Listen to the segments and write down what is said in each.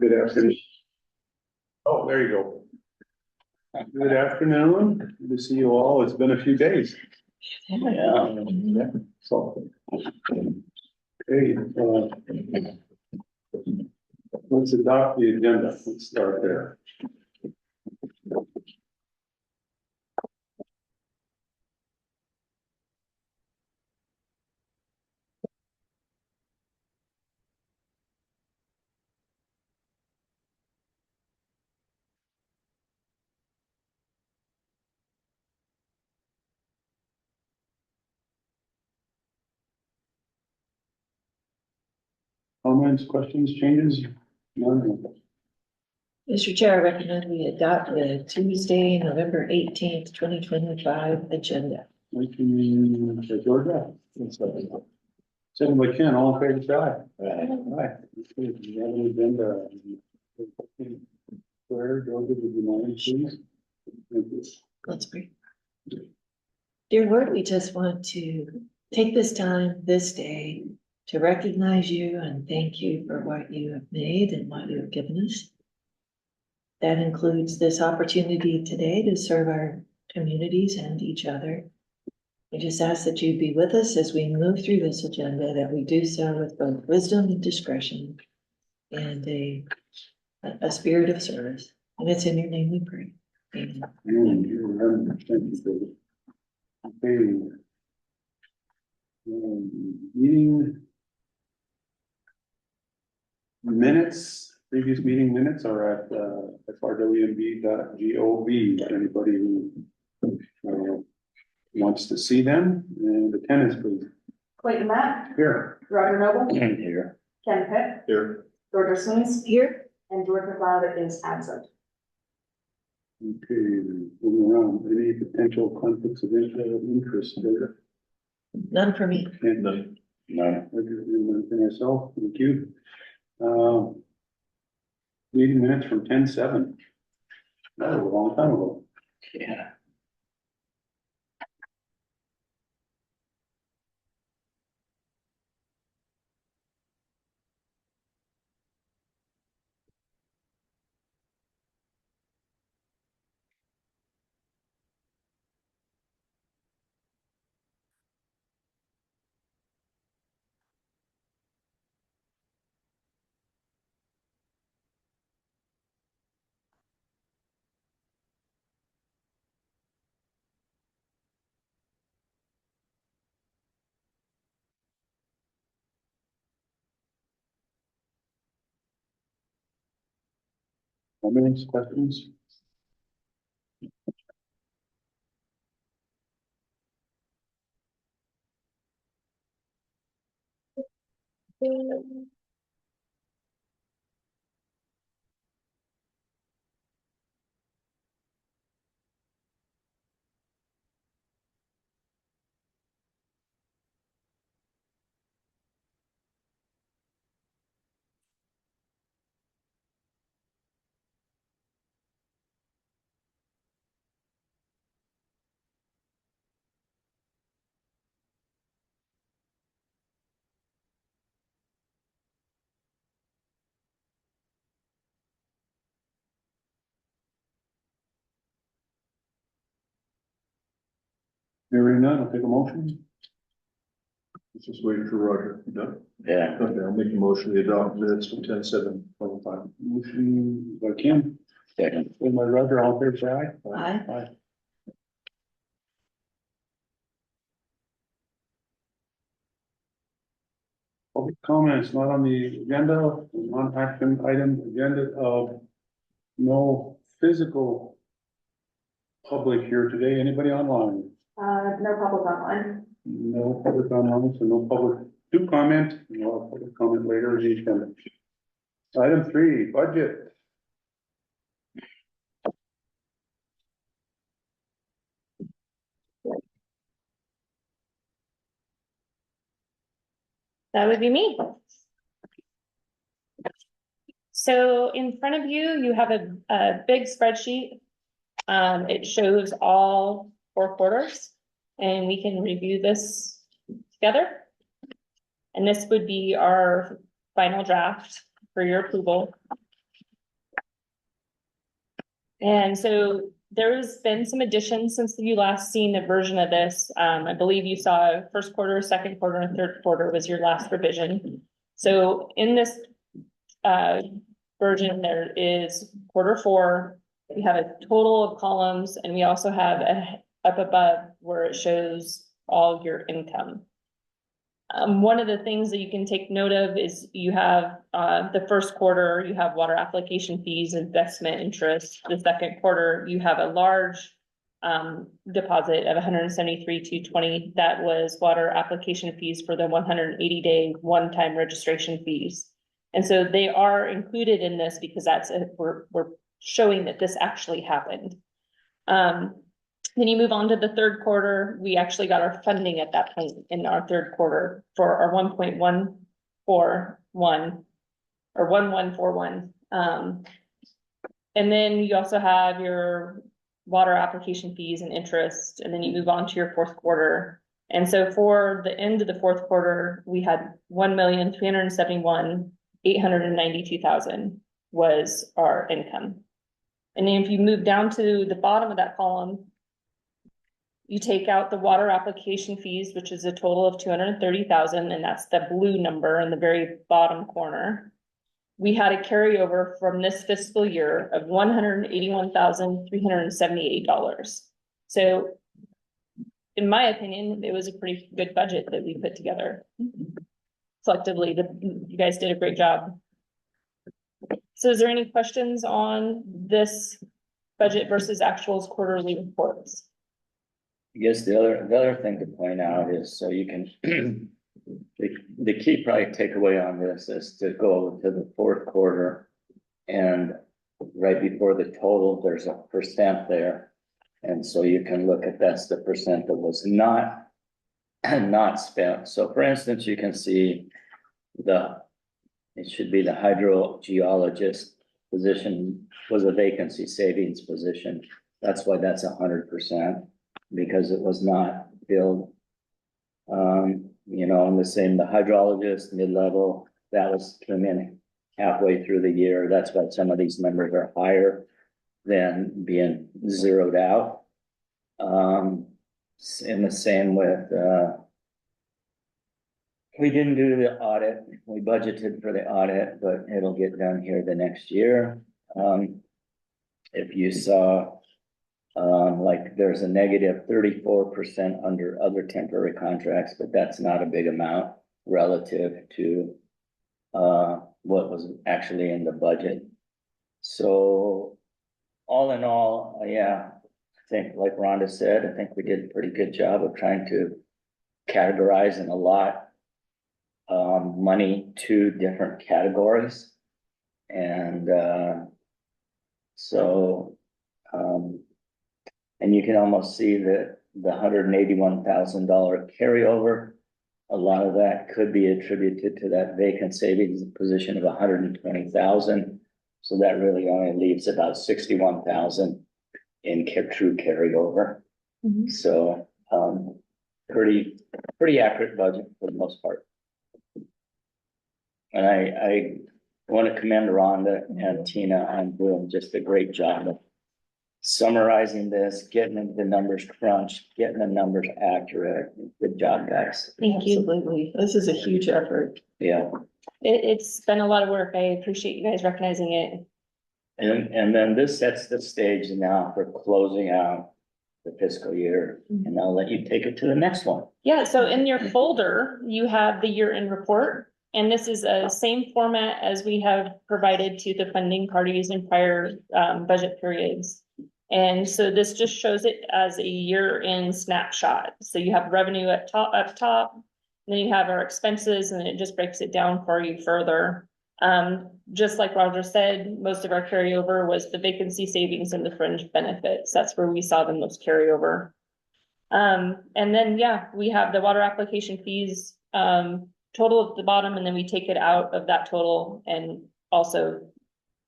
Good afternoon. Oh, there you go. Good afternoon. Good to see you all. It's been a few days. Yeah. So. Okay, let's adopt the agenda. Let's start there. Comments, questions, changes? None. Mr. Chair, I recommend we adopt the Tuesday, November 18th, 2025 agenda. Georgia. Second by Ken, all in favor, say aye. Aye. Okay, we have an agenda. Where, Georgia, would you mind, please? Thank you. Let's pray. Dear Lord, we just want to take this time, this day, to recognize you and thank you for what you have made and what you have given us. That includes this opportunity today to serve our communities and each other. I just ask that you be with us as we move through this agenda, that we do so with both wisdom and discretion and a spirit of service. And it's in your name we pray. Amen. Okay. Meeting minutes, previous meeting minutes are at FRWMB.gov. Anybody who wants to see them, and attendance, please. Clayton Matt. Here. Roger Noble. And here. Ken Pitt. Here. Georgia Smith. Here. And Georgia Cloud is absent. Okay, moving around. Any potential conflicts of interest there? None for me. None. None. None for myself. Thank you. Meeting minutes from 10/7. That was a long time ago. Yeah. Comments, questions? Hearing none, I'll take a motion. Let's just waiting for Roger. Done? Yeah. Okay, I'll make a motion to adopt minutes from 10/7/25. Motion by Kim. Second. With my Roger, all fair side. Aye. Aye. Public comments not on the agenda, non-action item agenda of no physical public here today. Anybody online? No public online. No public online, so no public to comment. No public comment later in the agenda. Item 3, budget. That would be me. So in front of you, you have a big spreadsheet. It shows all 4 quarters, and we can review this together. And this would be our final draft for your approval. And so there's been some additions since you last seen a version of this. I believe you saw first quarter, second quarter, and third quarter was your last revision. So in this version, there is quarter four. We have a total of columns, and we also have up above where it shows all your income. One of the things that you can take note of is you have the first quarter, you have water application fees, investment interest. The second quarter, you have a large deposit of 173,220. That was water application fees for the 180-day one-time registration fees. And so they are included in this because we're showing that this actually happened. Then you move on to the third quarter. We actually got our funding at that point in our third quarter for our 1.141 or 1141. And then you also have your water application fees and interest, and then you move on to your fourth quarter. And so for the end of the fourth quarter, we had 1,371,892,000 was our income. And then if you move down to the bottom of that column, you take out the water application fees, which is a total of 230,000, and that's the blue number in the very bottom corner. We had a carryover from this fiscal year of $181,378. So in my opinion, it was a pretty good budget that we put together. Collectively, you guys did a great job. So is there any questions on this budget versus actuals quarterly reports? I guess the other thing to point out is, so you can, the key probably takeaway on this is to go to the fourth quarter, and right before the total, there's a percent there. And so you can look at, that's the percent that was not spent. So for instance, you can see it should be the hydrogeologist position was a vacancy savings position. That's why that's 100%. Because it was not filled. You know, and the same, the hydrologist, mid-level, came in halfway through the year. That's why some of these numbers are higher than being zeroed out. And the same with, we didn't do the audit. We budgeted for the audit, but it'll get done here the next year. If you saw, like there's a negative 34% under other temporary contracts, but that's not a big amount relative to what was actually in the budget. So all in all, yeah, I think like Rhonda said, I think we did a pretty good job of trying to categorize and allot money to different categories. And and you can almost see that the $181,000 carryover, a lot of that could be attributed to that vacant savings position of 120,000. So that really only leaves about 61,000 in true carryover. Mm-hmm. So pretty accurate budget for the most part. And I want to commend Rhonda and Tina on doing just a great job of summarizing this, getting the numbers crunched, getting the numbers accurate. Good job, guys. Thank you. Absolutely. This is a huge effort. Yeah. It's been a lot of work. I appreciate you guys recognizing it. And then this sets the stage now for closing out the fiscal year, and I'll let you take it to the next one. Yeah, so in your folder, you have the year-end report, and this is a same format as we have provided to the funding parties in prior budget periods. And so this just shows it as a year-end snapshot. So you have revenue up top, then you have our expenses, and it just breaks it down for you further. Just like Roger said, most of our carryover was the vacancy savings and the fringe benefits. That's where we saw the most carryover. And then, yeah, we have the water application fees total at the bottom, and then we take it out of that total, and also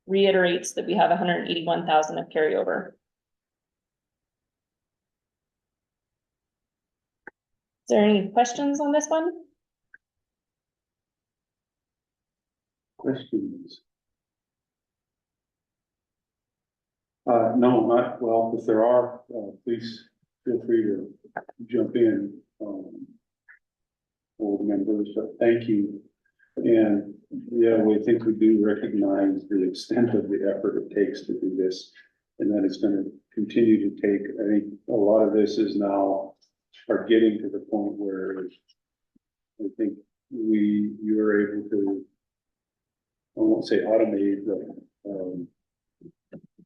reiterates that we have 181,000 of carryover. Is there any questions on this one? Questions? No, not, well, if there are, please feel free to jump in, board members, but thank you. And yeah, we think we do recognize the extent of the effort it takes to do this. And that it's gonna continue to take, I think a lot of this is now are getting to the point where I think you're able to, I won't say automate, but,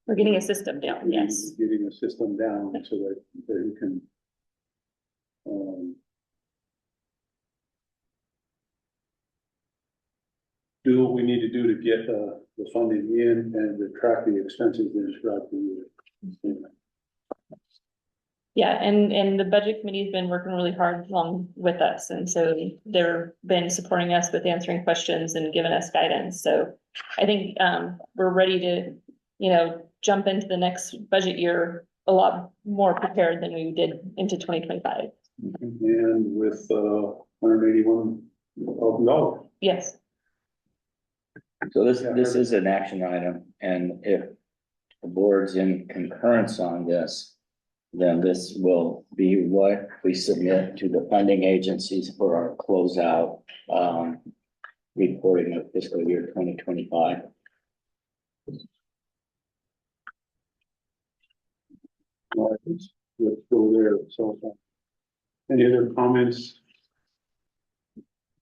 We're getting a system down, yes. getting a system down so that you can, do what we need to do to get the funding in and to track the expenses in throughout the year. Yeah, and the budget committee's been working really hard along with us, and so they've been supporting us with answering questions and giving us guidance, so I think, we're ready to, jump into the next budget year a lot more prepared than we did into 2025. And with, $181,000. Yes, So this is an action item, and if the board's in concurrence on this, then this will be what we submit to the funding agencies for our closeout, reporting of fiscal year 2025. Let's go there, so. Any other comments?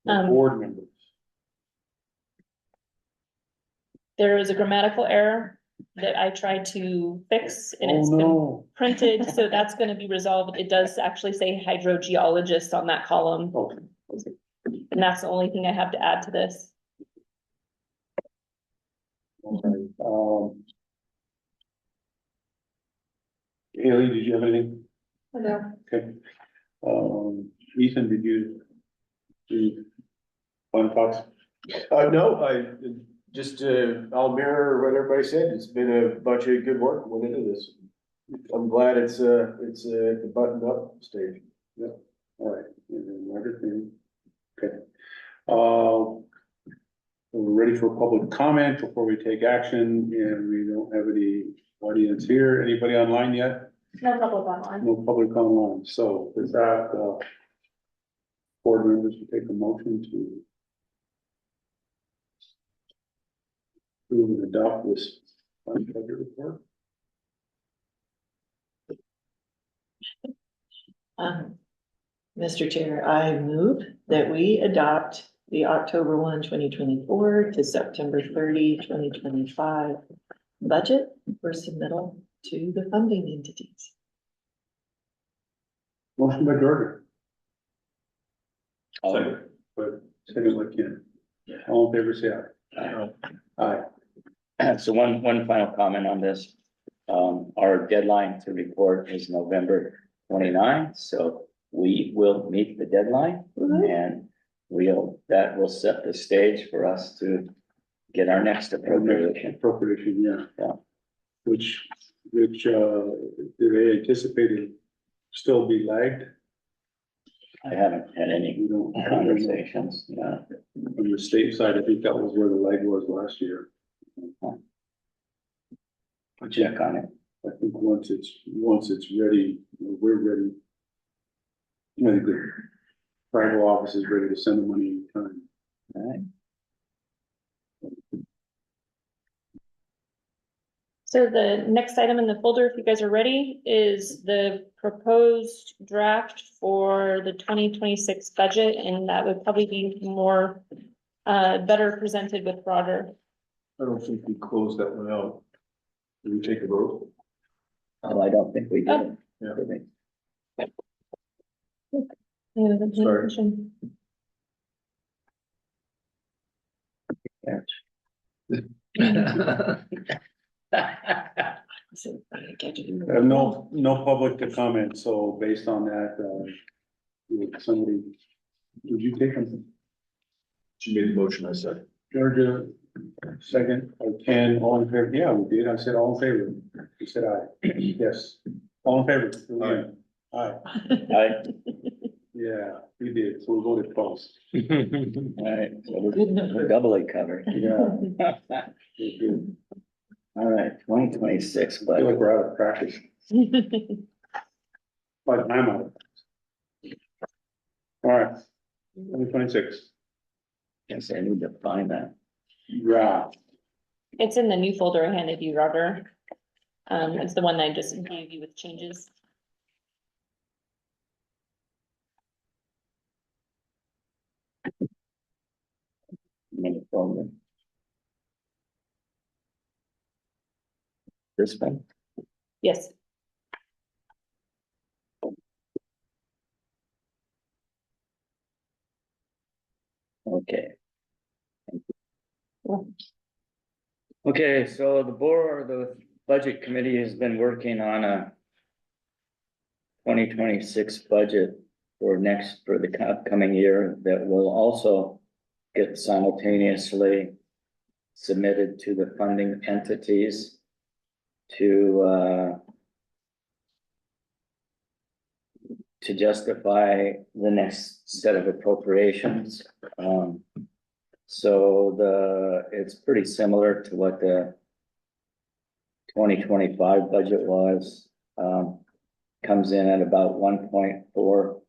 Board members? there was a grammatical error that I tried to fix, and it's Oh, been no. printed, so that's gonna be resolved. It does actually say hydrogeologist on that column, Okay. and that's the only thing I have to add to this. All right, Haley, did you have anything? No. Okay. Ethan, did you final thoughts? No, I'll mirror what everybody said. It's been a bunch of good work went into this. I'm glad it's at the buttoned up stage. All right, and then Margaret, okay. We're ready for public comment before we take action, and we don't have any audience here. Anybody online yet? No public online. No public online, so with that, board members to take a motion to approve and adopt this budget report. Mr. Chair, I move that we adopt the October 1, 2024 to September 30, 2025 budget for submittal to the funding entities. Motion by Georgia. Second. But second by Ken. All in favor, say aye. Aye. So one final comment on this. Our deadline to report is November 29th, so we will meet the deadline, and that will set the stage for us to get our next appropriation. Appropriation, yeah. Yeah. Which, do they anticipate it still be lagged? I haven't had any We don't. conversations, yeah. On the state side, I think that was where the lag was last year. I'll check on it. I think once it's ready, we're ready. I think the tribal office is ready to send the money in time. All right. So the next item in the folder, if you guys are ready, is the proposed draft for the 2026 budget, and that would probably be more, better presented with broader. I don't think we closed that one out. Did we take a vote? Oh, I don't think we did. Yeah. Did we? Sorry. No public to comment, so based on that, somebody, would you take them? She made the motion, I said. Georgia, second, Ken, all in favor? Yeah, we did. I said all in favor. You said aye. Yes. All in favor? Aye. Aye. Yeah, we did. So we voted close. All right, so we're doubly covered. Yeah. Good. All right, 2026, I feel like but we're out of practice, but I'm out. All right, 2026. guess I need to find that. Yeah, It's in the new folder I handed you, Roger. It's the one I just gave you with changes. Minute folder. This one, Yes. okay. Okay, so the budget committee has been working on a 2026 budget for the upcoming year that will also get simultaneously submitted to the funding entities to justify the next set of appropriations. So it's pretty similar to what the 2025 budget was. Comes in at about 1.4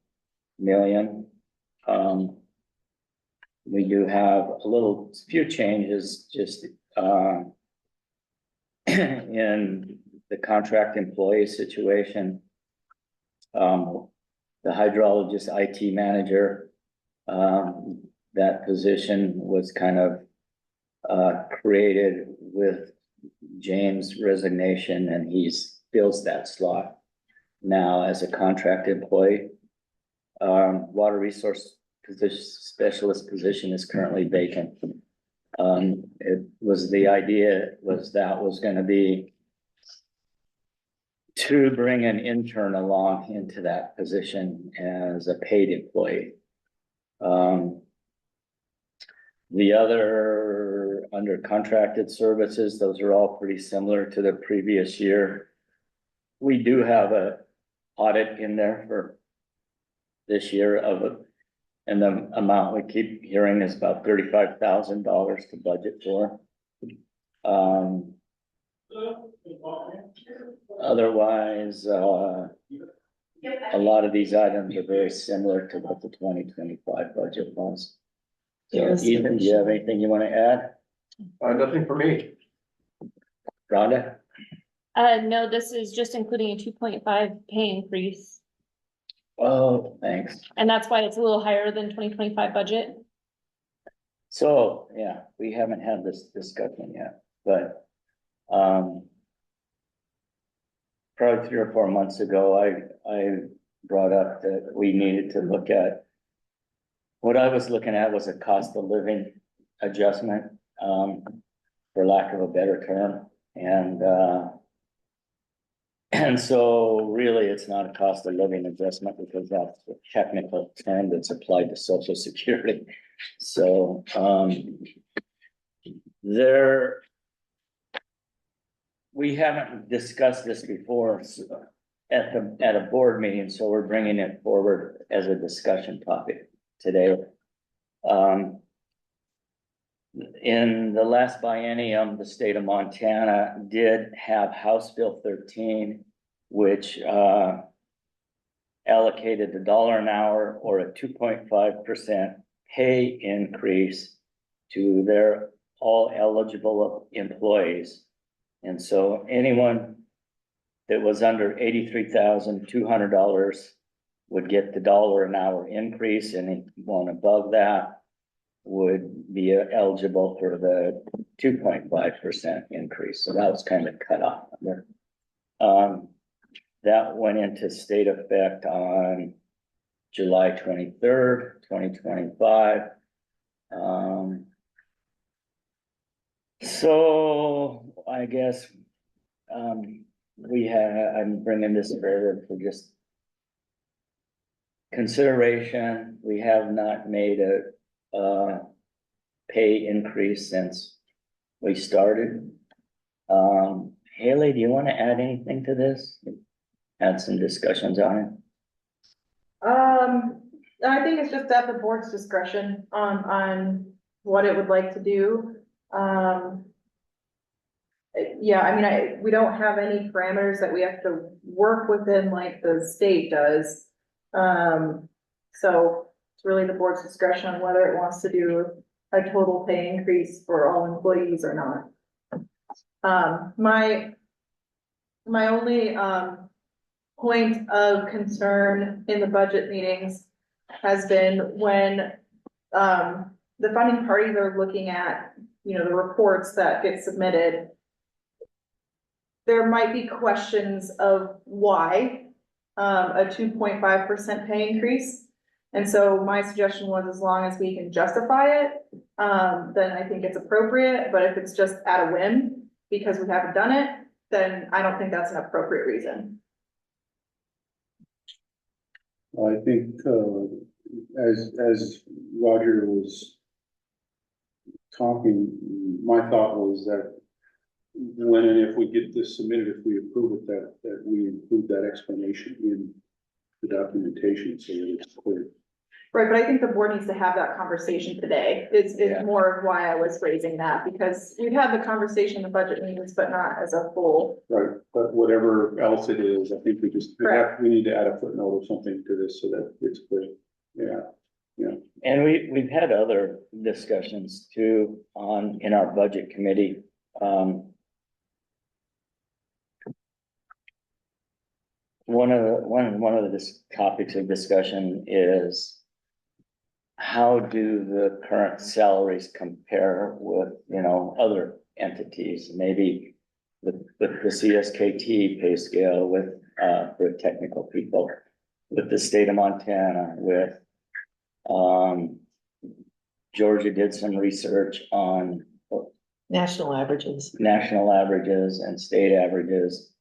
million. We do have a few changes just in the contract employee situation. The hydrologist IT manager, that position was kind of created with James' resignation, and fills that slot now as a contract employee. Water resource specialist position is currently vacant. The idea was that was gonna be to bring an intern along into that position as a paid employee. The other under contracted services, those are all pretty similar to the previous year. We do have a audit in there for this year and the amount we keep hearing is about $35,000 to budget for. Otherwise, a lot of these items are very similar to what the 2025 budget was. So Yes. Ethan, do you have anything you want to add? Nothing for me. Rhonda? No, this is just including a 2.5 pay increase, Oh, thanks. and that's why it's a little higher than 2025 budget. So, yeah, we haven't had this discussion yet, but, probably 3 or 4 months ago, I brought up that we needed to look at. What I was looking at was a cost of living adjustment, for lack of a better term, and so really, it's not a cost of living adjustment because that's a technical term that's applied to Social Security. So, we haven't discussed this before at a board meeting, so we're bringing it forward as a discussion topic today. In the last biennium, the state of Montana did have House Bill 13, which allocated $1 an hour or a 2.5% pay increase to their all eligible employees. And so anyone that was under $83,200 would get the $1 an hour increase, and anyone above that would be eligible for the 2.5% increase. So that was kind of cut off. That went into state effect on July 23rd, 2025. So I guess I'm bringing this forward for just consideration. We have not made a pay increase since we started. Haley, do you want to add anything to this? Add some discussions on it? I think it's just at the board's discretion on what it would like to do. yeah, I mean, we don't have any parameters that we have to work within like the state does. So it's really the board's discretion on whether it wants to do a total pay increase for all employees or not. My only, point of concern in the budget meetings has been when, the funding parties are looking at, the reports that get submitted. There might be questions of why, a 2.5% pay increase. And so my suggestion was, as long as we can justify it, then I think it's appropriate, but if it's just at a whim, because we haven't done it, then I don't think that's an appropriate reason. I think, as Roger was talking, my thought was that when and if we get this submitted, if we approve it, that we include that explanation in the documentation so that it's clear. Right, but I think the board needs to have that conversation today, is Yeah. more of why I was raising that, because we've had the conversation in the budget meetings, but not as a full. Right, but whatever else it is, I think we need to add a footnote or something to this so that it's clear. Yeah, And we've had other discussions too in our budget committee. One of the topics of discussion is how do the current salaries compare with, other entities, maybe with the CSKT pay scale for technical people, with the state of Montana, with, Georgia did some research on National averages. national averages and state averages.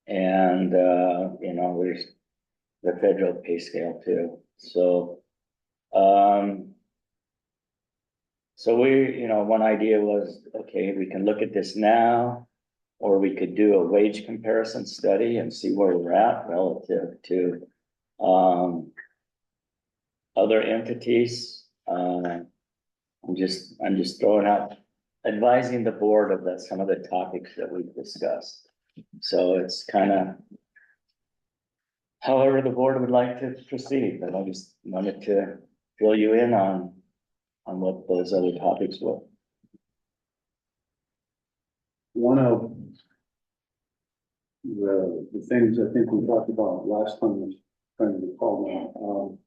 And, there's the federal pay scale too. So, one idea was, okay, we can look at this now, or we could do a wage comparison study and see where we're at relative to, other entities. I'm just throwing out, advising the board of some of the topics that we've discussed. So it's kind of however the board would like to proceed, but I just wanted to fill you in on what those other topics were. one of the things I think we talked about last time was trying to recall now,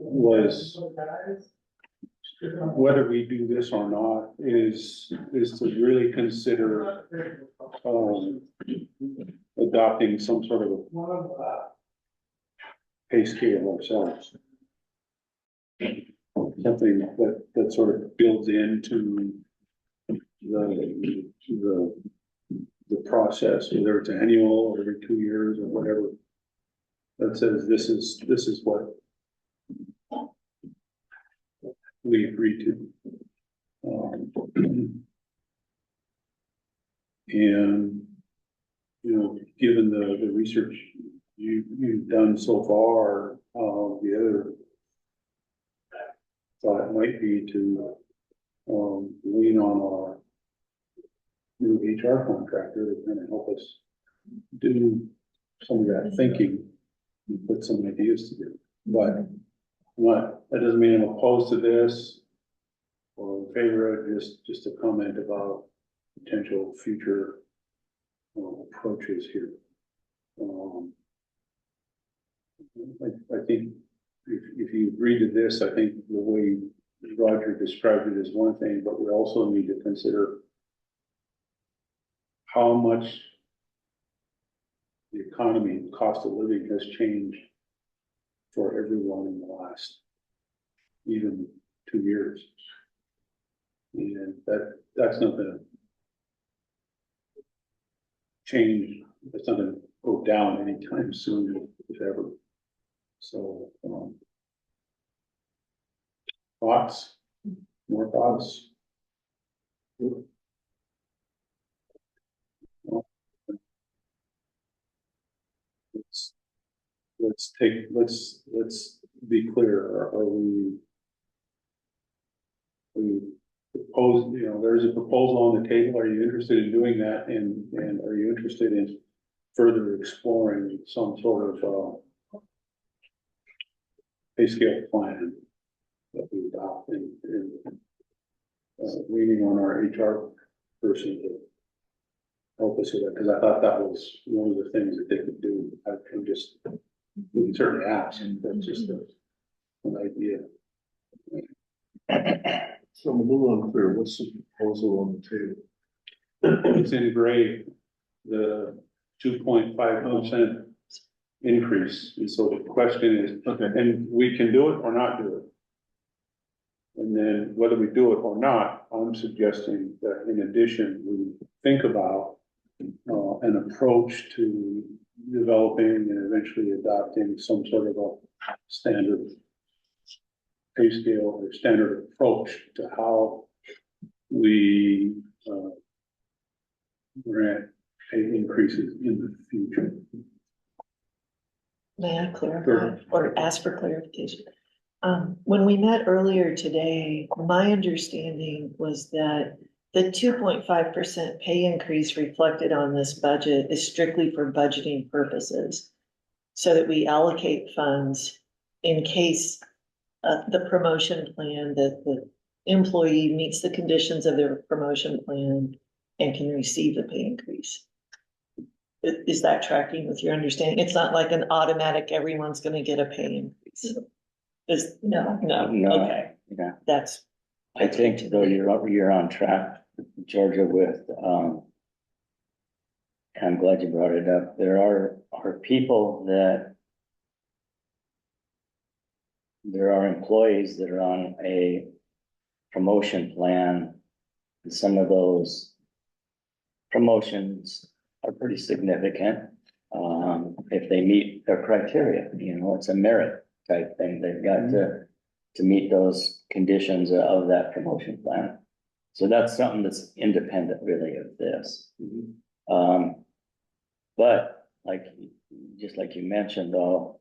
was whether we do this or not is to really consider, adopting some sort of a pay scale ourselves. Something that sort of builds into the process, whether it's annual or every 2 years or whatever. That says this is what we agreed to. And, given the research you've done so far, the other thought might be to, lean on our new HR contractor to kind of help us do some of that thinking and put some ideas together. But that doesn't mean I'm opposed to this or in favor of just a comment about potential future approaches here. I think if you agree to this, I think the way Roger described it is one thing, but we also need to consider how much the economy and cost of living has changed for everyone in the last even 2 years. And that's not gonna change, that's not gonna go down anytime soon, if ever. So, thoughts, more thoughts? Let's be clear, are we propose, there's a proposal on the table. Are you interested in doing that? And are you interested in further exploring some sort of, pay scale plan that we adopt and leaning on our HR person to help us with that, because I thought that was one of the things that they could do. I can just, we can certainly ask, and that's just an idea. So I'm a little unclear, what's the proposal on the table? It's in gray, the 2.5% increase, and so the question is, Okay. and we can do it or not do it. And then whether we do it or not, I'm suggesting that in addition, we think about an approach to developing and eventually adopting some sort of a standard pay scale or standard approach to how we grant pay increases in the future. May I clarify Sure. or ask for clarification? When we met earlier today, my understanding was that the 2.5% pay increase reflected on this budget is strictly for budgeting purposes. So that we allocate funds in case the promotion plan, that the employee meets the conditions of their promotion plan and can receive the pay increase. Is that tracking with your understanding? It's not like an automatic, everyone's gonna get a pay increase. No, No. okay, Yeah, that's, I think though you're on track, Georgia, with, I'm glad you brought it up. There are people there are employees that are on a promotion plan. And some of those promotions are pretty significant, if they meet their criteria, it's a merit type thing. They've got to meet those conditions of that promotion plan. So that's something that's independent really of this. But just like you mentioned though,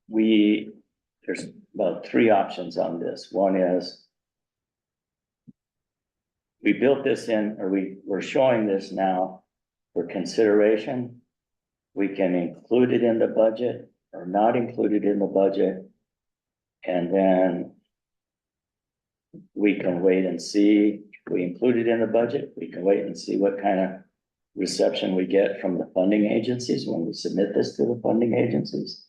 there's about 3 options on this. One is we built this in, or we're showing this now for consideration. We can include it in the budget or not include it in the budget. And then we can wait and see. If we include it in the budget, we can wait and see what kind of reception we get from the funding agencies when we submit this to the funding agencies.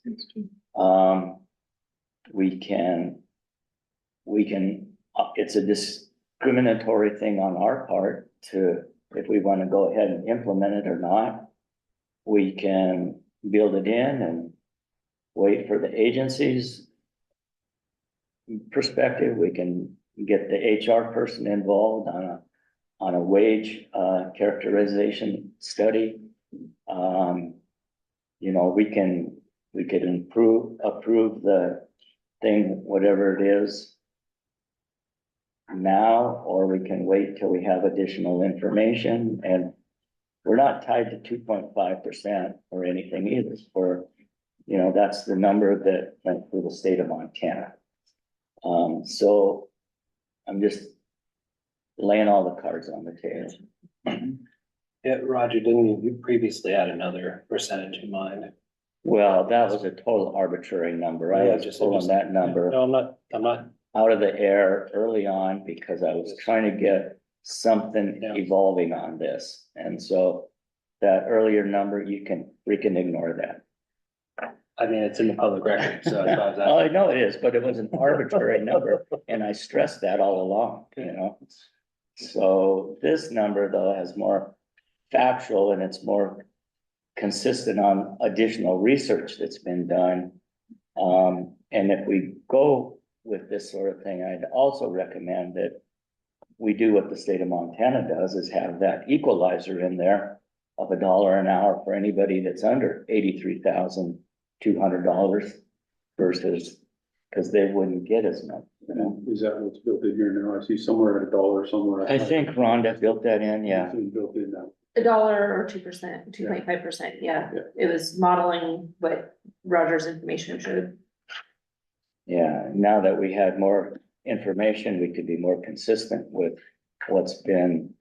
It's a discriminatory thing on our part if we want to go ahead and implement it or not. We can build it in and wait for the agency's perspective. We can get the HR person involved on a wage characterization study. We could approve the thing, whatever it is now, or we can wait till we have additional information. And we're not tied to 2.5% or anything either. That's the number that went through the state of Montana. So I'm just laying all the cards on the table. Yeah, Roger, didn't you previously had another percentage in mind? Well, that was a total arbitrary number. I was just pulling that number No, I'm not, out of the air early on because I was trying to get something evolving on this. And so that earlier number, you can ignore that. I mean, it's in the public record, so that's why I was Oh, I asking. know it is, but it was an arbitrary number, and I stressed that all along, So this number though has more factual and it's more consistent on additional research that's been done. And if we go with this sort of thing, I'd also recommend that we do what the state of Montana does, is have that equalizer in there of $1 an hour for anybody that's under $83,200 versus, because they wouldn't get as much, Is that what's built in here now? I see somewhere at $1, somewhere. I think Rhonda built that in, yeah. It's built in now. $1 or 2%, 2.5%, yeah. Yeah. It was modeling what Roger's information showed. Yeah, now that we had more information, we could be more consistent with what's been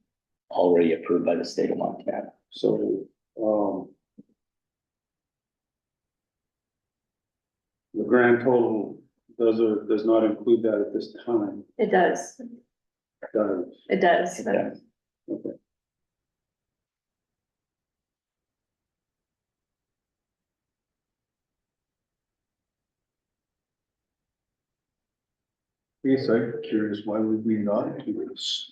already approved by the state of Montana. So, the grand total does not include that at this time, It does, does, it does. Yeah. okay. I guess I'm curious, why would we not do this?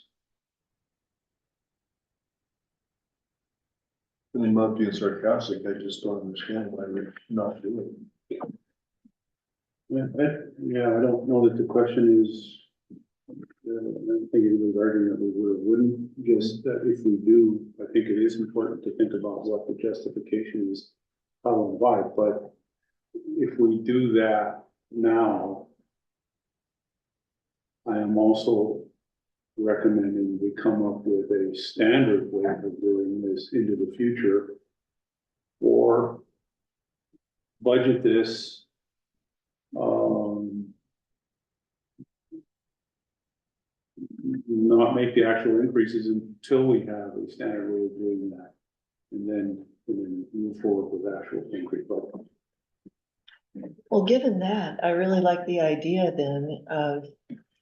And I'm not being sarcastic, I just don't understand why we're not doing it. Yeah, I don't know that the question is, I don't think it was arguing that we would or wouldn't, just that if we do, I think it is important to think about what the justification is, how and why, but if we do that now, I am also recommending we come up with a standard way of doing this into the future, or budget this, not make the actual increases until we have a standard way of doing that. And then move forward with actual increase. Well, given that, I really like the idea then of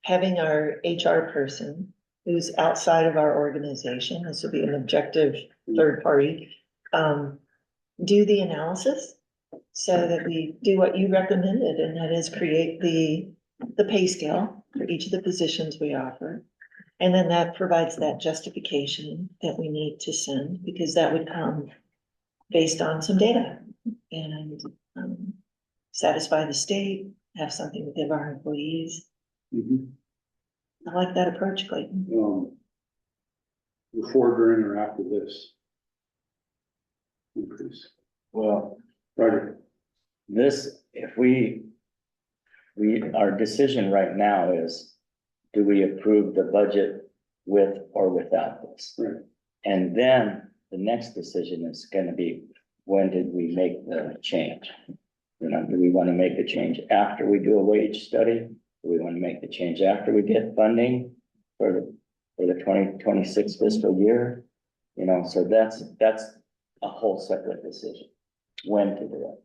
having our HR person who's outside of our organization, this would be an objective third party, do the analysis so that we do what you recommended, and that is create the pay scale for each of the positions we offer. And then that provides that justification that we need to send, because that would come based on some data and satisfy the state, have something to give our employees. I like that approach, Clayton. Before, during, or after this increase. Well, Roger. this, if our decision right now is, do we approve the budget with or without this? Right. And then the next decision is gonna be, when did we make the change? You know, do we wanna make the change after we do a wage study? Do we wanna make the change after we get funding for the 2026 fiscal year? You know, so that's a whole separate decision, when to do it.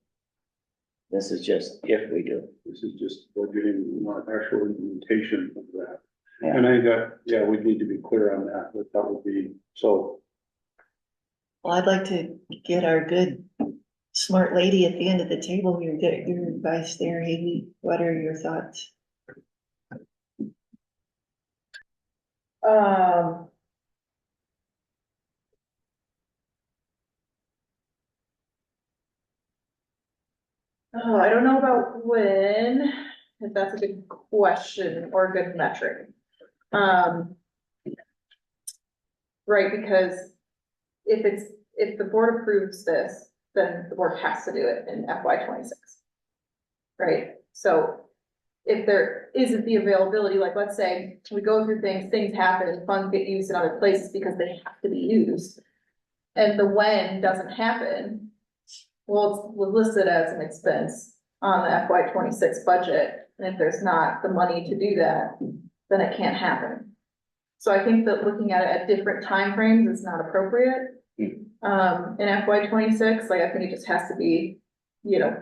This is just if we do. This is just budgeting, not actual implementation of that. Yeah. And I think that, yeah, we need to be clear on that, but that would be, so. Well, I'd like to get our good, smart lady at the end of the table here, get your advice there, Haley. What are your thoughts? Oh, I don't know about when, if that's a good question or a good metric. Right, because if the board approves this, then the board has to do it in FY 26. Right, so if there isn't the availability, like, let's say we go through things happen and funds get used in other places because they have to be used. And the when doesn't happen, well, it's listed as an expense on the FY 26 budget, and if there's not the money to do that, then it can't happen. So I think that looking at it at different timeframes is not appropriate. In FY 26, like, I think it just has to be, you know,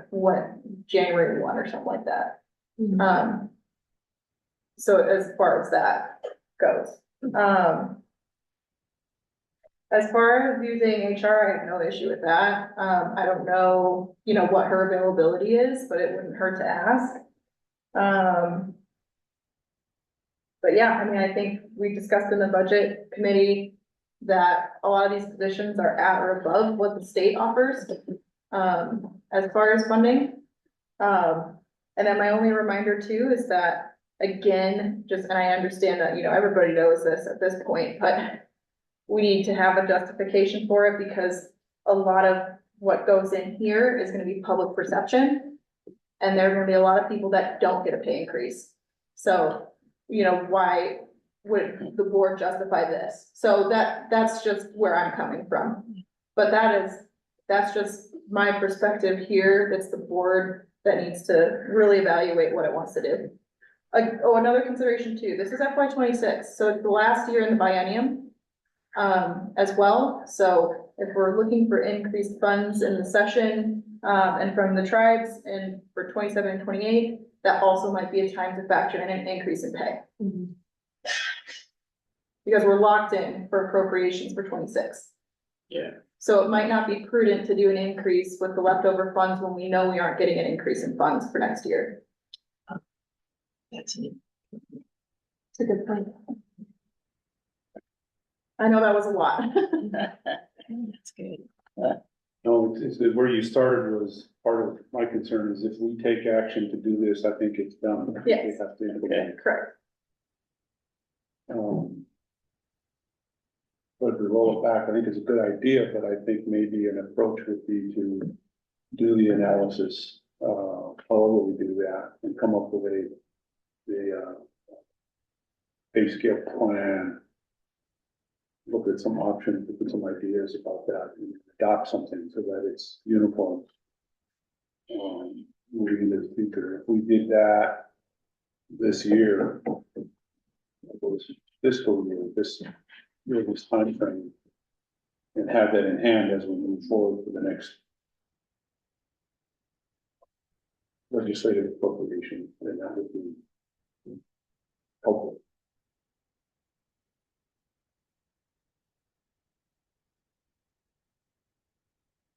January 1 or something like that. So as far as that goes, as far as using HR, I have no issue with that. I don't know, you know, what her availability is, but it wouldn't hurt to ask. But yeah, I mean, I think we discussed in the budget committee that a lot of these positions are at or above what the state offers, as far as funding. And then my only reminder too is that, again, and I understand that, you know, everybody knows this at this point, but we need to have a justification for it, because a lot of what goes in here is gonna be public perception. And there are gonna be a lot of people that don't get a pay increase. So, you know, why would the board justify this? So that's just where I'm coming from. But that's just my perspective here. It's the board that needs to really evaluate what it wants to do. Another consideration too, this is FY 26, so it's the last year in the biennium. As well, so if we're looking for increased funds in the session, and from the tribes and for 27 and 28, that also might be a time to factor in an increase in pay. Because we're locked in for appropriations for 26. Yeah. So it might not be prudent to do an increase with the leftover funds when we know we aren't getting an increase in funds for next year. That's It's a good point. I know that was a lot. good. No, it's where you started was part of my concern is if we take action to do this, I think it's done. I think Yes. we have to implement. Correct. But to roll it back, I think it's a good idea, but I think maybe an approach would be to do the analysis, however we do that and come up with the pay scale plan. Look at some options, look at some ideas about that, and adopt something so that it's uniform. Moving into the future, if we did that this year, fiscal year, this timeframe, and have that in hand as we move forward for the next legislative appropriation, then that would be helpful.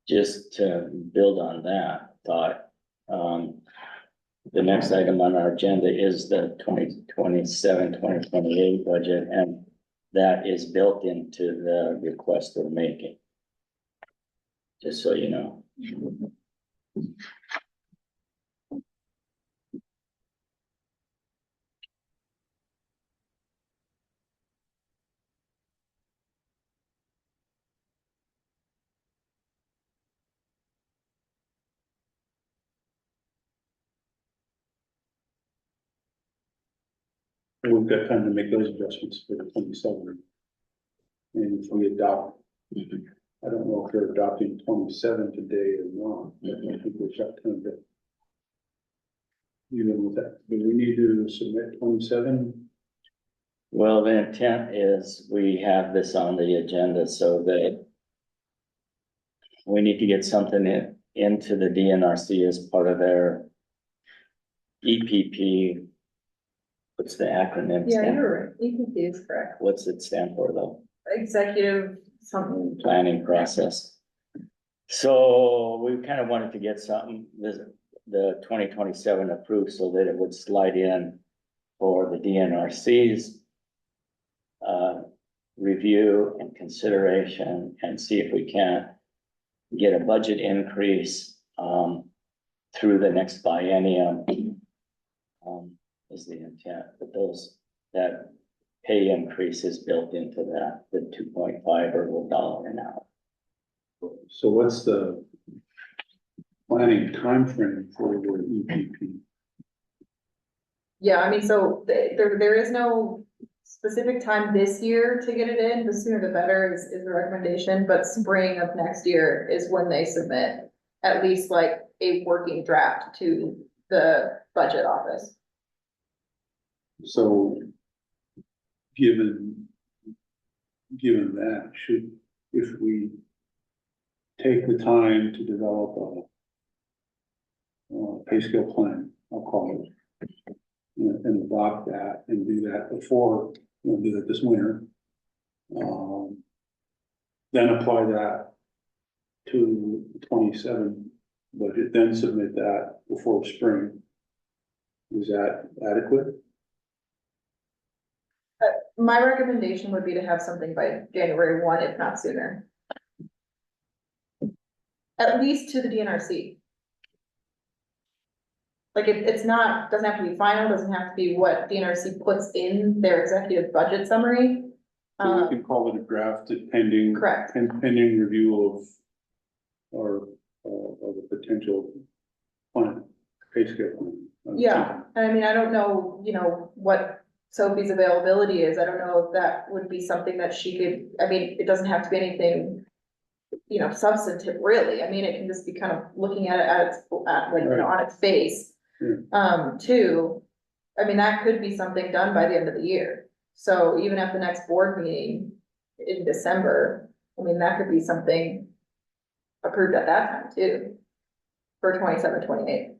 Just to build on that thought, the next item on our agenda is the 2027-2028 budget, and that is built into the request we're making. Just so you know. And we've got time to make those adjustments for the 27. And if we adopt, I don't know if they're adopting 27 today or not, I think we've got time to. Even with that, do we need to submit 27? Well, the intent is we have this on the agenda so that we need to get something into the DNRC as part of their EPP. What's the acronym? Yeah, stand you're for? right. EPP is correct. What's it stand for though? Executive something. Planning process. So we kind of wanted to get something, the 2027 approved so that it would slide in for the DNRC's review and consideration and see if we can get a budget increase through the next biennium is the intent, but that pay increase is built into that, the 2.5 or $1 an hour. So what's the planning timeframe for your EPP? Yeah, I mean, so there is no specific time this year to get it in. The sooner the better is the recommendation, but spring of next year is when they submit at least like a working draft to the budget office. So given that, if we take the time to develop a pay scale plan, I'll call it, and adopt that and do that before, we'll do that this winter. Then apply that to the 27 budget, then submit that before spring. Is that adequate? My recommendation would be to have something by January 1, if not sooner. At least to the DNRC. Like it's not, doesn't have to be final, doesn't have to be what DNRC puts in their executive budget summary. So we can call it a draft pending. Correct. Pending review of the potential plan, pay scale plan. Yeah, and I mean, I don't know, what Sophie's availability is. I don't know if that would be something that she could, I mean, it doesn't have to be anything, substantive really. I mean, it can just be kind of looking at it on its face. Yeah. Too. I mean, that could be something done by the end of the year. So even at the next board meeting in December, I mean, that could be something approved at that time too, for 27, 28.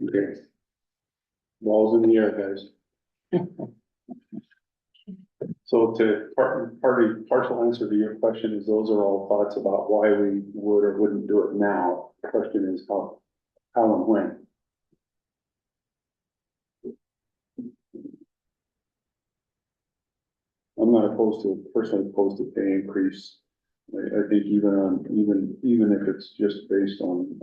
Okay. Balls in the air, guys. So to partial answer to your question is those are all thoughts about why we would or wouldn't do it now. The question is how and when. I'm not personally opposed to pay increase. I think even if it's just based on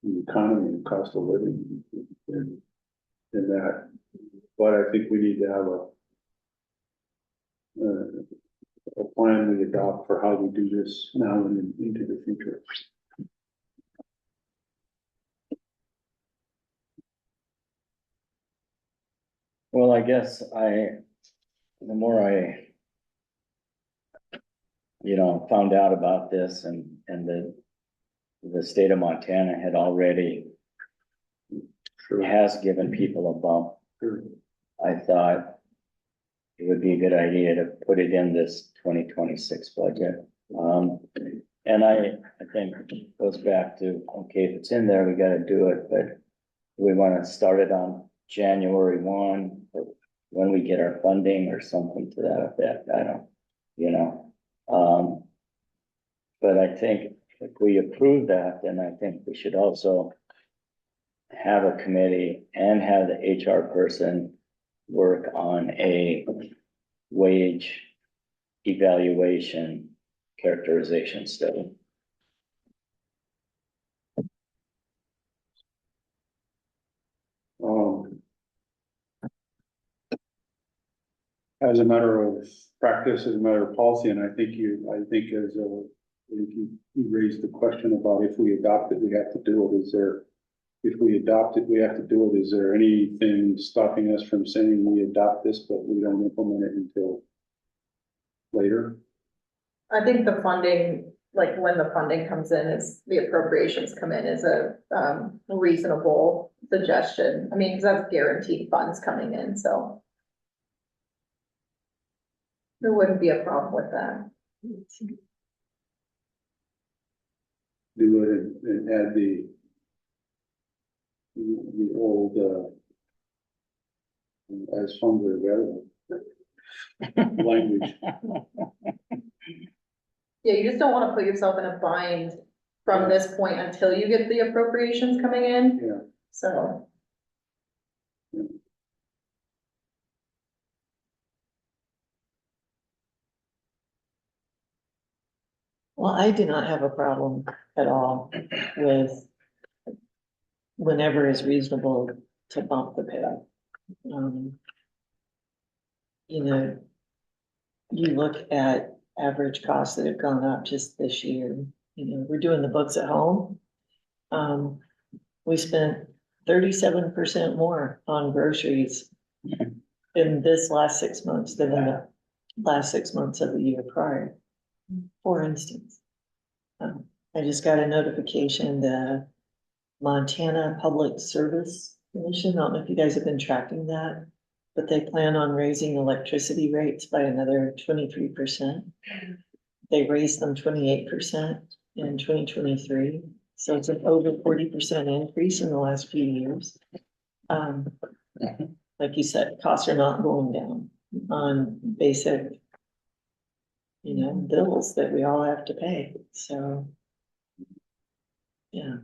the economy and cost of living and that, but I think we need to have a plan we adopt for how we do this now and into the future. Well, I guess the more I, found out about this and the state of Montana had already has given people a bump. Sure. I thought it would be a good idea to put it in this 2026 budget. And I think it goes back to, okay, if it's in there, we gotta do it, but we wanna start it on January 1, or when we get our funding or something to that effect, I don't, but I think if we approve that, then I think we should also have a committee and have the HR person work on a wage evaluation characterization study. As a matter of practice, as a matter of policy, and I think if you raised the question about if we adopt it, we have to do it. If we adopt it, we have to do it. Is there anything stopping us from saying we adopt this, but we don't implement it until later? I think the funding, like when the funding comes in, is the appropriations come in is a reasonable suggestion. I mean, because that's guaranteed funds coming in, so there wouldn't be a problem with that. Do it and add the old, as funds are available language. Yeah, you just don't want to put yourself in a bind from this point until you get the appropriations coming in. Yeah. So. Well, I do not have a problem at all with whenever is reasonable to bump the pay. You look at average costs that have gone up just this year. We're doing the books at home. We spent 37% more on groceries in this last 6 months than in the last 6 months of the year prior. For instance, I just got a notification, the Montana Public Service Commission, I don't know if you guys have been tracking that, but they plan on raising electricity rates by another 23%. They raised them 28% in 2023. So it's an over 40% increase in the last few years. Like you said, costs are not going down on basic, bills that we all have to pay. So, yeah.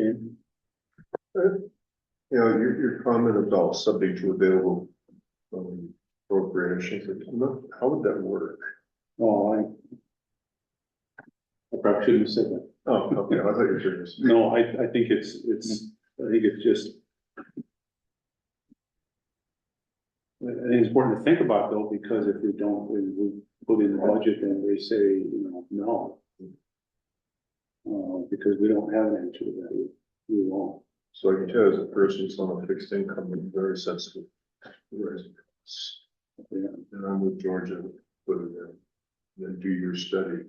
Okay. Your comment about subject to available appropriations, how would that work? Oh, I probably shouldn't have said that. Oh, okay, I thought you were serious. No, I think it's just. I think it's important to think about though, because if we don't, we put in the budget and they say, no. Because we don't have an answer to that, we won't. So I can tell as a person who's on a fixed income, I'm very sensitive. And I'm with Georgia, put it in, then do your study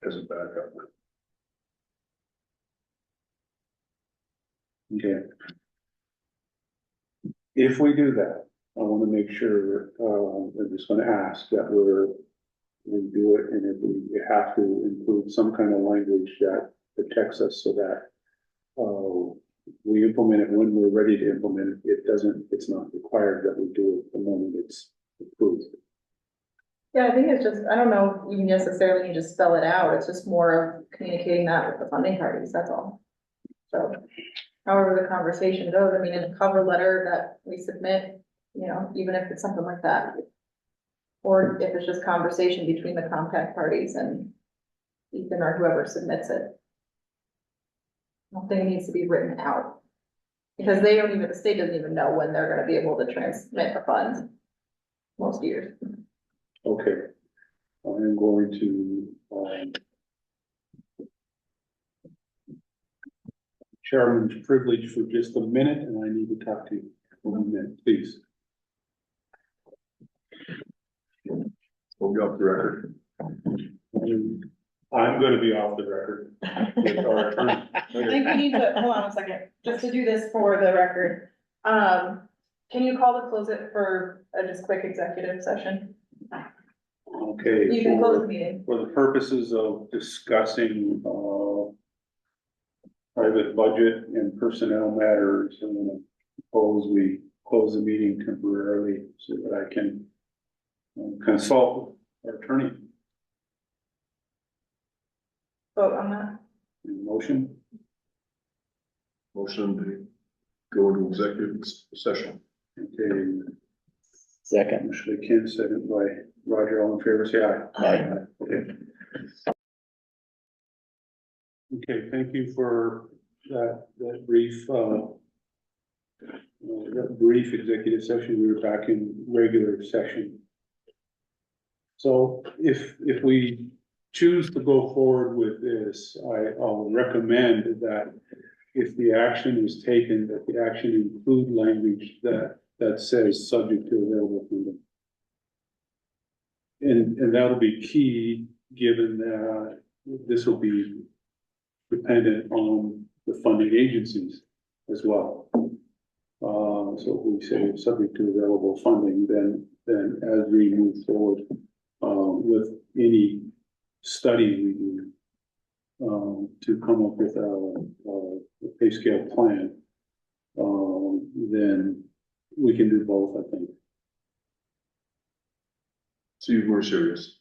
as a backup. Okay. If we do that, I wanna make sure, I'm just gonna ask that we do it, and if we have to include some kind of language that protects us so that, we implement it when we're ready to implement it. It's not required that we do it the moment it's approved. Yeah, I think it's just, I don't know if you necessarily need to spell it out, it's just more of communicating that with the funding parties, that's all. So, however the conversation goes, I mean, in a cover letter that we submit, you know, even if it's something like that. Or if it's just conversation between the contact parties and Ethan or whoever submits it. I don't think it needs to be written out. Because they don't even, the state doesn't even know when they're gonna be able to transmit the funds. Most years. Okay. I'm going to, chairman's privilege for just a minute, and I need to talk to you for 1 minute, please. We'll be off the record. I'm gonna be off the record with our attorney. I think we need to, hold on a second, just to do this for the record. Can you call to close it for a just quick executive session? Okay. You can close the meeting. For the purposes of discussing, private budget and personnel matters, I'm gonna propose we close the meeting temporarily so that I can consult our attorney. Vote on that. Motion, Motion to go into executive session. okay, Second. Ashley Kim, second by Roger, all in favor, say aye. Aye. Okay. Okay, thank you for that brief executive session. We were back in regular session. So if we choose to go forward with this, I'll recommend that if the action is taken, that the action include language that says subject to available funding. And that'll be key, given that this will be dependent on the funding agencies as well. So if we say subject to available funding, then as we move forward, with any study we do, to come up with a pay scale plan, then we can do both, I think. So you were serious.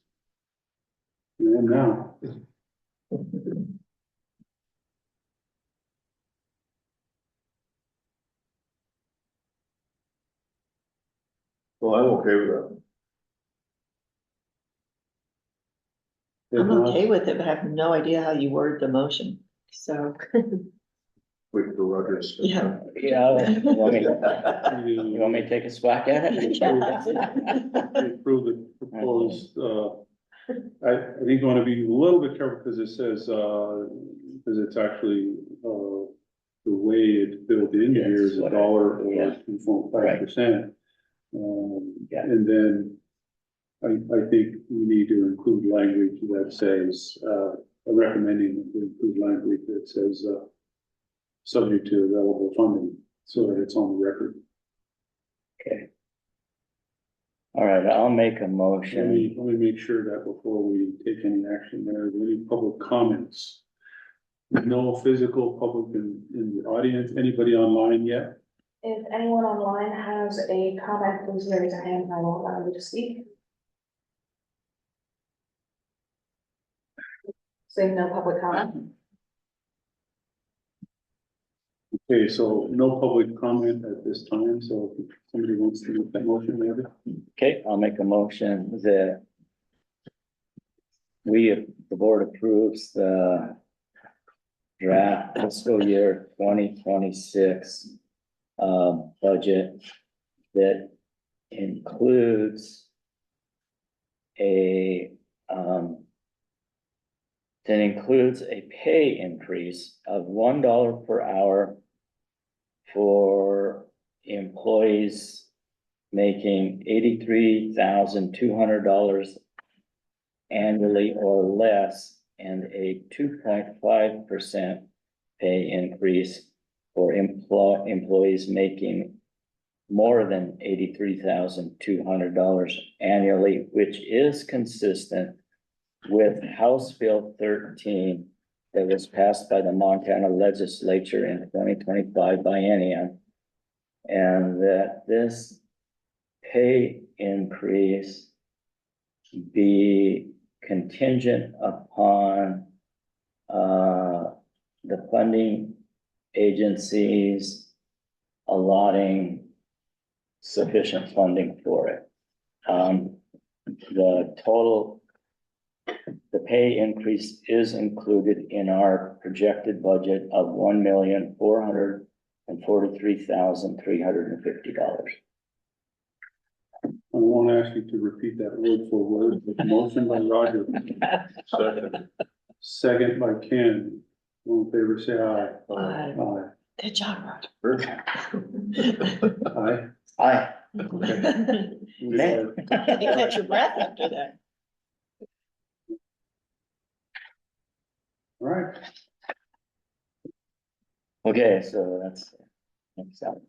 And now, Well, I'm okay with that. I'm okay with it, but I have no idea how you word the motion, so, Wait for Rogers. yeah. Yeah, you want me to take a swag at it? approve the proposed, I think you want to be a little bit careful because it says, because it's actually, the way it's built in here is $1 or Yeah. 2.5%. Yeah. And then I think we need to include language that says, recommending to include language that says, subject to available funding, so that it's on the record. Okay. All right, I'll make a Let motion. me make sure that before we take any action, there are any public comments. No physical public in the audience, anybody online yet? If anyone online has a comment, please raise your hand and I will allow you to speak. Saying no public comment. Okay, so no public comment at this time, so if somebody wants to make that motion, maybe? Okay, I'll make a motion that the board approves the draft fiscal year 2026 budget that includes a pay increase of $1 per hour for employees making $83,200 annually or less, and a 2.5% pay increase for employees making more than $83,200 annually, which is consistent with House Bill 13 that was passed by the Montana legislature in 2025 biennium. And that this pay increase be contingent upon the funding agencies allotting sufficient funding for it. The pay increase is included in our projected budget of $1,443,350. I won't ask you to repeat that word for word, but motion by Roger. Second by Ken. All in favor, say aye. Aye. Aye. Good job, Roger. Aye. Aye. You catch your breath after that. All right. Okay, so that's. out.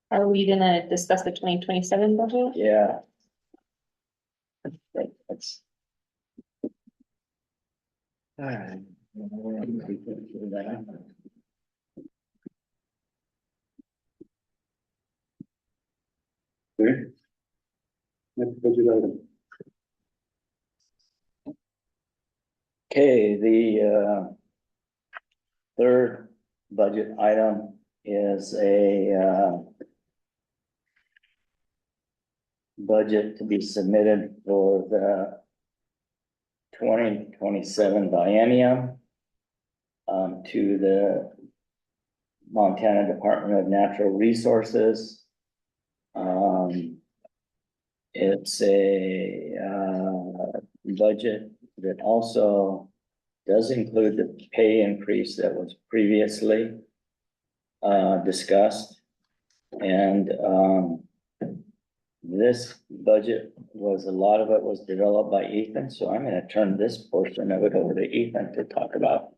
Are we gonna discuss the 2027 budget? Yeah. That's. All right. Okay. Next budget item. Okay, the third budget item is a budget to be submitted for the 2027 biennium to the Montana Department of Natural Resources. It's a budget that also does include the pay increase that was previously discussed. And this budget a lot of it was developed by Ethan, so I'm gonna turn this portion of it over to Ethan to talk about.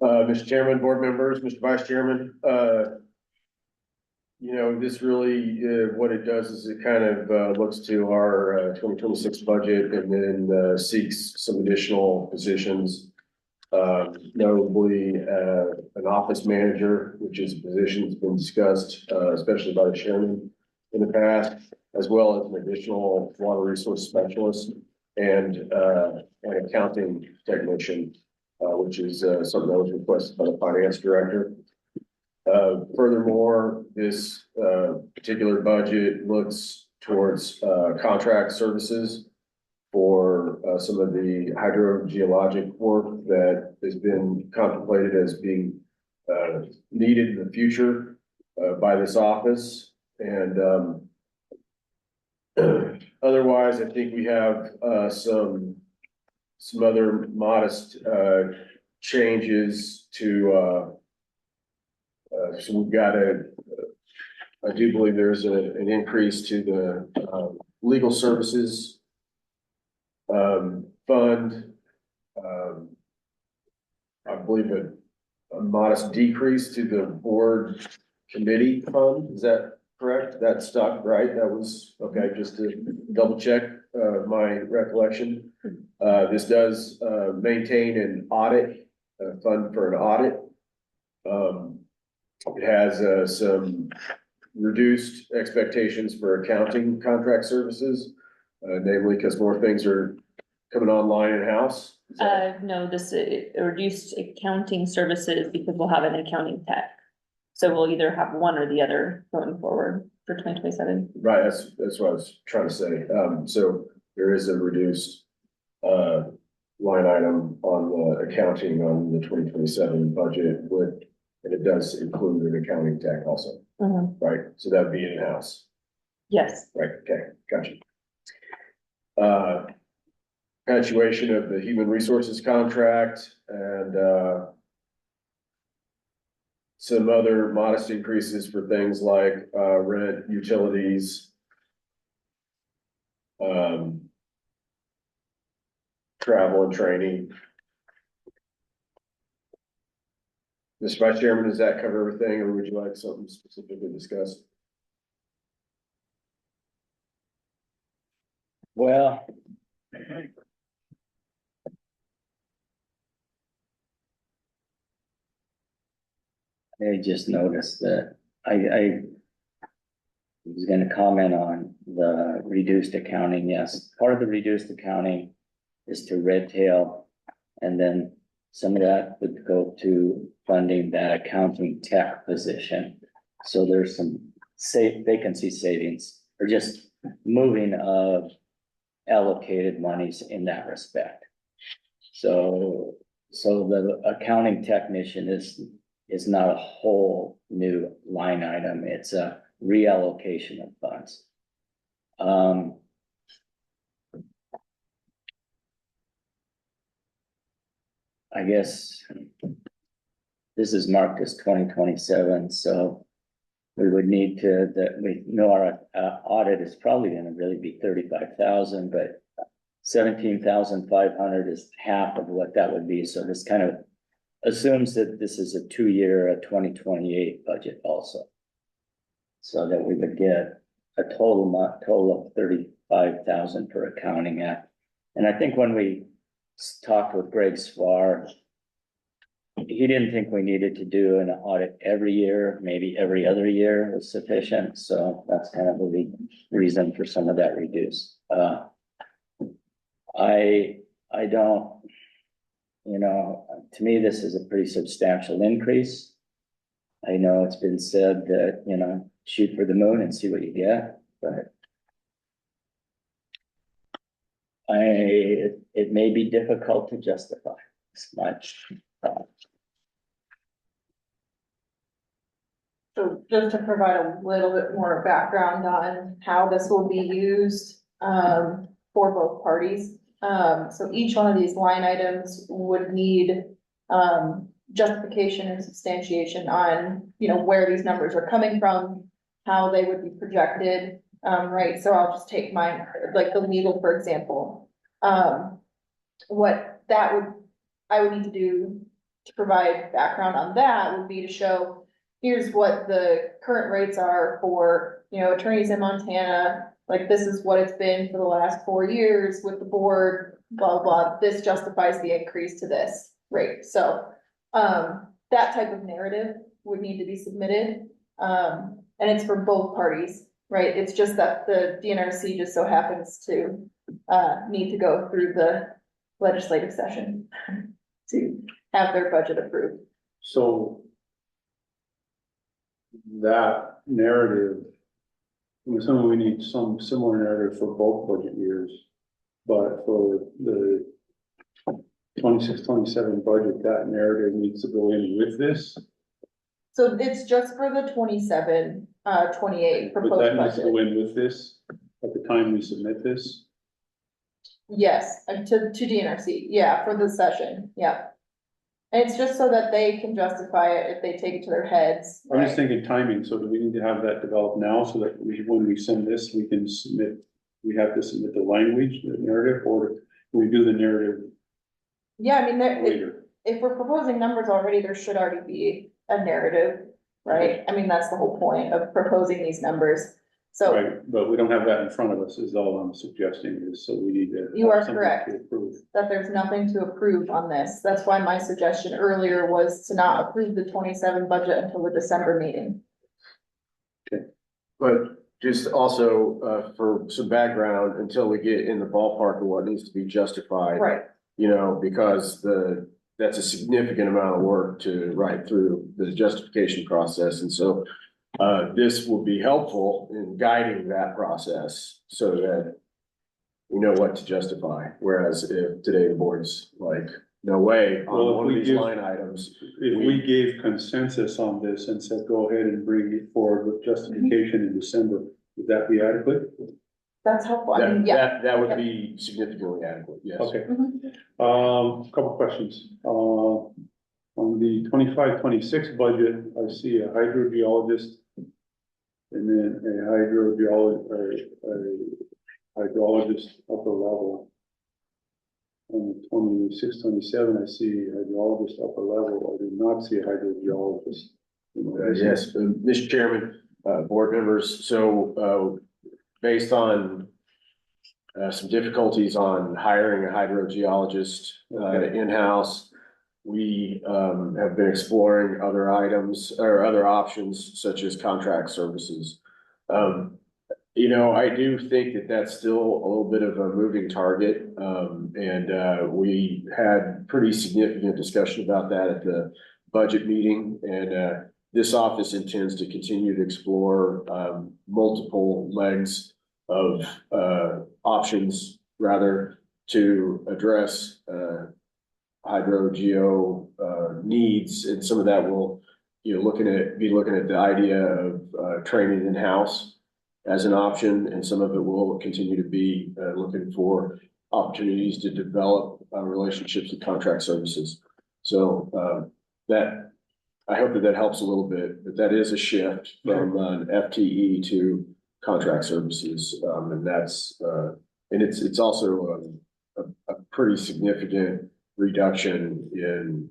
Mr. Chairman, board members, Mr. Vice Chairman, this really, what it does is it kind of, looks to our, 2026 budget and then, seeks some additional positions. Notably, an office manager, which is a position that's been discussed, especially by the chairman in the past, as well as an additional water resource specialist and, an accounting technician, which is, something that was requested by the finance director. Furthermore, this particular budget looks towards contract services for some of the hydrogeologic work that has been contemplated as being needed in the future by this office. And otherwise, I think we have some other modest changes to so we've got I do believe there's an increase to the legal services fund. I believe a modest decrease to the board committee fund. Is that correct? That stuck, right? That was, okay, just to double check my recollection. This does maintain an audit, fund for an audit. It has some reduced expectations for accounting contract services, namely because more things are coming online in-house. No, this reduced accounting services because we'll have an accounting tech. So we'll either have one or the other going forward for 2027. Right, that's what I was trying to say. So there is a reduced line item on the accounting on the 2027 budget with And it does include an accounting tech also, right? So that'd be in-house, Yes. right? Okay, gotcha. Perpetuation of the human resources contract and, some other modest increases for things like, rent, utilities. Travel and training. Mr. Vice Chairman, does that cover everything, or would you like something specifically discussed? Well. I just noticed that I was gonna comment on the reduced accounting, yes, part of the reduced accounting is to red tail. And then some of that would go to funding that accounting tech position. So there's some vacancy savings, or just moving of allocated monies in that respect. So the accounting technician is not a whole new line item, it's a reallocation of funds. I guess this is marked as 2027, so we would need to, that we know our audit is probably gonna really be 35,000, but 17,500 is half of what that would be, so this kind of assumes that this is a 2-year, a 2028 budget also. So that we would get a total of 35,000 for accounting act. And I think when we talked with Greg Svar, he didn't think we needed to do an audit every year, maybe every other year was sufficient. So that's kind of the reason for some of that reduce. I don't, to me, this is a pretty substantial increase. I know it's been said that, shoot for the moon and see what you get, but it may be difficult to justify this much. So just to provide a little bit more background on how this will be used, for both parties. So each one of these line items would need, justification and substantiation on, where these numbers are coming from, how they would be projected, right? So I'll just take mine, like the legal, for example. What I would need to do to provide background on that would be to show, here's what the current rates are for, attorneys in Montana. Like, this is what it's been for the last 4 years with the board, blah, blah, this justifies the increase to this rate. So, that type of narrative would need to be submitted. And it's for both parties, right? It's just that the DNRC just so happens to, need to go through the legislative session to have their budget approved. So that narrative, I'm assuming we need some similar narrative for both budget years. But for the 26-27 budget, that narrative needs to go in with this. So it's just for the 27, 28 But proposed that needs to budget. go in with this at the time we submit this. Yes, and to DNRC, yeah, for the session, yeah. And it's just so that they can justify it if they take it to their heads. I'm just right? thinking timing, so do we need to have that developed now so that when we send this, we can submit, we have to submit the language, the narrative, or do we do the narrative Yeah, I mean, later? if we're proposing numbers already, there should already be a narrative, right? I mean, that's the whole point of proposing these numbers. So Right, but we don't have that in front of us is all I'm suggesting is, so we need to. You are have something correct. to approve. that there's nothing to approve on this. That's why my suggestion earlier was to not approve the 27 budget until the December meeting. But just also, for some background, until we get in the ballpark of what needs to be justified. Right. Because that's a significant amount of work to write through the justification process. And so, this will be helpful in guiding that process so that we know what to justify. Whereas if today the board's like, no way Well, if on one we of these give- line items. If we gave consensus on this and said, go ahead and bring it forward with justification in December, would that be adequate? That's helpful, I mean, yeah. That would be significantly adequate, yes. Okay, Mhm. couple questions. On the 25-26 budget, I see a hydrogeologist. And then a hydrologist upper level. On the 26-27, I see hydrologist upper level, I do not see a hydrogeologist. Yes, Mr. Chairman, board members, so, based on some difficulties on hiring a hydrogeologist, in-house, we, have been exploring other items or other options such as contract services. You know, I do think that that's still a little bit of a moving target. And we had pretty significant discussion about that at the budget meeting. And this office intends to continue to explore multiple legs of options rather to address hydrogeo needs. And some of that will, you know, be looking at the idea of training in-house as an option, and some of it will continue to be looking for opportunities to develop relationships with contract services. So that, I hope that helps a little bit, but that is a shift from an FTE to contract services. And that's, and it's also a pretty significant reduction in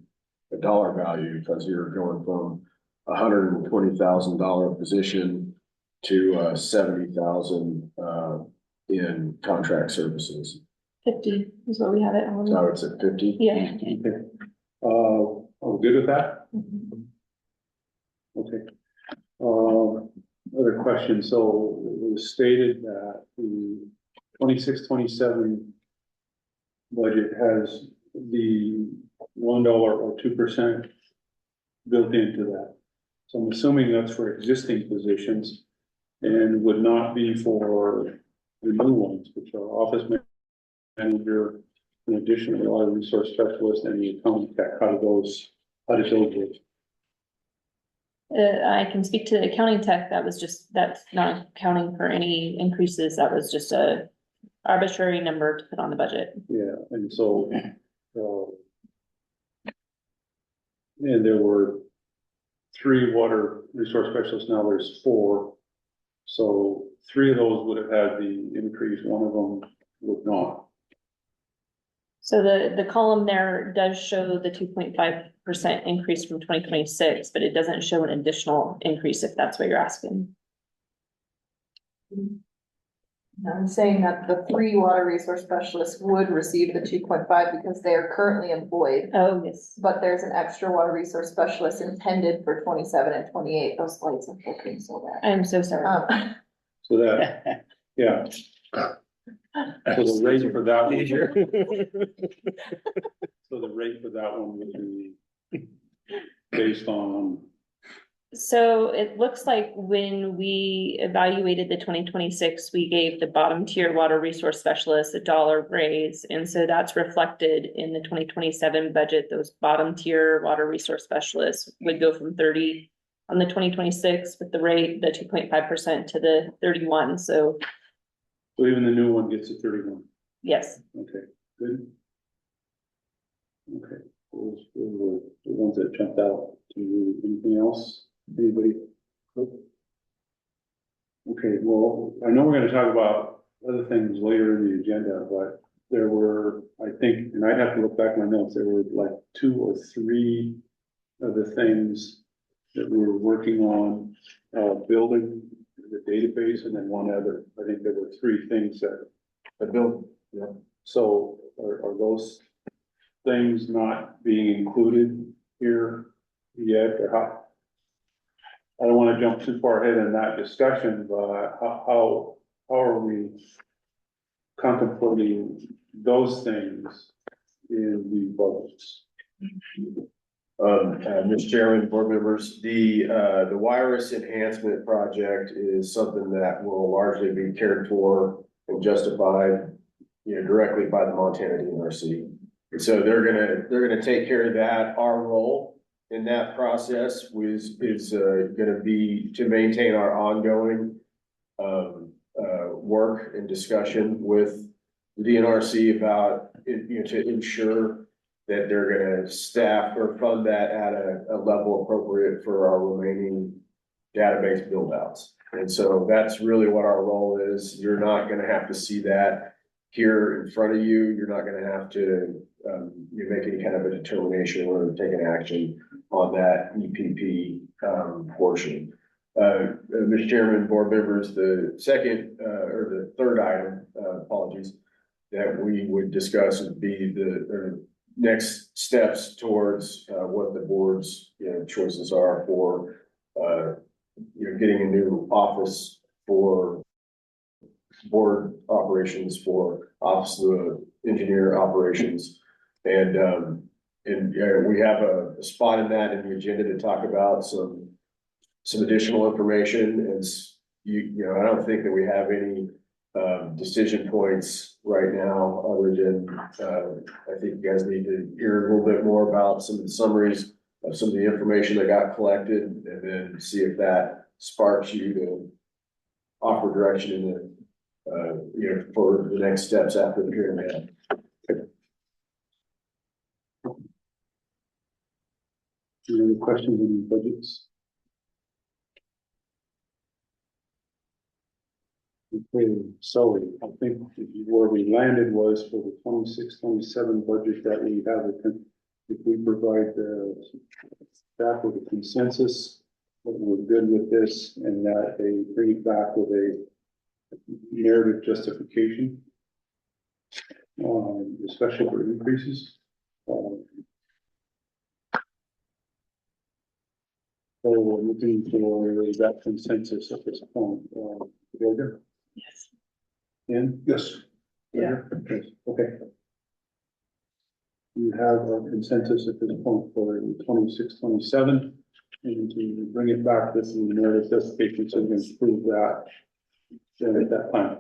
the dollar value, because you're going from $120,000 position to $70,000 in contract services. 50 is what we have it on. So it's at 50. Yeah. Okay. Are we good with that? Okay. Other question, so it was stated that the 26-27 budget has the $1 or 2% built into that. So I'm assuming that's for existing positions and would not be for the new ones, which are office manager, in addition to water resource specialist and the accountant tech. How did those work? I can speak to the accounting tech. That's not accounting for any increases. That was just a arbitrary number to put on the budget. Yeah, and so, and there were 3 water resource specialists, now there's 4. So 3 of those would have had the increase, one of them would not. So the column there does show the 2.5% increase from 2026, but it doesn't show an additional increase if that's what you're asking. I'm saying that the 3 water resource specialists would receive the 2.5 because they are currently employed. Oh, yes. But there's an extra water resource specialist intended for 27 and 28. Those lights are flickering so bad. I'm so sorry. So that, yeah. So the rate for that one. So the rate for that one would be based on. So it looks like when we evaluated the 2026, we gave the bottom tier water resource specialist a $1 raise. And so that's reflected in the 2027 budget. Those bottom tier water resource specialists would go from 30 on the 2026 with the rate, the 2.5% to the 31. So Even the new one gets a 31. yes. Okay, good. Okay, those were the ones that jumped out to you. Anything else? Anybody? Okay, well, I know we're gonna talk about other things later in the agenda, but there were, I think, and I'd have to look back at my notes, there were like 2 or 3 of the things that we were working on, building the database, and then one other. I think there were 3 things that I built. Yeah. So are those things not being included here yet, or how? I don't want to jump too far ahead in that discussion, but how are we contemplating those things in the budgets? Mr. Chairman, board members, the wireless enhancement project is something that will largely be cared for and justified, you know, directly by the Montana DNRC. And so they're gonna take care of that. Our role in that process is gonna be to maintain our ongoing work and discussion with the DNRC about, to ensure that they're gonna staff or fund that at a level appropriate for our remaining database build outs. And so that's really what our role is. You're not gonna have to see that here in front of you. You're not gonna have to, make any kind of a determination or take an action on that EPP, portion. Mr. Chairman, board members, the second, or the third item, apologies, that we would discuss would be the next steps towards, what the board's, choices are for, getting a new office for board operations, for office of engineer operations. And we have a spot in that in the agenda to talk about some additional information. And I don't think that we have any decision points right now, other than I think you guys need to hear a little bit more about some of the summaries of some of the information that got collected, and then see if that sparks you to offer direction in the, for the next steps after the hearing. Any questions on the budgets? Okay, so I think where we landed was for the 26-27 budget that we have, if we provide the staff with a consensus, that we're good with this, and that they bring it back with a narrative justification, especially for increases. So we're looking for that consensus at this point. Gilder? Yes. Ian? Yes. Yeah. Yes, okay. You have a consensus at this point for 26-27, and to bring it back, this is the narrative justification, so we can prove that. Then at that time,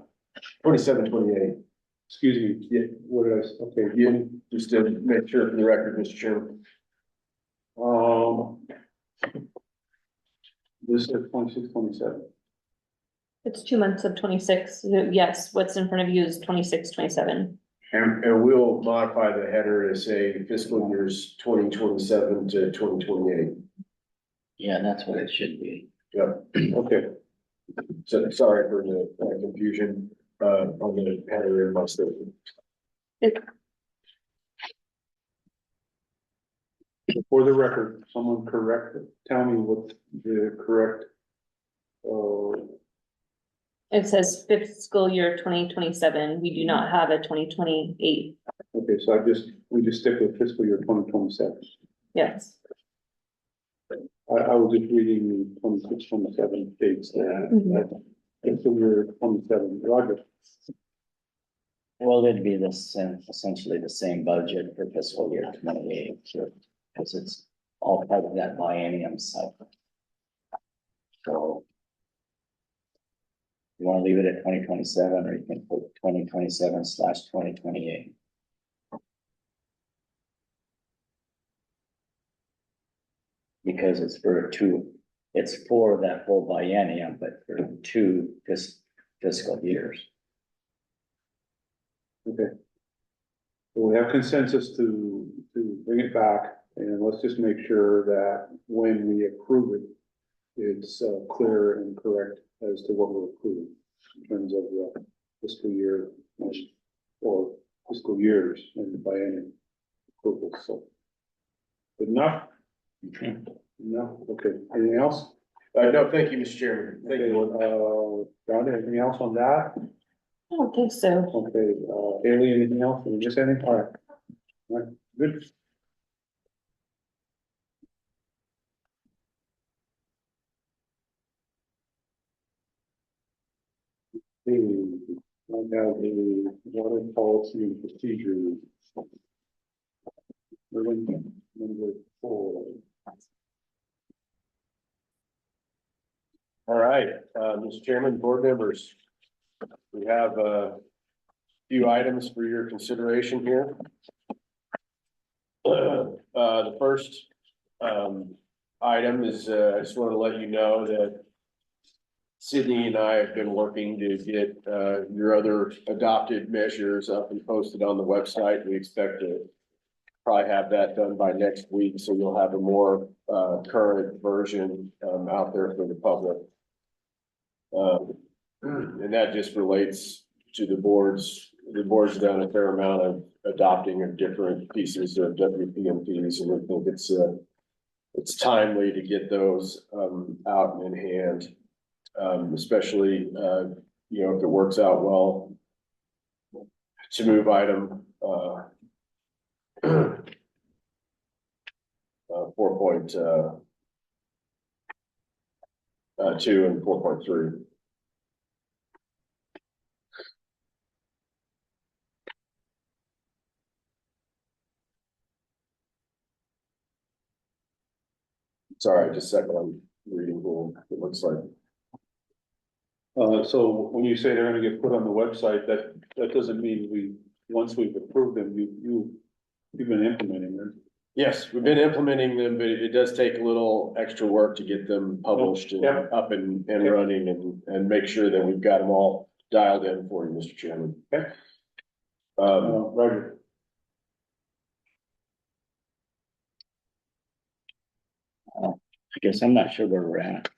27-28. excuse me, Yeah. what did I, okay, Yeah, just to make sure for the record, Mr. Chairman. This is 26-27. It's 2 months of 26. Yes, what's in front of you is 26-27. And we'll modify the header to say fiscal years 2027 to 2028. Yeah, that's what it should be. Yep, Okay, so sorry for the confusion, on the header in my statement. for the record, someone tell me what the correct, It says fiscal year 2027. We do not have a 2028. okay, so we just stick with fiscal year 2027. Yes. I was just reading the 26-27 dates there. Fiscal year 27, Roger. Well, it'd be essentially the same budget for fiscal year 28, because it's all part of that biennium cycle. So you want to leave it at 2027, or you can put 2027/2028. Because it's for that whole biennium, but for two fiscal years. Okay. So we have consensus to bring it back, and let's just make sure that when we approve it, it's clear and correct as to what we're approving in terms of the fiscal year or fiscal years and the biennium approval. So good enough? No, okay. Anything else? No, thank you, Mr. Chairman. Thank you. John, anything else on that? I don't think so. Okay, Haley, anything else? Did we miss anything? All right. All right, good. I have a water policy and procedure. Number 4. All right, Mr. Chairman, board members, we have a few items for your consideration here. The first, item is, I just want to let you know that Sydney and I have been working to get, your other adopted measures up and posted on the website. We expect to probably have that done by next week, so you'll have a more, current version, out there for the public. And that just relates to the board's done a fair amount of adopting of different pieces of WPMPs, and we think it's timely to get those, out and in hand. Especially, if it works out well, to move item, 4.2 and 4.3. Sorry, just a second, I'm reading here. It looks like. So when you say they're gonna get put on the website, that doesn't mean once we've approved them, you've been implementing them. Yes, we've been implementing them, but it does take a little extra work to get them published and Yeah. up and running and make sure that we've got them all dialed in for you, Mr. Chairman. Okay. Um, Roger. I guess I'm not sure where we're at.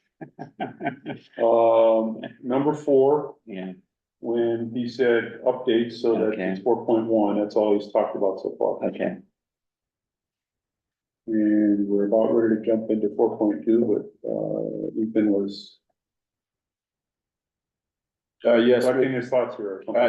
Number 4, Yeah, when he said updates, so that Okay. it's 4.1, that's all he's talked about so far. okay. And we're about ready to jump into 4.2, but, Ethan was yes, collecting his thoughts here or something.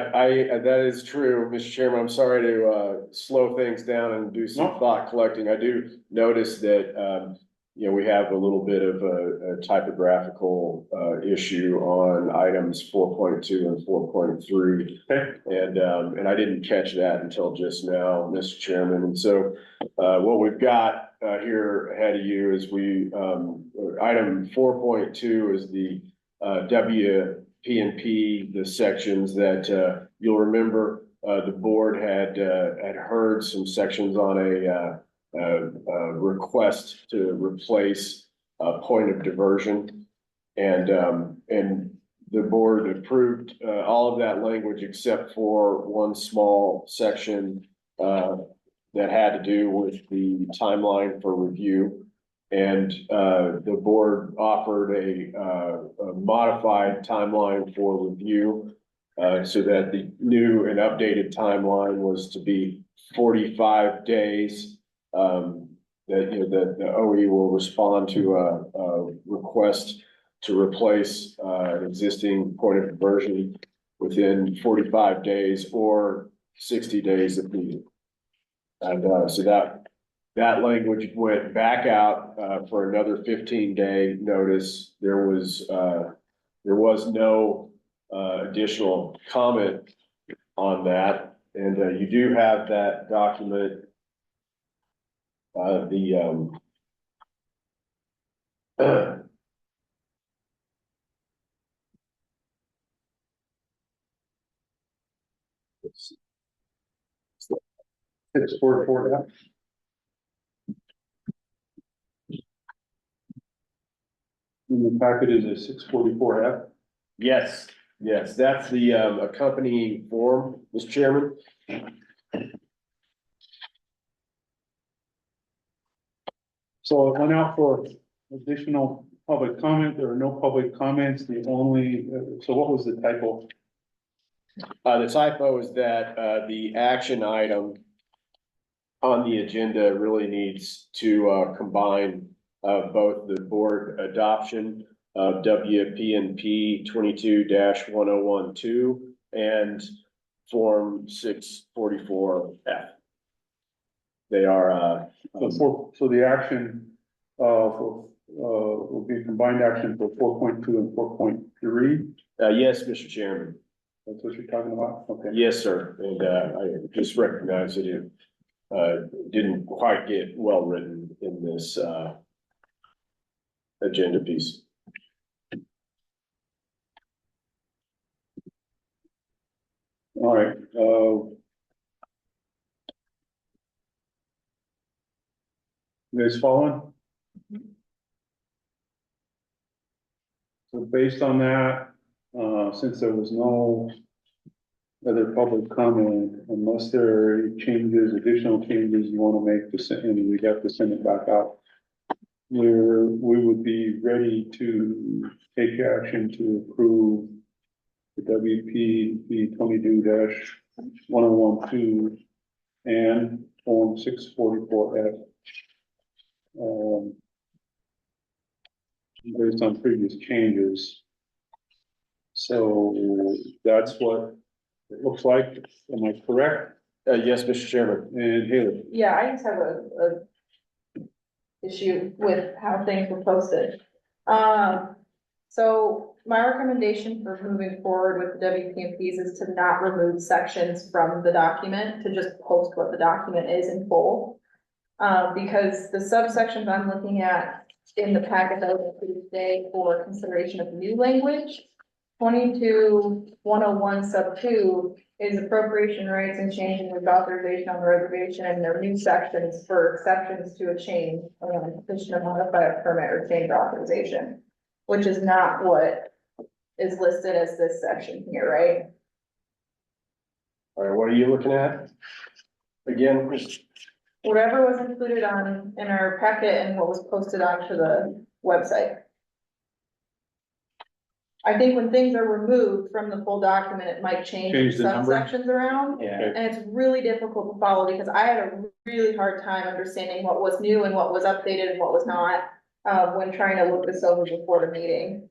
that is true, Mr. Chairman. I'm sorry to, slow things down and do some No. thought collecting. I do notice that, we have a little bit of a typographical, issue on items 4.2 and 4.3. Okay. And I didn't catch that until just now, Mr. Chairman. And so, what we've got, here ahead of you is item 4.2 is the, WPNP, the sections that, you'll remember, the board had heard some sections on a request to replace a point of diversion. And the board approved, all of that language except for one small section, that had to do with the timeline for review. And, the board offered a modified timeline for review, so that the new and updated timeline was to be 45 days. That the OE will respond to a request to replace, an existing point of conversion within 45 days or 60 days if needed. And, so that language went back out, for another 15-day notice. There was no, additional comment on that. And, you do have that document. It's 4.4. In the packet is a 644F. Yes, that's the, accompanying form, Mr. Chairman. So it went out for additional public comment. There are no public comments. The only, so what was the typo? The typo is that, the action item on the agenda really needs to, combine, both the board adoption of WPNP 22-1012 and Form 644F. They are, So the action, will be combined action for 4.2 and 4.3. yes, Mr. Chairman. That's what you're talking about? Okay. Yes, sir. And, I just recognize that it, didn't quite get well written in this, agenda piece. All right, You guys following? So based on that, since there was no other public comment, unless there are changes, additional changes you want to make to send, and we'd have to send it back out. We would be ready to take action to approve the WPP 22-1012 and Form 644F. Based on previous changes. So that's what it looks like. Am I correct? Yes, Mr. Chairman. And Haley? Yeah, I just have a issue with how things were posted. So my recommendation for moving forward with the WPMPs is to not remove sections from the document, to just post what the document is in full. Because the subsections I'm looking at in the packet that was included today for consideration of new language, 22-101 sub 2 is appropriation rights and changing with authorization on the reservation, and there are new sections for exceptions to a change, petition to modify a permit or change authorization, which is not what is listed as this section here, right? All right, what are you looking at? Again, Whatever was included in our packet and what was posted onto the website. I think when things are removed from the full document, it might change the number? subsections around. Yeah. And it's really difficult to follow because I had a really hard time understanding what was new and what was updated and what was not, when trying to look this over before the meeting.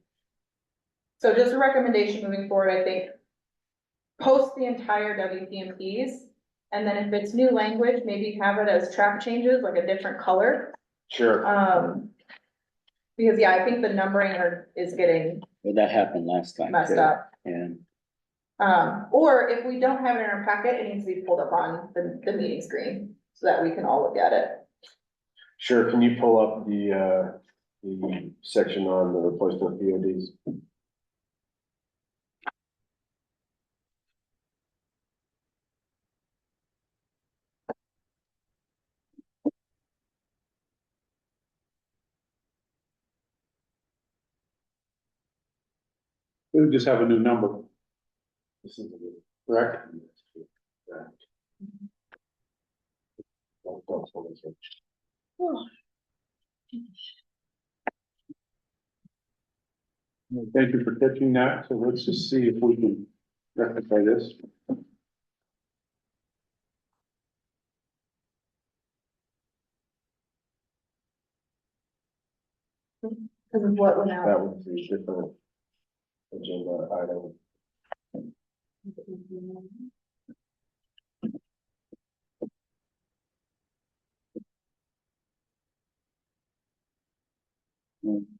So just a recommendation moving forward, I think, post the entire WPMPs, and then if it's new language, maybe have it as track changes, like a different color. sure. Because yeah, I think the numbering is getting Well, that happened last time. messed too. up. And Or if we don't have it in our packet, it needs to be pulled up on the meeting screen so that we can all look at it. Sure, can you pull up the section on the replacement PODs? We would just have a new number, This is the- correct? Thank you for catching that. So let's just see if we can rectify this. Because of what went out. That was a different agenda item.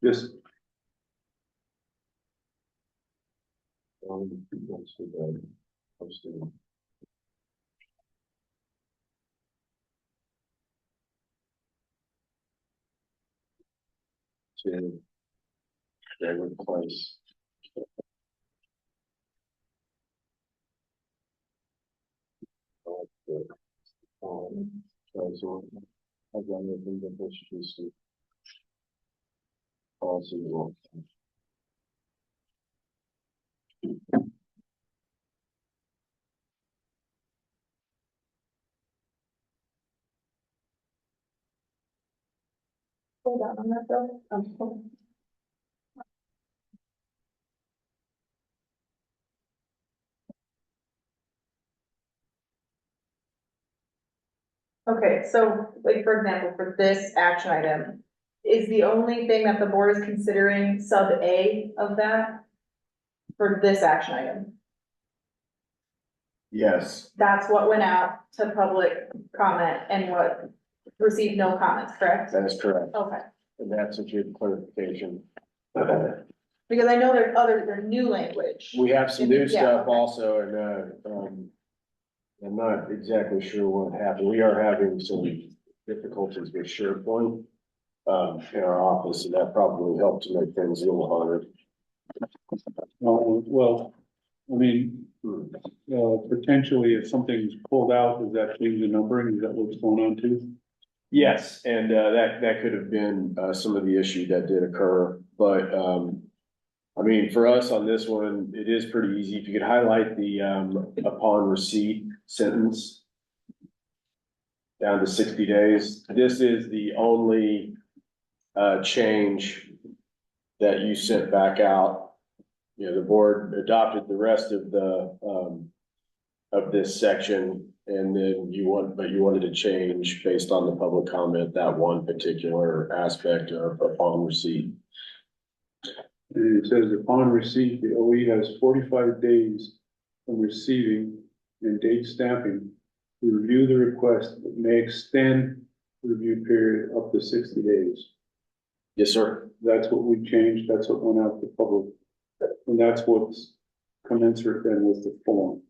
Just, That's the, posting. To, they replace. So, I've done everything that this is to policy will. Hold on that though. Okay, so like, for example, for this action item, is the only thing that the board is considering sub A of that? For this action item, Yes, that's what went out to public comment and what received no comments, correct? that is correct, Okay, and that's a good clarification. because I know there's new language. We have some new Yeah, stuff okay. also, and, I'm not exactly sure what happened. We are having some difficulties with SharePoint, in our office, and that probably helped to make things a little harder. well, I mean, potentially if something's pulled out, does that change the numbering? Is that what's going on too? Yes, and that could have been some of the issue that did occur, but I mean, for us on this one, it is pretty easy. If you could highlight the upon receipt sentence down to 60 days. This is the only change that you sent back out. You know, the board adopted the rest of the of this section, and then you wanted to change based on the public comment that one particular aspect of upon receipt. And it says upon receipt, the OE has 45 days from receiving and date stamping to review the request, but may extend the review period up to 60 days. Yes, sir. That's what we changed, that's what went out to public. And that's what's commensurate then with the form.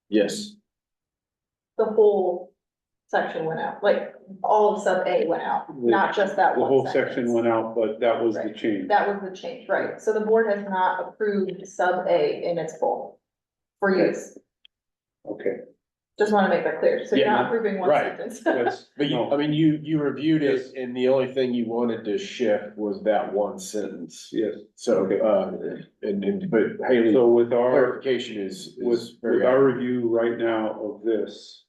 Yes. The whole section went out, like all of sub A went out, not just that The one whole sentence. section went out, but that was the Right. change. That was the change, right? So the board has not approved sub A in its full for use. Okay, Just want to make that clear. So you're Yeah, not approving one right. sentence. that's, But you, no, I mean, you reviewed Yes. it, and the only thing you wanted to shift was that one sentence. yes. So, but Haley, So with our, clarification is with very our accurate. review right now of this,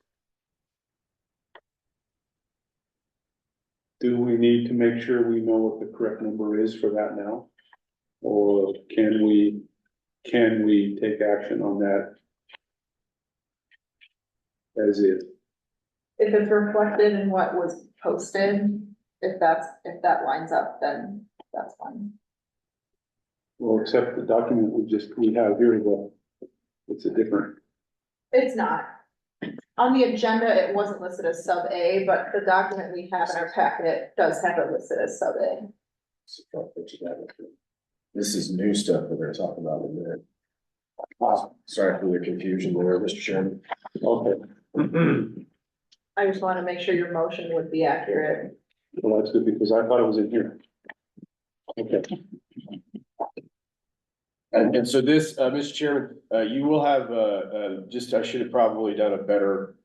do we need to make sure we know what the correct number is for that now? Or can we take action on that as is? If it's reflected in what was posted, if that lines up, then that's fine. Well, except the document we have here, it's a different, It's not. On the agenda, it wasn't listed as sub A, but the document we have in our packet does have it listed as sub A. This is new stuff we're gonna talk about in a minute. Sorry for the confusion there, Mr. Chairman. okay. I just want to make sure your motion would be accurate. Well, that's good because I thought it was in here. Okay, And so this, Mr. Chairman, you will have, I should have probably done a better,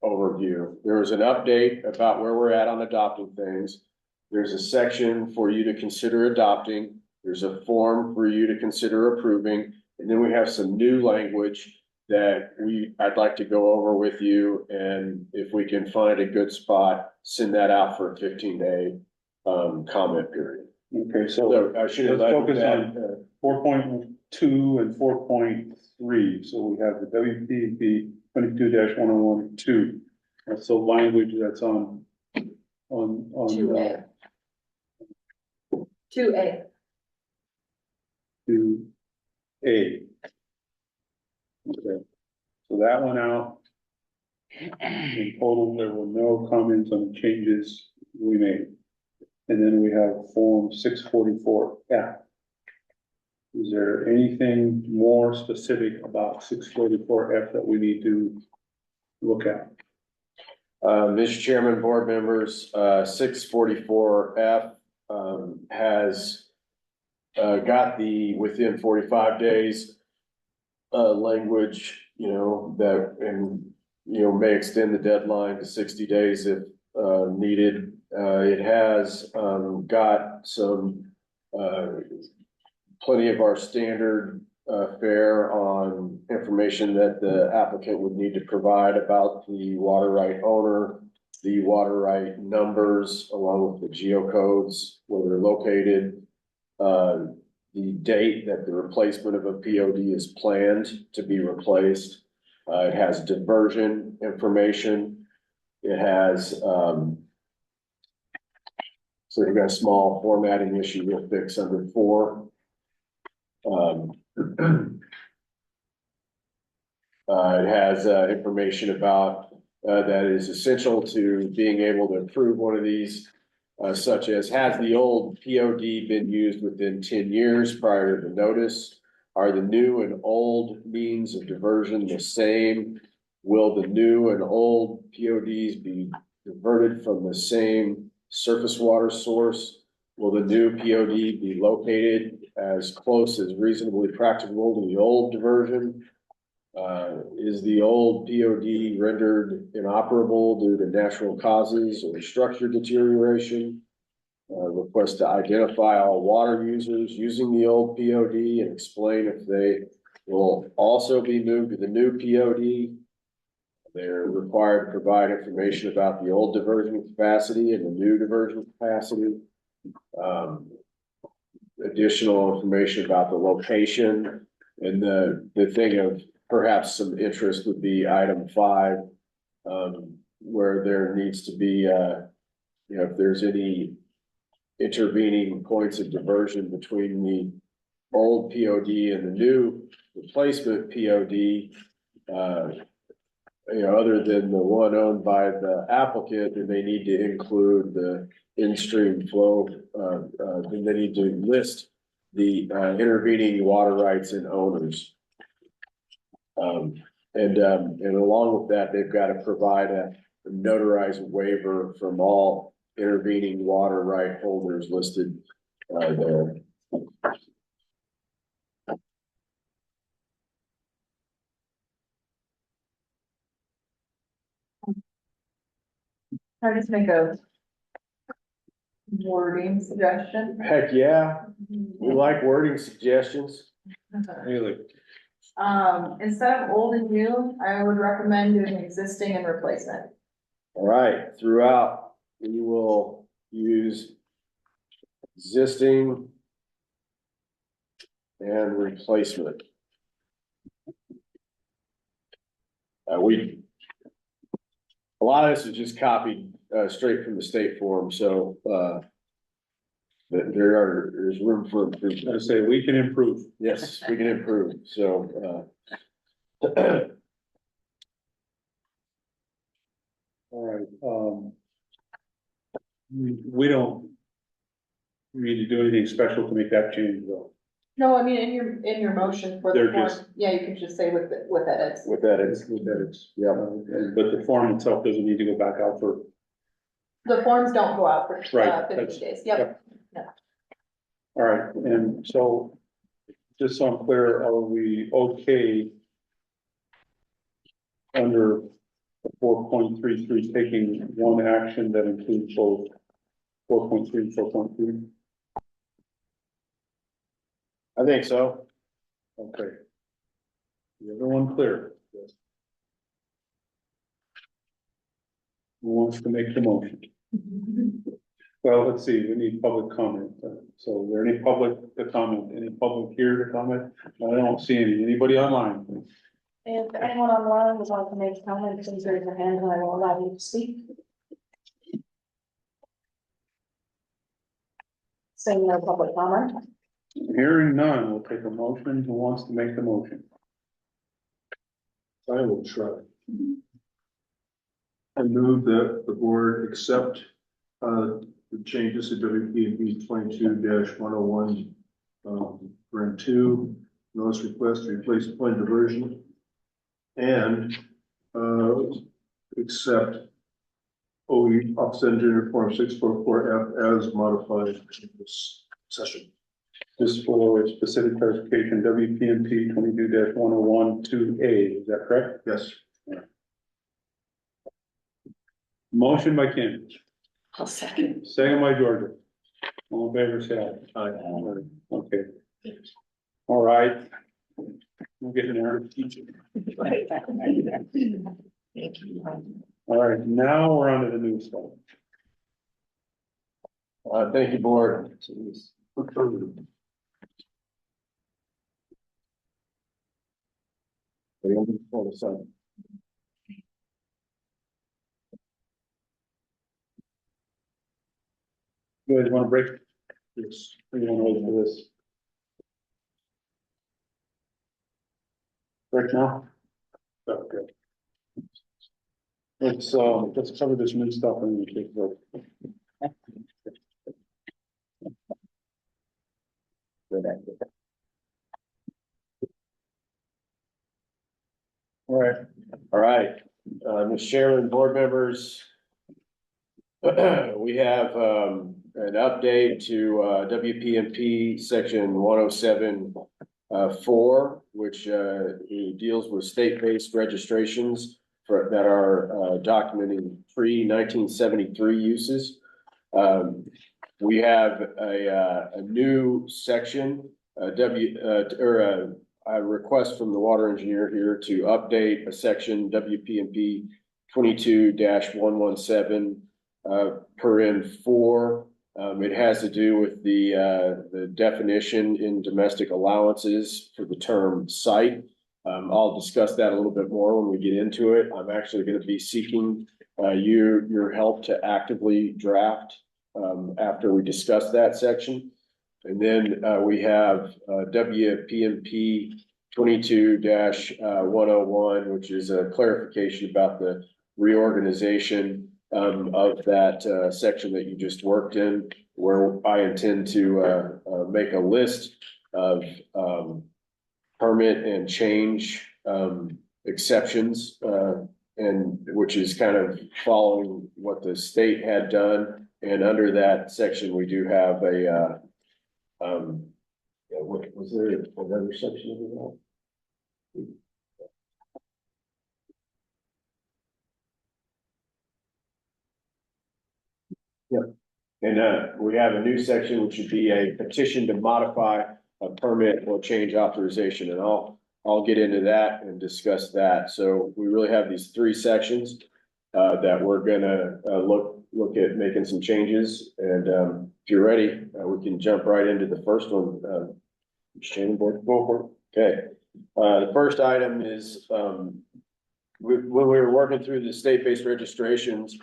overview. There was an update about where we're at on adopting things. There's a section for you to consider adopting. There's a form for you to consider approving. And then we have some new language that I'd like to go over with you. And if we can find a good spot, send that out for a 15-day, comment period. okay, so So I should have let's led with focus that. on 4.2 and 4.3. So we have the WPP 22-101-2. That's the language that's on. 2A. 2A. 2A. Okay, so that went out. In total, there were no comments on the changes we made. And then we have Form 644F. Is there anything more specific about 644F that we need to look at? Mr. Chairman, board members, 644F has got the within 45 days language, that, and, may extend the deadline to 60 days if needed. It has got some plenty of our standard fare on information that the applicant would need to provide about the water right owner, the water right numbers, along with the geocodes, where they're located, the date that the replacement of a POD is planned to be replaced. It has diversion information. It has, so we've got a small formatting issue we'll fix under 4. It has information about that is essential to being able to approve one of these, such as, has the old POD been used within 10 years prior to the notice? Are the new and old means of diversion the same? Will the new and old PODs be diverted from the same surface water source? Will the new POD be located as close as reasonably practicable to the old diversion? Is the old POD rendered inoperable due to natural causes or structure deterioration? Request to identify all water users using the old POD and explain if they will also be moved to the new POD. They're required to provide information about the old diversion capacity and the new diversion capacity. Additional information about the location, and the thing of perhaps some interest would be item 5, where there needs to be, if there's any intervening points of diversion between the old POD and the new replacement POD, other than the one owned by the applicant, then they need to include the in-stream flow, then they need to list the intervening water rights and owners. And along with that, they've got to provide a notarized waiver from all intervening water right holders listed there. Can I just make a wording suggestion? Heck, yeah, we like wording suggestions. Really? Instead of old and new, I would recommend doing existing and replacement. All right, throughout, we will use existing and replacement. A lot of this is just copied straight from the state form, so there's room for improvement. I say we can improve. Yes, we can improve, so All right, we don't need to do anything special to make that change though. No, I mean, in your motion for the They're form, just- yeah, you can just say with edits. with that, it's, yeah. But the form itself doesn't need to go back out for, The forms don't go out for Right, 50 days, yep. all right, and so just so I'm clear, are we okay under 4.33 taking one action that includes both 4.3 and 4.3? I think so. Okay. Everyone clear? Who wants to make the motion? Well, let's see, we need public comment. So is there any public to comment? Any public here to comment? I don't see any. Anybody online? If anyone online would like to make a comment, please raise your hand and I will allow you to speak. Saying no public comment. Hearing none, we'll take a motion. Who wants to make the motion? I will try. I move that the board accept the changes to WPMP 22-101, Brand 2, notice request to replace point diversion, and accept OE Office Engineer Form 644F as modified in this session. Just for specific clarification, WPMP 22-101 2A, is that correct? Yes. Motion by Kim, I'll second. second by Georgia. All in favor, say aye. Aye. Okay. All right. We're getting there. Thank you. All right, now we're on to the new stuff. Thank you, board. You guys want to break? Yes. Or you want to wait for this? Break now? Okay. Let's cover this new stuff and we take a vote. All right, All right, Mr. Chairman, board members. We have an update to WPMP section 107 4, which deals with state-based registrations that are documenting pre-1973 uses. We have a new section, a request from the water engineer here to update a section WPMP 22-117 per 4. It has to do with the definition in domestic allowances for the term site. I'll discuss that a little bit more when we get into it. I'm actually going to be seeking your help to actively draft after we discuss that section. And then we have WPMP 22-101, which is a clarification about the reorganization of that section that you just worked in, where I intend to make a list of permit and change exceptions, and which is kind of following what the state had done. And under that section, we do have a what was there another section of that? Yep. And we have a new section, which would be a petition to modify a permit or change authorization, and I'll get into that and discuss that. So we really have these 3 sections that we're gonna look at making some changes. And if you're ready, we can jump right into the first one. Shannon, board, go for it. Okay. The first item is when we were working through the state-based registrations,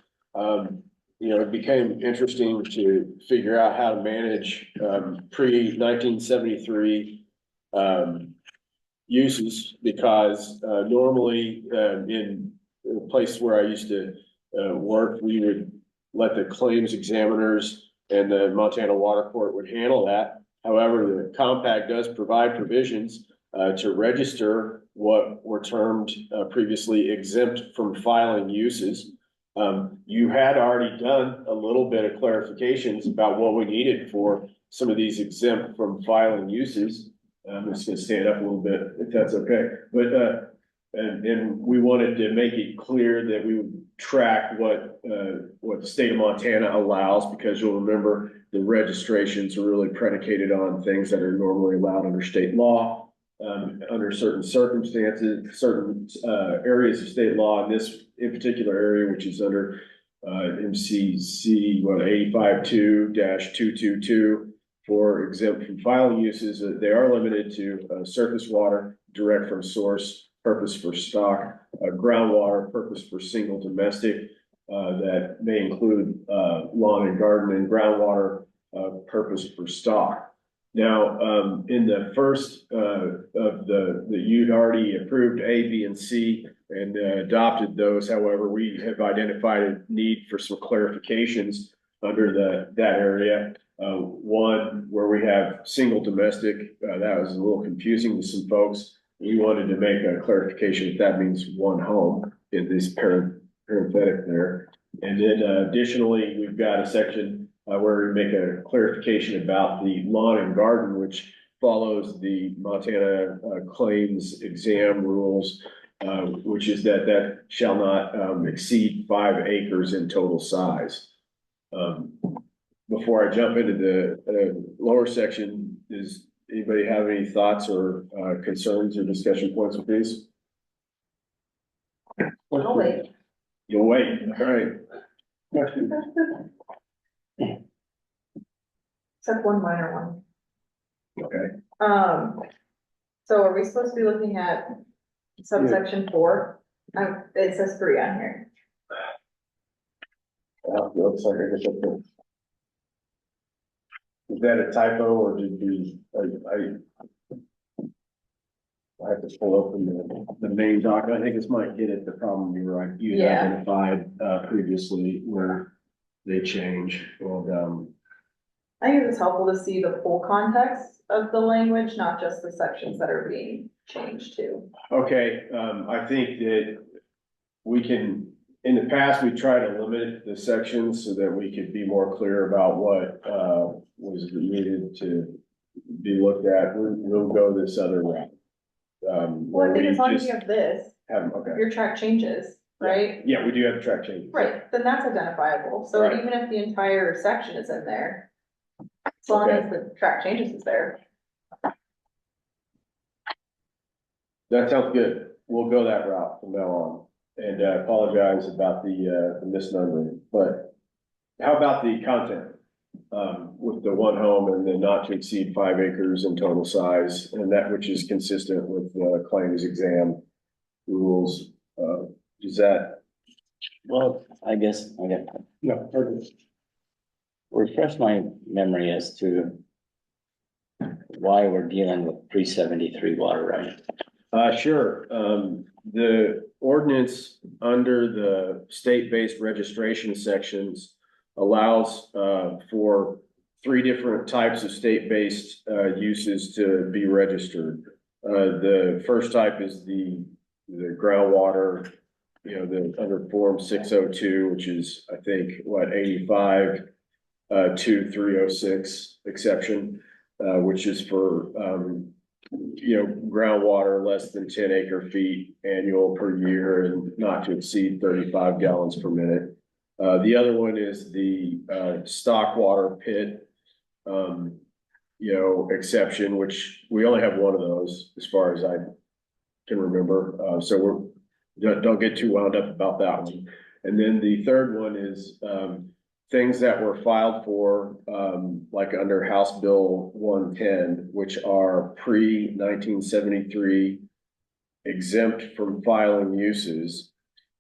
it became interesting to figure out how to manage pre-1973 uses, because normally in the place where I used to work, we would let the claims examiners and the Montana Water Court would handle that. However, the compact does provide provisions to register what were termed previously exempt from filing uses. You had already done a little bit of clarifications about what we needed for some of these exempt from filing uses. I'm just gonna stand up a little bit, if that's okay. But and we wanted to make it clear that we would track what the state of Montana allows, because you'll remember the registrations are really predicated on things that are normally allowed under state law. Under certain circumstances, certain areas of state law, in this in particular area, which is under MCC 852-222 for exempt from filing uses, they are limited to surface water, direct from source, purpose for stock, groundwater, purpose for single domestic, that may include lawn and garden, and groundwater, purpose for stock. Now, in the first of you'd already approved A, B, and C and adopted those. However, we have identified a need for some clarifications under that area. One, where we have single domestic, that was a little confusing to some folks. We wanted to make a clarification if that means one home in this parenthetic there. And then additionally, we've got a section where we make a clarification about the lawn and garden, which follows the Montana claims exam rules, which is that shall not exceed 5 acres in total size. Before I jump into the lower section, does anybody have any thoughts or concerns or discussion points with these? I'll wait. You'll wait, all right. Except one minor one. Okay. So are we supposed to be looking at subsection 4? It says 3 on here. Looks like I guess that's. Is that a typo, or did we, I have to pull open the main doc. I think this might get at the problem you identified previously, where they change. And I think it's helpful to see the full context of the language, not just the sections that are being changed to. okay, I think that we can, in the past, we try to limit the sections so that we could be more clear about what was needed to be looked at, we'll go this other route. Well, I where think we as long as just you have this, have, okay, your track changes, right? yeah, we do have the track changes. Right, then that's identifiable, so Right. even if the entire section is in there, as long Okay. as the track changes is there. That sounds good. We'll go that route from now on. And I apologize about the misnumbering, but how about the content? With the one home and then not to exceed 5 acres in total size, and that which is consistent with the claims exam rules. Is that? Well, I guess, okay, No, perfect. refresh my memory as to why we're dealing with pre-73 water right. Sure. The ordinance under the state-based registration sections allows, for 3 different types of state-based, uses to be registered. The first type is the groundwater, under Form 602, which is, I think, 85, to 306 exception, which is for, groundwater less than 10 acre feet annual per year and not to exceed 35 gallons per minute. The other one is the stock water pit, exception, which we only have one of those as far as I can remember. So don't get too wound up about that one. And then the third one is things that were filed for, like under House Bill 110, which are pre-1973 exempt from filing uses.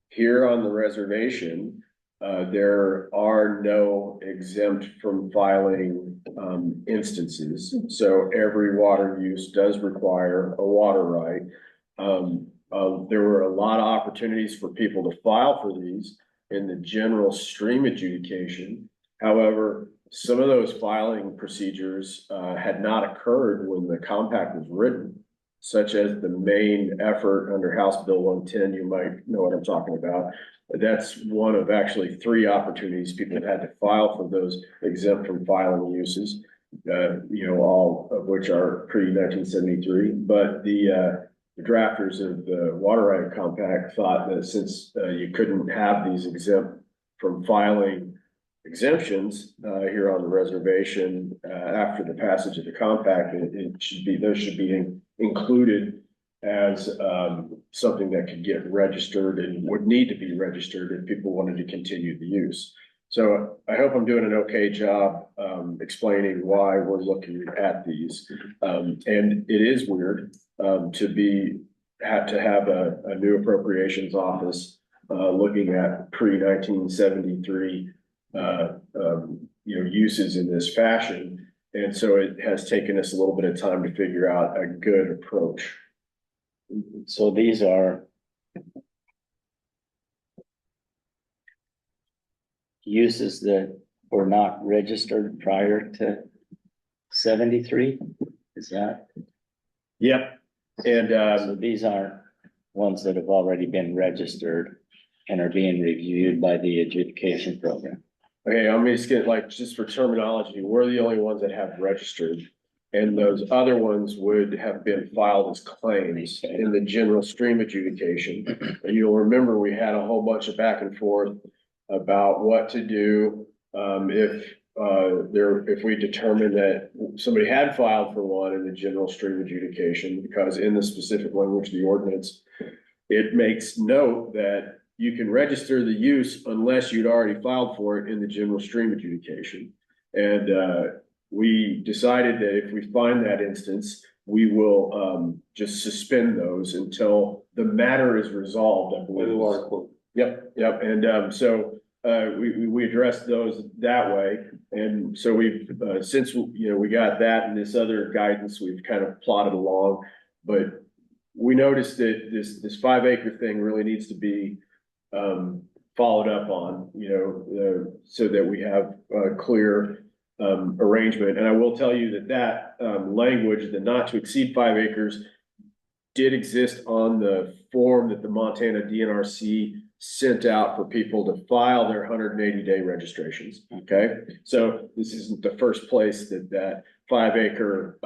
Here on the reservation, there are no exempt from filing instances. So every water use does require a water right. There were a lot of opportunities for people to file for these in the general stream adjudication. However, some of those filing procedures had not occurred when the compact was written, such as the main effort under House Bill 110. You might know what I'm talking about. That's one of actually 3 opportunities people have had to file for those exempt from filing uses, all of which are pre-1973. But the drafters of the water right compact thought that since you couldn't have these exempt from filing exemptions here on the reservation after the passage of the compact, those should be included as something that could get registered and would need to be registered if people wanted to continue the use. So I hope I'm doing an okay job explaining why we're looking at these. And it is weird to have a new appropriations office looking at pre-1973 uses in this fashion. And so it has taken us a little bit of time to figure out a good approach. So these are uses that were not registered prior to 73, is that? Yep. And So these aren't ones that have already been registered and are being reviewed by the adjudication program. okay, I'm just getting just for terminology, we're the only ones that have registered. And those other ones would have been filed as claims in the general stream adjudication. And you'll remember we had a whole bunch of back and forth about what to do if we determined that somebody had filed for one in the general stream adjudication, because in the specific language of the ordinance, it makes note that you can register the use unless you'd already filed for it in the general stream adjudication. And we decided that if we find that instance, we will just suspend those until the matter is resolved, I believe. Yep. And so we addressed those that way. And so we've since we got that and this other guidance, we've kind of plotted along. But we noticed that this 5 acre thing really needs to be followed up on, so that we have a clear arrangement. And I will tell you that language, the not to exceed 5 acres, did exist on the form that the Montana DNRC sent out for people to file their 180-day registrations, okay? So this isn't the first place that 5 acre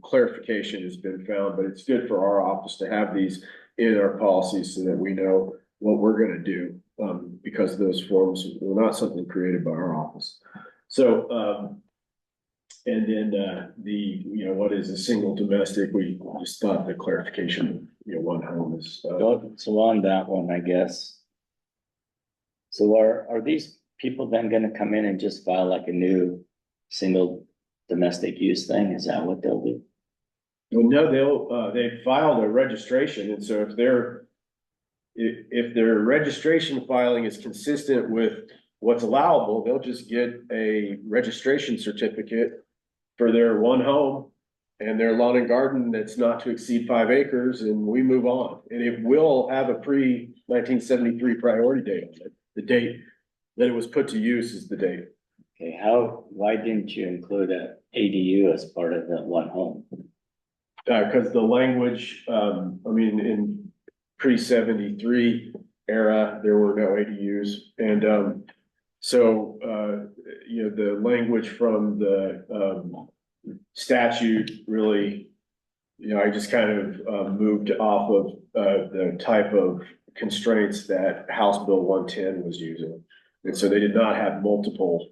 clarification has been found, but it's good for our office to have these in our policies so that we know what we're gonna do, because those forms were not something created by our office. So, and then, what is a single domestic, we just thought the clarification, one home is. So on that one, I guess. So are these people then gonna come in and just file like a new single domestic use thing? Is that what they'll do? Well, no, they filed a registration, and so if their registration filing is consistent with what's allowable, they'll just get a registration certificate for their one home and their lawn and garden that's not to exceed 5 acres, and we move on. And it will have a pre-1973 priority date on it. The date that it was put to use is the date. Okay, why didn't you include a ADU as part of that one home? Because the language, in pre-73 era, there were no ADUs. And the language from the statute really, I just kind of moved off of the type of constraints that House Bill 110 was using. And so they did not have multiple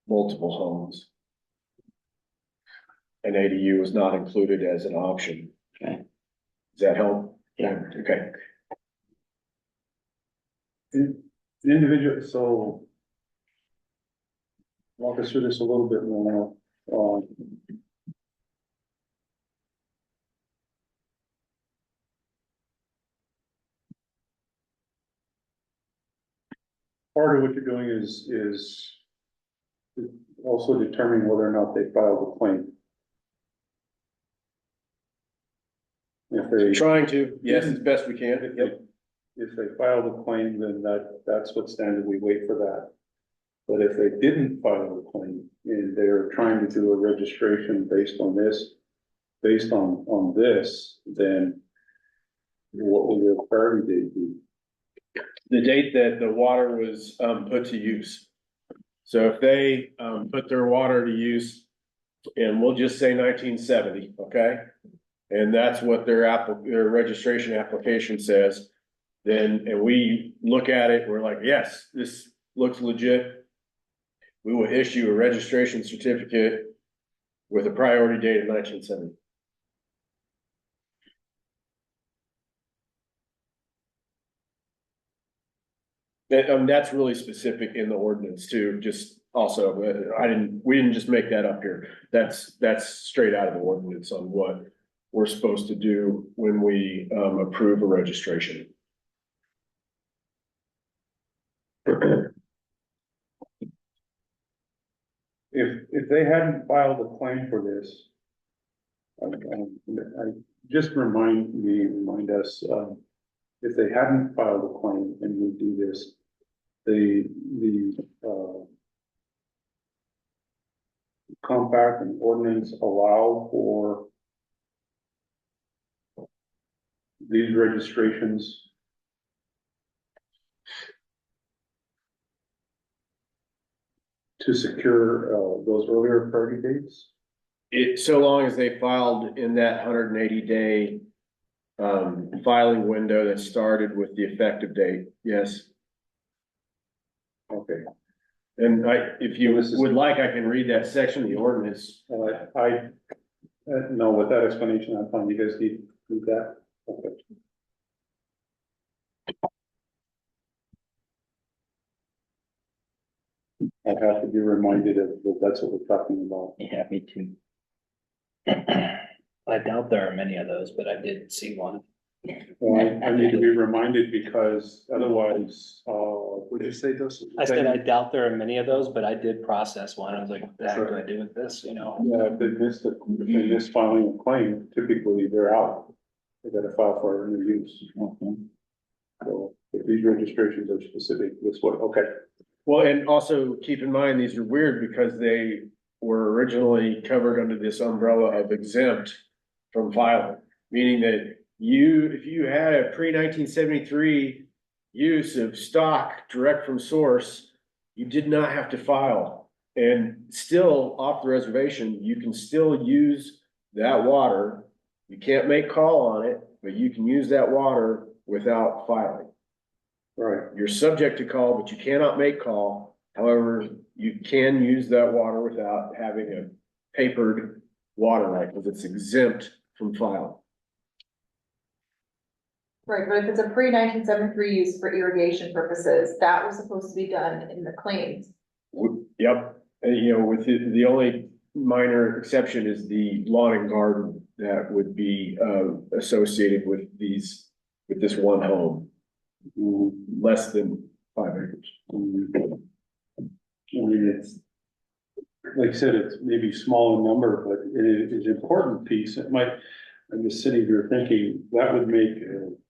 homes. An ADU was not included as an option. Okay. Does that help? Yeah. Okay. Individual, so walk us through this a little bit more. Part of what you're doing is also determining whether or not they filed a claim. If they, Trying to, yes, as best we can. Yep. if they filed a claim, then that's what standard we wait for that. But if they didn't file a claim and they're trying to do a registration based on this, then what will their priority date be? The date that the water was put to use. So if they put their water to use, and we'll just say 1970, okay? And that's what their registration application says, then, and we look at it, we're like, yes, this looks legit. We will issue a registration certificate with a priority date of 1970. That's really specific in the ordinance too, just also, we didn't just make that up here. That's straight out of the ordinance on what we're supposed to do when we approve a registration. If they hadn't filed a claim for this, I just remind us, if they hadn't filed a claim and we do this, the compact and ordinance allow for these registrations to secure those earlier priority dates? So long as they filed in that 180-day filing window that started with the effective date, yes. Okay. And if you would like, I can read that section of the ordinance. No, with that explanation, I'm fine. You guys need that? Okay. I have to be reminded of that. That's what we're talking about. Yeah, me too. I doubt there are many of those, but I did see one. Well, I need to be reminded because otherwise, what did you say, Dustin? I said, I doubt there are many of those, but I did process one. I was like, what the heck do I do with this, Yeah, if they miss filing a claim, typically they're out. They gotta file for a new use. So if these registrations are specific, this way, okay. Well, and also keep in mind, these are weird because they were originally covered under this umbrella of exempt from filing, meaning that if you had a pre-1973 use of stock direct from source, you did not have to file. And still off the reservation, you can still use that water. You can't make call on it, but you can use that water without filing. Right. You're subject to call, but you cannot make call. However, you can use that water without having a papered water right, because it's exempt from filing. Right, but if it's a pre-1973 use for irrigation purposes, that was supposed to be done in the claims. Yep, and you know, with the only minor exception is the lawn and garden that would be associated with this one home. Less than 5 acres. I mean, it's, like I said, it's maybe small in number, but it is an important piece. It might, I'm just sitting here thinking that would make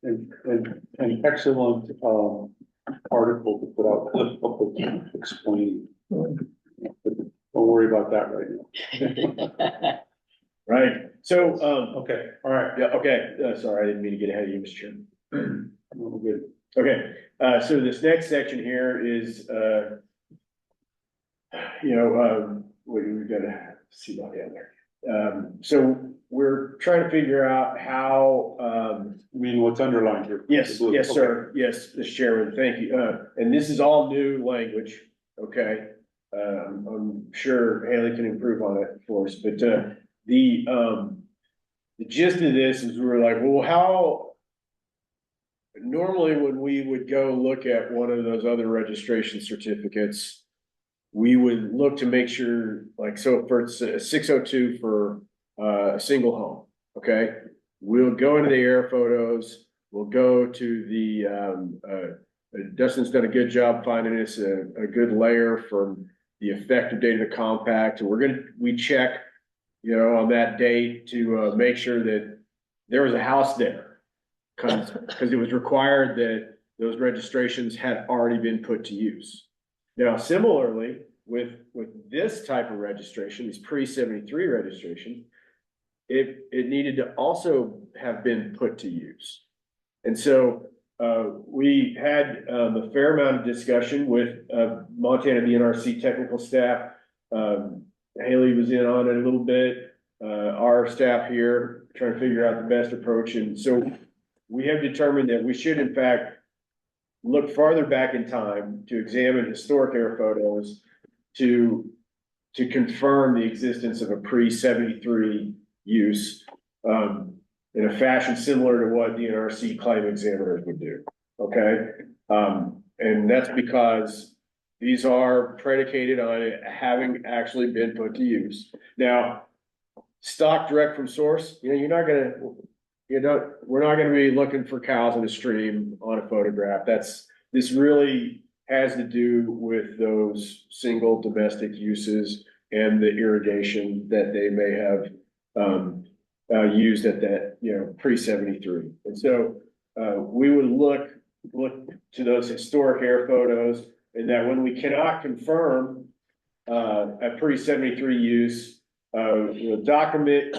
an excellent, article to put out to the public explaining. But don't worry about that right now. Right, so, Okay, all right. yeah, okay, sorry, I didn't mean to get ahead of you, Mr. Chairman. Well, good. Okay, so this next section here is, we've got to see about the other. So we're trying to figure out how, I mean, what's underlined here? yes, yes, sir, yes, Mr. Chairman, thank you. And this is all new language, okay? I'm sure Haley can improve on it for us, but, the gist of this is we were like, well, how, normally when we would go look at one of those other registration certificates, we would look to make sure, like, so for 602 for a single home, okay? We'll go into the air photos, we'll go to the, Dustin's done a good job finding us a good layer from the effective date of the compact, and we check, you know, on that date to make sure that there was a house there. Because it was required that those registrations had already been put to use. Now, similarly, with this type of registration, these pre-73 registration, it needed to also have been put to use. And so we had a fair amount of discussion with Montana DNRC technical staff. Haley was in on it a little bit, our staff here trying to figure out the best approach. And so we have determined that we should in fact look farther back in time to examine historic air photos to confirm the existence of a pre-73 use in a fashion similar to what DNRC claim examiners would do, okay? And that's because these are predicated on it having actually been put to use. Now, stock direct from source, you know, we're not gonna be looking for cows in a stream on a photograph. This really has to do with those single domestic uses and the irrigation that they may have used at that, you know, pre-73. And so we would look to those historic air photos, and that when we cannot confirm a pre-73 use, document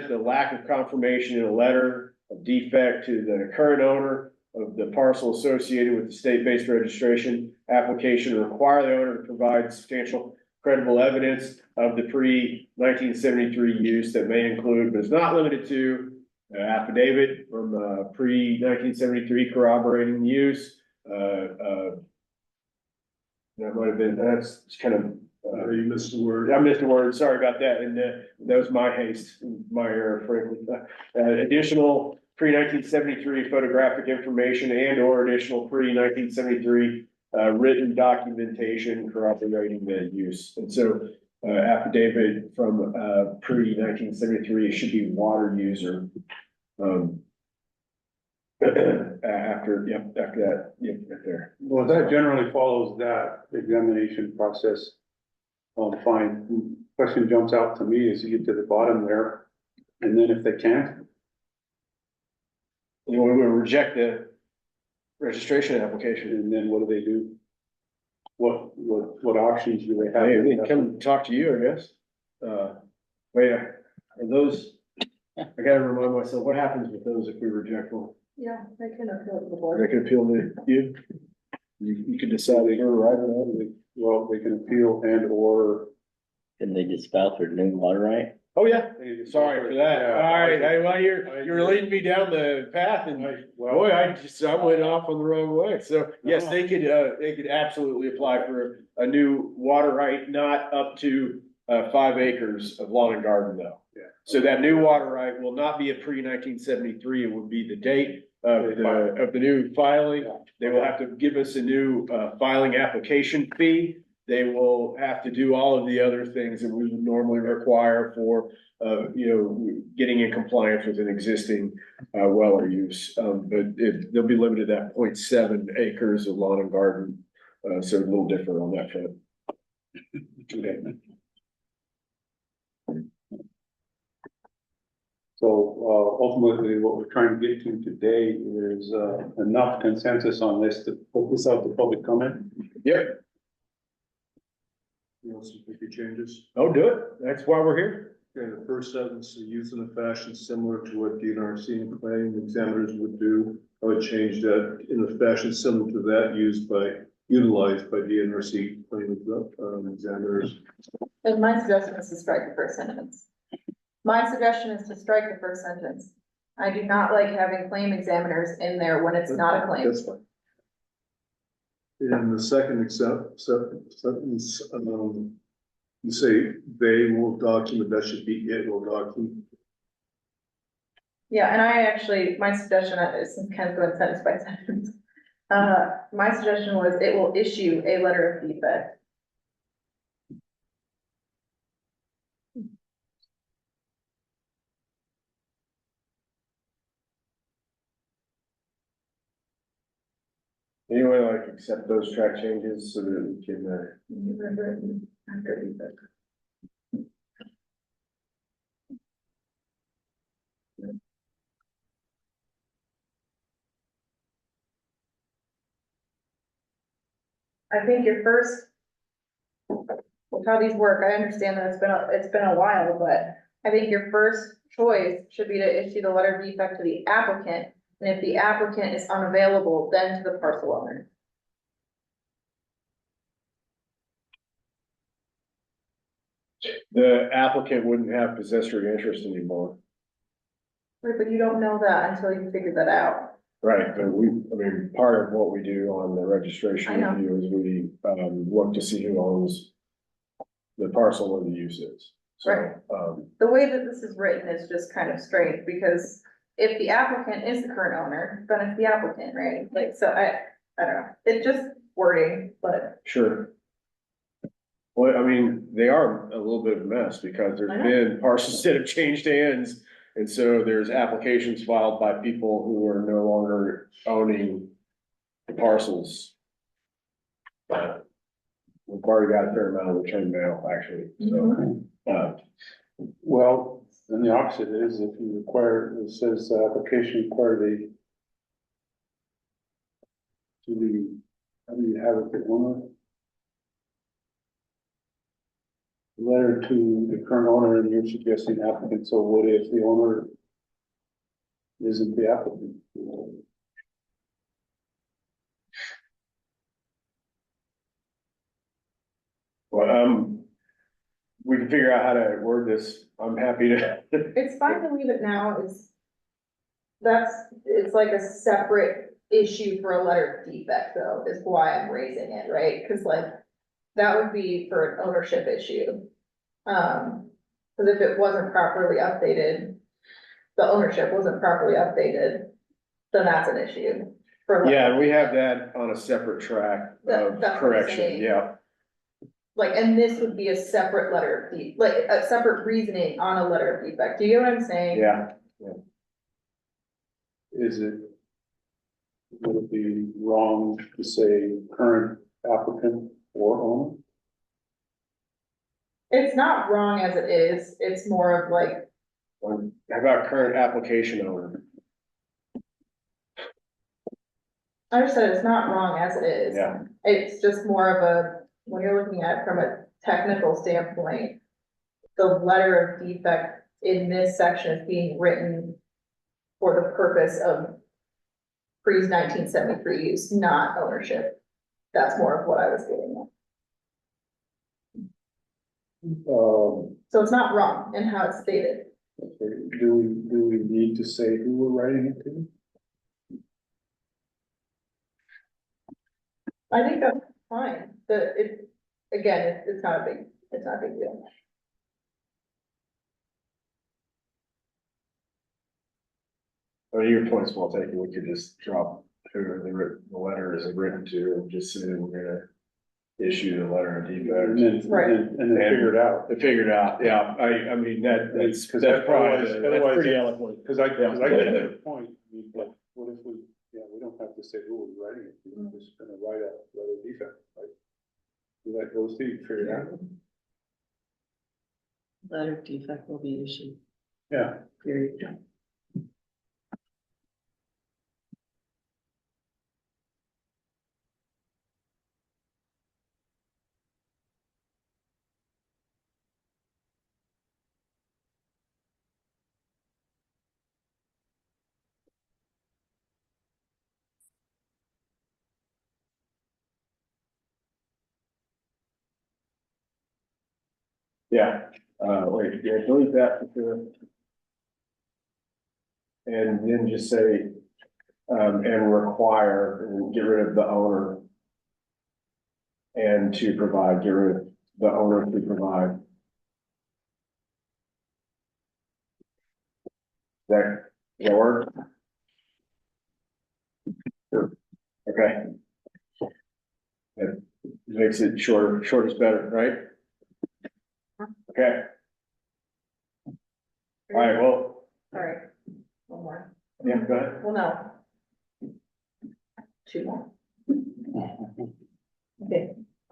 the lack of confirmation in a letter of defect to the current owner of the parcel associated with the state-based registration application, and require the owner to provide substantial credible evidence of the pre-1973 use that may include, but is not limited to, affidavit from pre-1973 corroborating the use. That might have been, that's kind of You missed the word. I missed a word, sorry about that, and that was my haste, my error, frankly. Additional pre-1973 photographic information and or additional pre-1973 written documentation corroborating the use. And so affidavit from pre-1973 should be water user. After that, right there. Well, that generally follows that examination process. Fine. Question jumps out to me as you get to the bottom there, and then if they can't, You know, we will reject the registration application. and then what do? What options do they have? They come talk to you, I guess. Wait, are those, I gotta remind myself, what happens with those if we reject them? Yeah, I can appeal to the board. They can appeal to you. You can decide if you're right or not. Well, they can appeal and or. Can they just file for new water right? Oh, yeah, sorry for that. Yeah. All right, well, you're leading me down the path and boy, I went off on the wrong way. So yes, they could absolutely apply for a new water right, not up to 5 acres of lawn and garden though. Yeah. So that new water right will not be a pre-1973. It would be the date of the new filing. Yeah. They will have to give us a new filing application fee. They will have to do all of the other things that we would normally require for, getting in compliance with an existing well or use. But they'll be limited at 0.7 acres of lawn and garden. So a little different on that front. Okay. So ultimately, what we're trying to get to today is enough consensus on this to put this out to public comment. Yep. You want some quick changes? Oh, do it. That's why we're here. Okay, the first sentence, used in a fashion similar to what DNRC and claim examiners would do. I would change that in a fashion similar to that utilized by DNRC claim examiners. And my suggestion is to strike the first sentence. My suggestion is to strike the first sentence. I do not like having claim examiners in there when it's not a claim. That's fine. In the second sentence, you say they will document, that should be it will document. Yeah, and I actually, my suggestion is kind of going sentence by sentence. My suggestion was it will issue a letter of defect. Anyway, like accept those track changes so that we can, After defect. I think your first, with how these work, I understand that it's been a while, but I think your first choice should be to issue the letter of defect to the applicant. And if the applicant is unavailable, then to the parcel owner. the applicant wouldn't have possessory interest anymore. Right, but you don't know that until you figure that out. Right, but part of what we do on the registration I know. review is we, look to see who owns the parcel where the use is. So, Right. The way that this is written is just kind of strange, because if the applicant is the current owner, then it's the applicant, right? Like, so I don't know, it's just wording, but sure. Well, they are a little bit of a mess because I there's know. been parcels that have changed hands. And so there's applications filed by people who are no longer owning the parcels. But we've already got a fair amount of return mail, actually, so, Well, then the opposite is if you require, it says application require how do you have it, the owner? Letter to the current owner, and you're suggesting applicant, so what if the owner isn't the applicant? well, we can figure out how to word this. I'm happy to. it's fine to leave it now, it's like a separate issue for a letter of defect, though, is why I'm raising it, right? Cause like, that would be for an ownership issue. Cause if it wasn't properly updated, the ownership wasn't properly updated, then that's an issue. For Yeah, and we have that on a separate track of That's what I'm correction, saying. yeah. Like, and this would be a separate letter of like a separate reasoning on a letter of defect, do you get what I'm saying? Yeah, Is it, would it be wrong to say current applicant or owner? It's not wrong as it is, it's more of like, how about current application owner? I just said it's not wrong as it is. Yeah. It's just more of a, when you're looking at it from a technical standpoint, the letter of defect in this section is being written for the purpose of pre-1973 use, not ownership. That's more of what I was getting at. So it's not wrong in how it's stated. Do we need to say who we're writing it to? I think that's fine, it's not a big deal. Or your point's well taken, we could just drop who the letter is written to and just say we're gonna issue the letter of And defect. then, Right. and then figure it out. To figure it out, yeah, I mean, that's, Because that's probably, otherwise- that's otherwise pretty it's- eloquent. Cause I get your point, I mean, but what if we, we don't have to say who we're writing it to, we're just gonna write a letter of defect, right? Do that goes to, you figure it out, Letter of defect will be issued, yeah. period. Yeah, wait, yeah, delete that for sure. And then just say, and require, and get rid of the owner. And to provide, get rid of the owner to provide. That work? Sure. Okay. That makes it shorter, short is better, right? Okay, all right, well, Alright, one more, yeah, go ahead. well, no. Two more.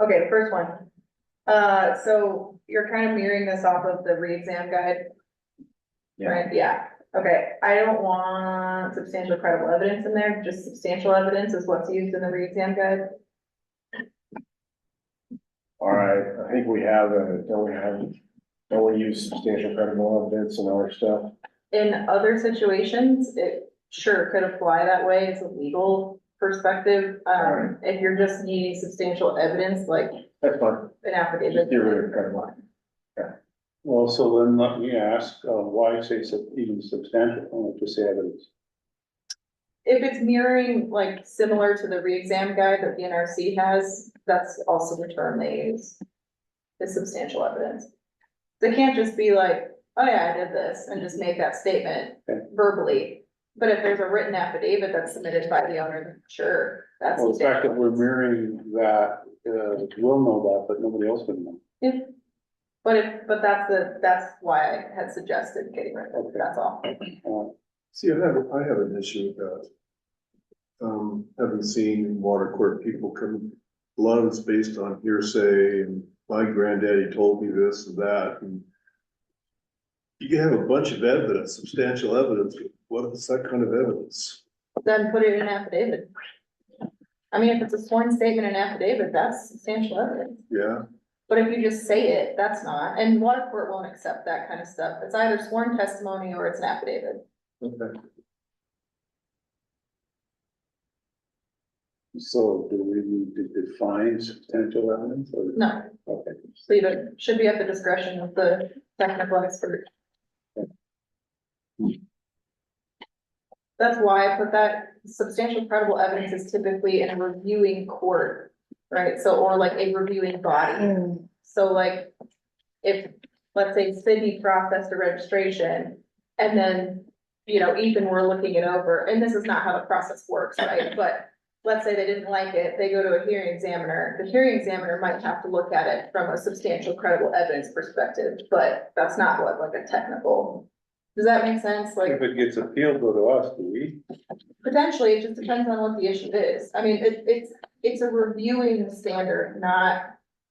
Okay, the first one. So you're kind of mirroring this off of the re-exam guide. Yeah. Right, yeah, okay, I don't want substantial credible evidence in there, just substantial evidence is what's used in the re-exam guide. All right, I think we have don't we use substantial credible evidence in our stuff? In other situations, it sure could apply that way, it's a legal perspective, Right. if you're just needing substantial evidence, like That's fine, an affidavit. just get rid of credible. Well, so then let me ask, why say even substantial, why not just say evidence? If it's mirroring, like, similar to the re-exam guide that the NRC has, that's also the term they use. Is substantial evidence. They can't just be like, oh yeah, I did this, and just make that statement Okay. verbally. But if there's a written affidavit that's submitted by the owner, then sure, that's. Well, the fact that substantial we're evidence. mirroring that, we'll know that, but nobody else would know. Yeah. But that's why I had suggested getting rid of it, that's all. See, I have an issue with that. Having seen water court people come, a lot of it's based on hearsay and my granddaddy told me this and that and. You can have a bunch of evidence, substantial evidence, what if it's that kind of evidence? Then put it in an affidavit. I mean, if it's a sworn statement and affidavit, that's substantial evidence. Yeah, But if you just say it, that's not, and water court won't accept that kind of stuff. It's either sworn testimony or it's an affidavit. okay. So do we need to define substantial evidence or? No, Okay. leave it. Should be at the discretion of the technical expert. That's why I put that substantial credible evidence is typically in a reviewing court, right? So, or like a reviewing body. So like, if, let's say Sydney processed a registration and then, Ethan were looking it over, and this is not how the process works, right? But let's say they didn't like it, they go to a hearing examiner. The hearing examiner might have to look at it from a substantial credible evidence perspective, but that's not what like a technical. Does that make sense? Like If it gets appealed, go to us, do we? potentially, it just depends on what the issue is. I mean, it's a reviewing standard, not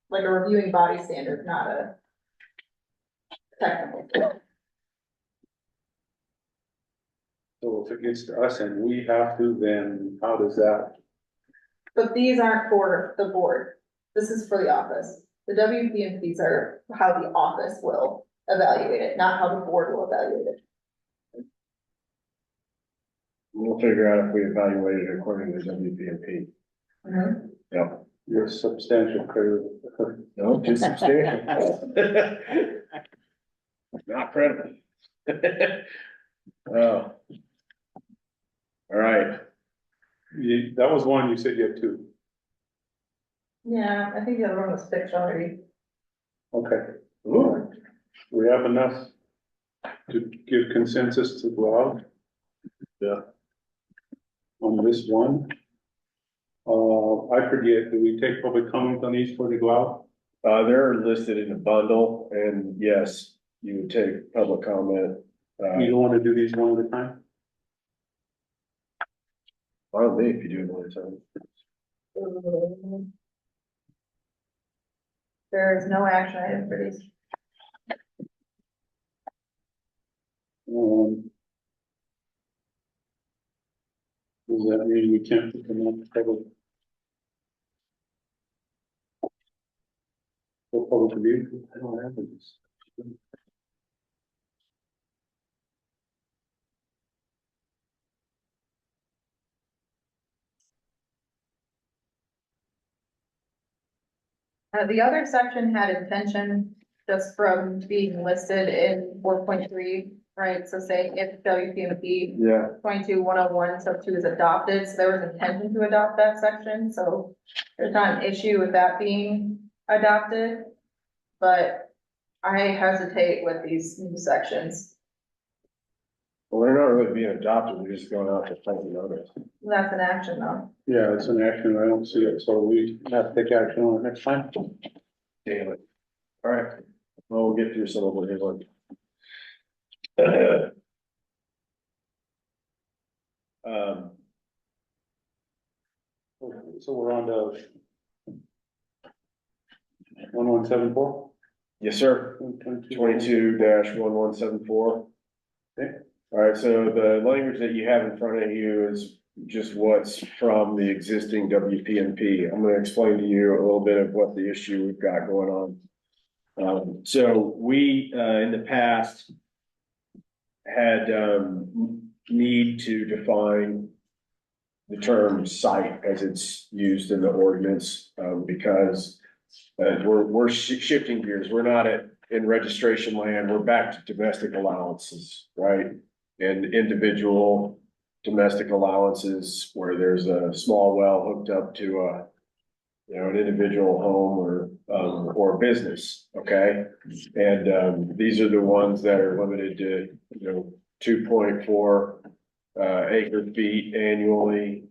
like a reviewing body standard, not a technical. So if it gets to us and we have to, then how does that? But these aren't for the board. This is for the office. The WPMPs are how the office will evaluate it, not how the board will evaluate it. We'll figure out if we evaluate it according to WPMP. Yep. You're a substantial creditor. No, just substantial. Not credible. Oh. All right, That was one, you said you had two. Yeah, I think the other one was fixed already. Okay, ooh, we have enough to give consensus to go out. Yeah. On this one. I forget, do we take public comment on these before they go out? they're listed in a bundle, and yes, you would take public comment. You don't wanna do these one at a time? I don't think if you do it one time. There is no action item for these. Does that mean we can't put them on public? For public review? I don't have this. The other section had intention just from being listed in 4.3, right? So say if WPMP Yeah, 22-101 sub 2 is adopted, so there was intention to adopt that section, so there's not an issue with that being adopted. But I hesitate with these new sections. well, they're not really being adopted, they're just going out to public notice. That's an action though. Yeah, it's an action, I don't see it, so we have to take action on it next time. Damn it. All right, well, we'll get through some of it here. Um, So we're on to 1174. yes, sir. 22-1174. Okay. All right, so the language that you have in front of you is just what's from the existing WPMP. I'm gonna explain to you a little bit of what the issue we've got going on. So we, in the past, had, need to define the term site as it's used in the ordinance, because we're shifting gears. We're not in registration land. We're back to domestic allowances, right? And individual domestic allowances where there's a small well hooked up to a, an individual home or business, okay? And, these are the ones that are limited to, 2.4 acre feet annually,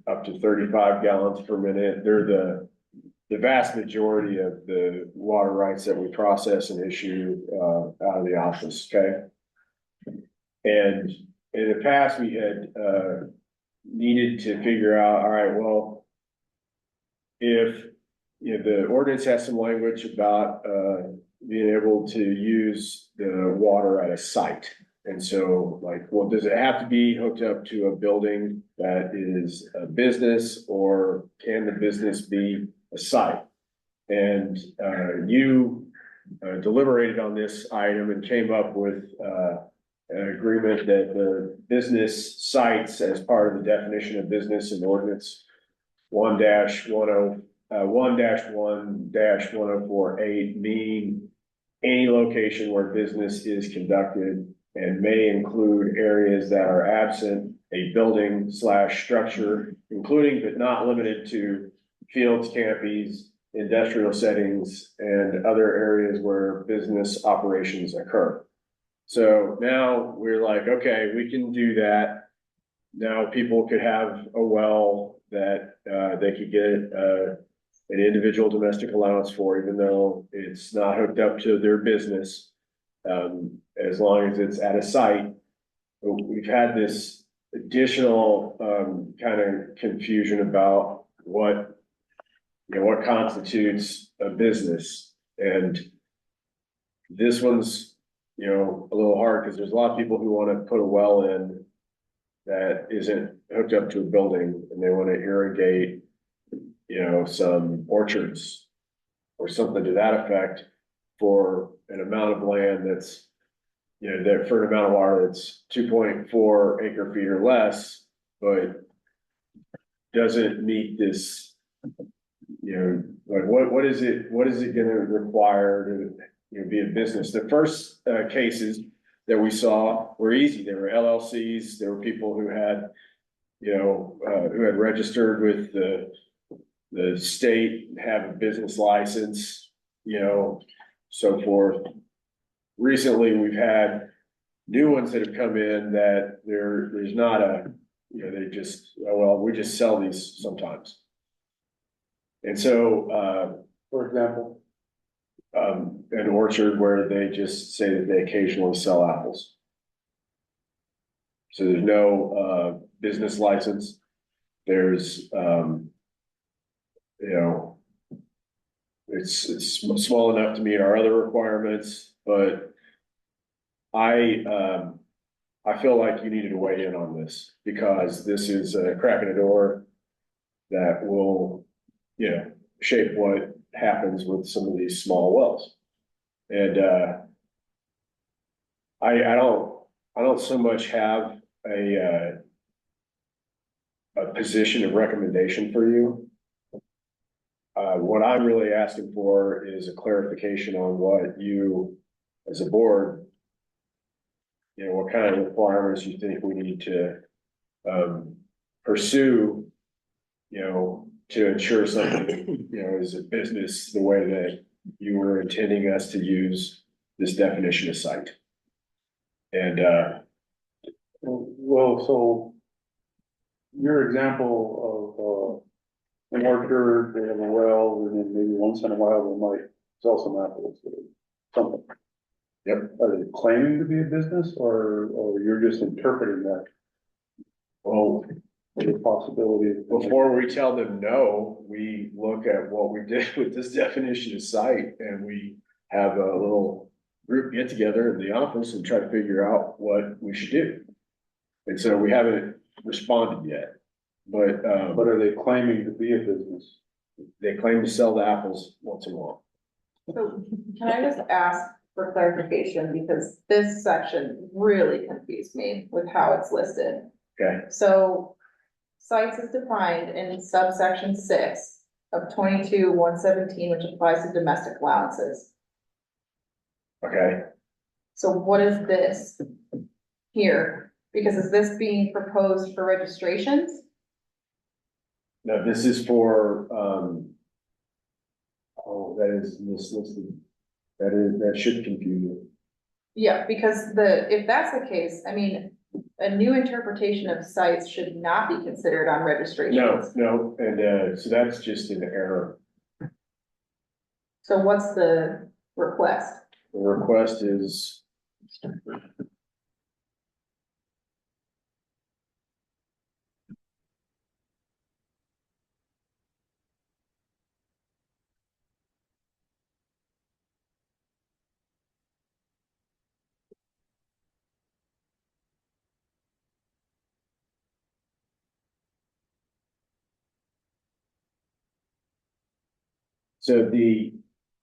up to 35 gallons per minute. They're the vast majority of the water rights that we process and issue, out of the office, okay? And in the past, we had, needed to figure out, all right, well, if, the ordinance has some language about, being able to use the water at a site. And so like, well, does it have to be hooked up to a building that is a business, or can the business be a site? And, you deliberated on this item and came up with, an agreement that the business sites, as part of the definition of business in ordinance 1-1-1-1048 mean any location where business is conducted, and may include areas that are absent a building/structure, including but not limited to fields, canopies, industrial settings, and other areas where business operations occur. So now we're like, okay, we can do that. Now people could have a well that they could get an individual domestic allowance for, even though it's not hooked up to their business. As long as it's at a site. We've had this additional kind of confusion about what constitutes a business. And this one's, a little hard, because there's a lot of people who want to put a well in that isn't hooked up to a building, and they want to irrigate, some orchards or something to that effect for an amount of land that's, you know, that for an amount of water that's 2.4 acre feet or less, but doesn't meet this, you know, like what is it gonna require to, you know, be a business? The first cases that we saw were easy. There were LLCs, there were people who had, you know, who had registered with the state, have a business license, you know, so forth. Recently, we've had new ones that have come in that there's not a, you know, they just, oh, well, we just sell these sometimes. And so, For example, an orchard where they just say that they occasionally sell apples. So there's no, business license. There's, you know, it's small enough to meet our other requirements, but I feel like you needed to weigh in on this because this is a crack in the door that will, you know, shape what happens with some of these small wells. And, I don't so much have a position of recommendation for you. What I'm really asking for is a clarification on what you, as a board, you know, what kind of requirements you think we need to, pursue, you know, to ensure something, you know, is a business the way that you were intending us to use this definition of site. And, well, so your example of an orchard, they have a well, and then maybe once in a while they might sell some apples or something. Yep. Are they claiming to be a business or you're just interpreting that? well, The possibility. before we tell them no, we look at what we did with this definition of site and we have a little group get together in the office and try to figure out what we should do. And so we haven't responded yet, but, But are they claiming to be a business? they claim to sell the apples once in a while. So can I just ask for clarification, because this section really confused me with how it's listed. Okay, So sites is defined in subsection 6 of 22-117, which applies to domestic allowances. okay. So what is this here? Because is this being proposed for registrations? Now, this is for, that should confuse you. Yeah, because if that's the case, I mean, a new interpretation of sites should not be considered on No, registrations. no, and, so that's just an error. So what's the request? The request is. So the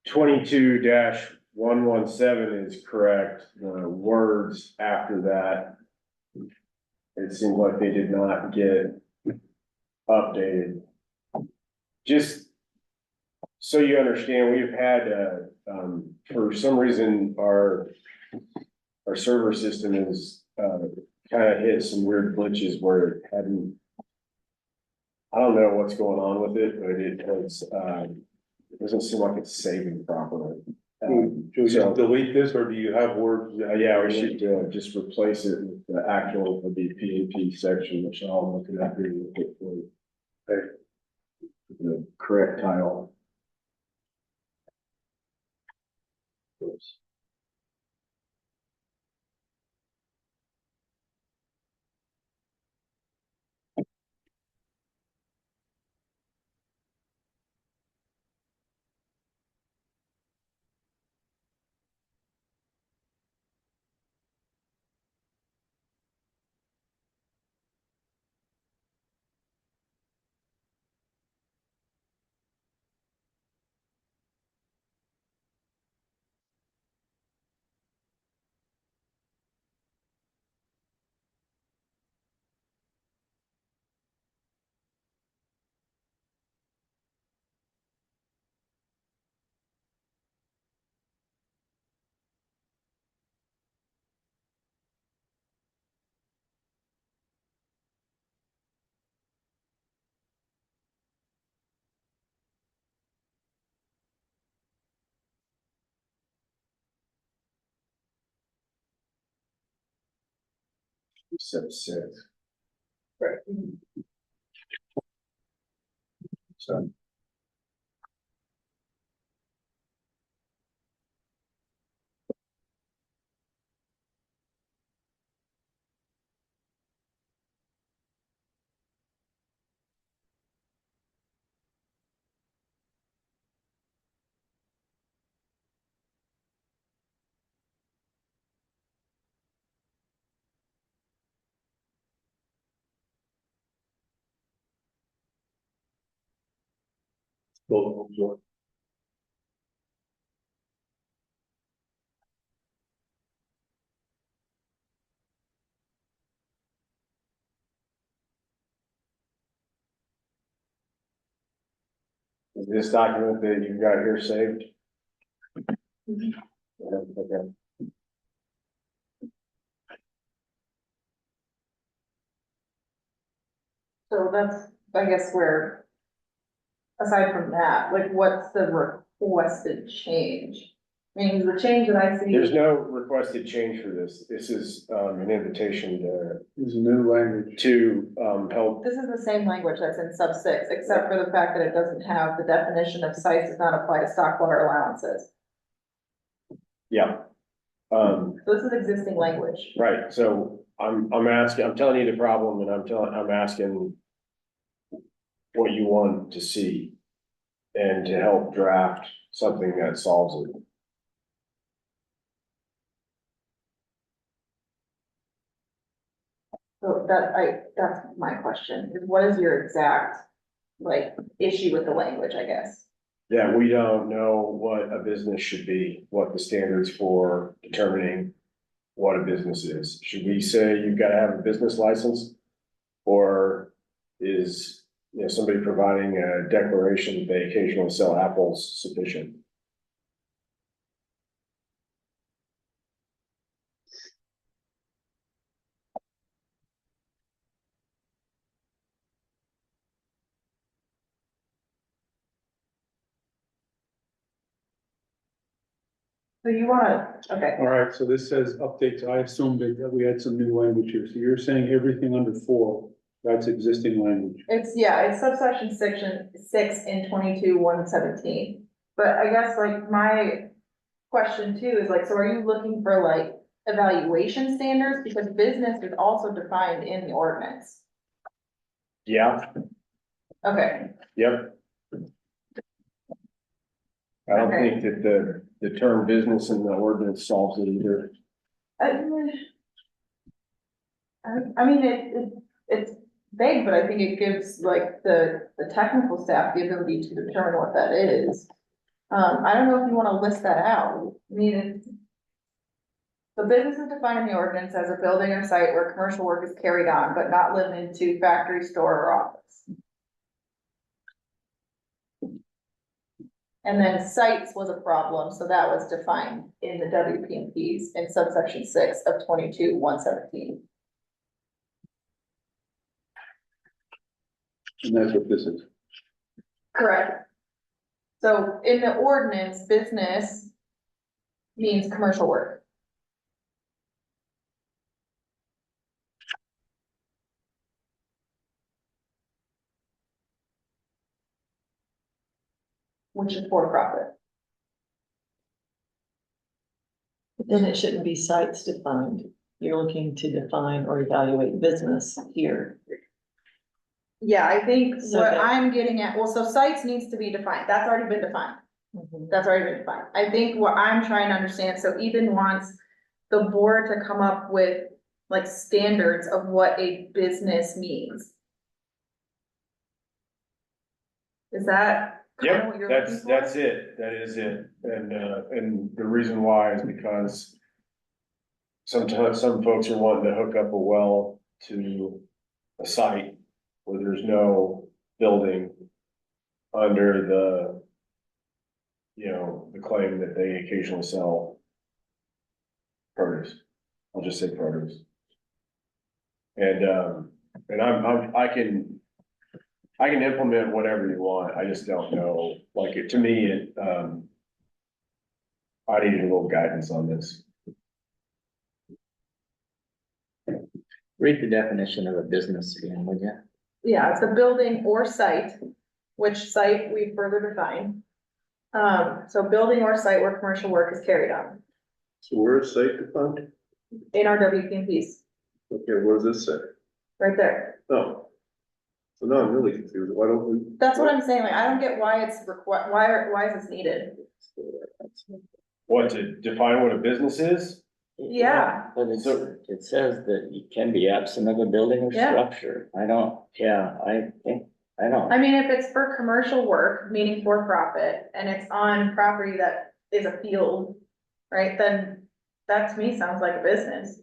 22-117 is correct. The words after that, it seemed like they did not get updated. Just so you understand, we've had, for some reason, our server system is, kind of hit some weird glitches where it hadn't. I don't know what's going on with it, but it was, it doesn't seem like it's saving properly. Should we So- just delete this or do you have words? Yeah, we should, just replace it with the actual, with the PAP section, which I'll look at here real quick for you. Okay. The correct title. Oops. six. Right. So. Is this document that you've got here saved? Yeah, okay. So that's, I guess, where, aside from that, like, what's the requested change? I mean, the change that I see. There's no requested change for this. This is, an invitation There's a new language. to, help. This is the same language that's in sub six, except for the fact that it doesn't have the definition of sites does not apply to stock water allowances. Yeah. So this is existing language. Right, so I'm asking, I'm telling you the problem and I'm asking what you want to see and to help draft something that solves it. So that's my question, is what is your exact, like, issue with the language, I guess? Yeah, we don't know what a business should be, what the standards for determining what a business is. Should we say you've got to have a business license? Or is, somebody providing a declaration that they occasionally sell apples sufficient? So you wanna, okay, All right, so this says updates. I assumed that we had some new language here. So you're saying everything under 4, that's existing language. it's subsection section 6 in 22-117. But I guess like my question too is like, so are you looking for like evaluation standards? Because business is also defined in the ordinance. Yeah, Okay, yep. I don't Okay. think that the term business in the ordinance solves it either. I mean, it's vague, but I think it gives like the technical staff the ability to determine what that is. I don't know if you wanna list that out, I mean, the business is defined in the ordinance as a building or site where commercial work is carried on, but not limited to factory, store, or office. And then sites was a problem, so that was defined in the WPMPs in subsection 6 of 22-117. And that's what this is. Correct. So in the ordinance, business means commercial work. Which is for profit. But then it shouldn't be sites defined. You're looking to define or evaluate business here. Yeah, I think So what that- I'm getting at, well, so sites needs to be defined, that's already been defined. That's already been defined. I think what I'm trying to understand, so Ethan wants the board to come up with like standards of what a business means. Is that kind of what you're looking for? That's it, that is it, and the reason why is because sometimes some folks are wanting to hook up a well to a site where there's no building under the claim that they occasionally sell produce. I'll just say produce. And I can implement whatever you want. I just don't know, like, to me, I need a little guidance on this. Read the definition of a business again, would you? Yeah, it's a building or site, which site we further define. So building or site where commercial work is carried on So where is site defined? in our WPMPs, Okay, what does this say? right there. Oh. So now I'm really confused. Why don't we? That's what I'm saying, like, I don't get why it's why is this needed? What, to define what a business is? Yeah. But it says that you can be absent of a building or Yeah. structure. I don't, I don't. I mean, if it's for commercial work, meaning for profit, and it's on property that is a field, right, then that to me sounds like a business.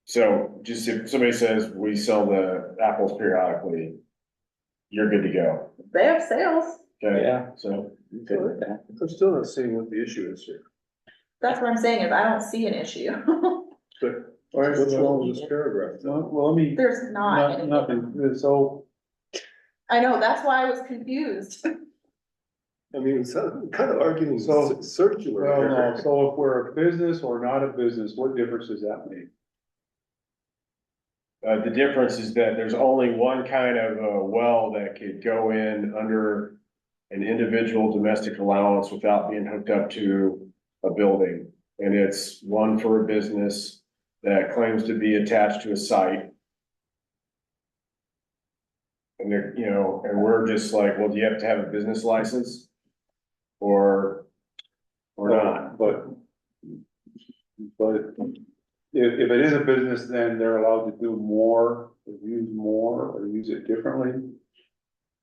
So just if somebody says we sell the apples periodically, you're good to go. They have sales, Okay, Yeah. so Good with that. I'm still not seeing what the issue is here. that's what I'm saying, is I don't see an issue. But, all right, what's wrong with this paragraph? Well, let me, There's not anything. nothing, so, I know, that's why I was confused. I mean, it's kind of arguing So- circular. well, no, here. so if we're a business or not a business, what difference does that make? the difference is that there's only one kind of well that could go in under an individual domestic allowance without being hooked up to a building. And it's one for a business that claims to be attached to a site. And they're, you know, and we're just like, well, do you have to have a business license? Or not? But if it is a business, then they're allowed to do more, or use more, or use it differently.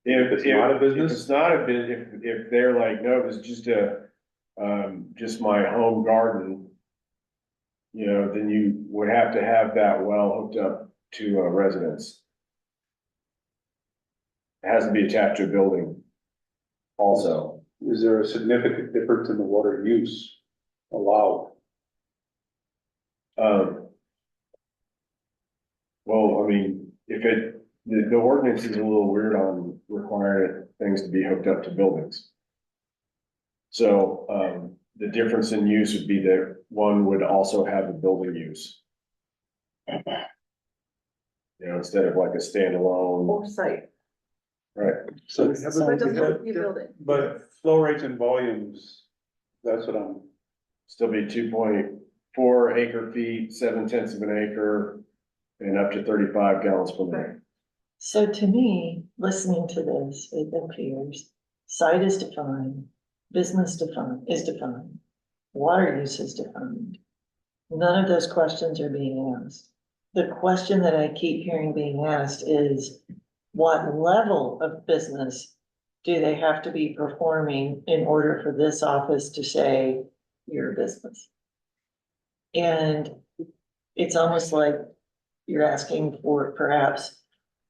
If it's not a business? If it's not a business, if they're like, no, it's just just my home garden. You know, then you would have to have that well hooked up to a residence. It has to be attached to a building. Also, Is there a significant difference in the water use allowed? well, I mean, the ordinance is a little weird on requiring things to be hooked up to buildings. So, the difference in use would be that one would also have a building use. You know, instead of like a standalone, Or site, right? So, but it doesn't have to be a building. but flow rates and volumes, that's what I'm, Still be 2.4 acre feet, 7/10 of an acre, and up to 35 gallons per minute. So to me, listening to this, it appears site is defined, business is defined, water use is defined. None of those questions are being asked. The question that I keep hearing being asked is, what level of business do they have to be performing in order for this office to say you're a business? And it's almost like you're asking for perhaps,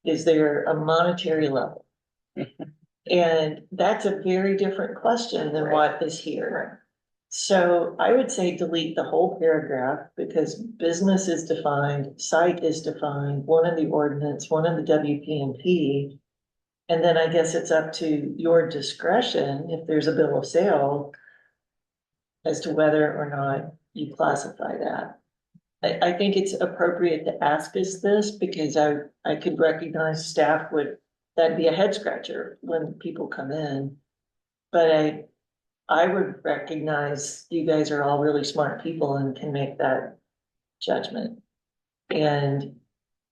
is there a monetary level? And that's a very different question than what is here. So I would say delete the whole paragraph because business is defined, site is defined, one in the ordinance, one in the WPMP. And then I guess it's up to your discretion if there's a bill of sale as to whether or not you classify that. I think it's appropriate to ask us this because I could recognize staff that'd be a head scratcher when people come in. But I would recognize you guys are all really smart people and can make that judgment. And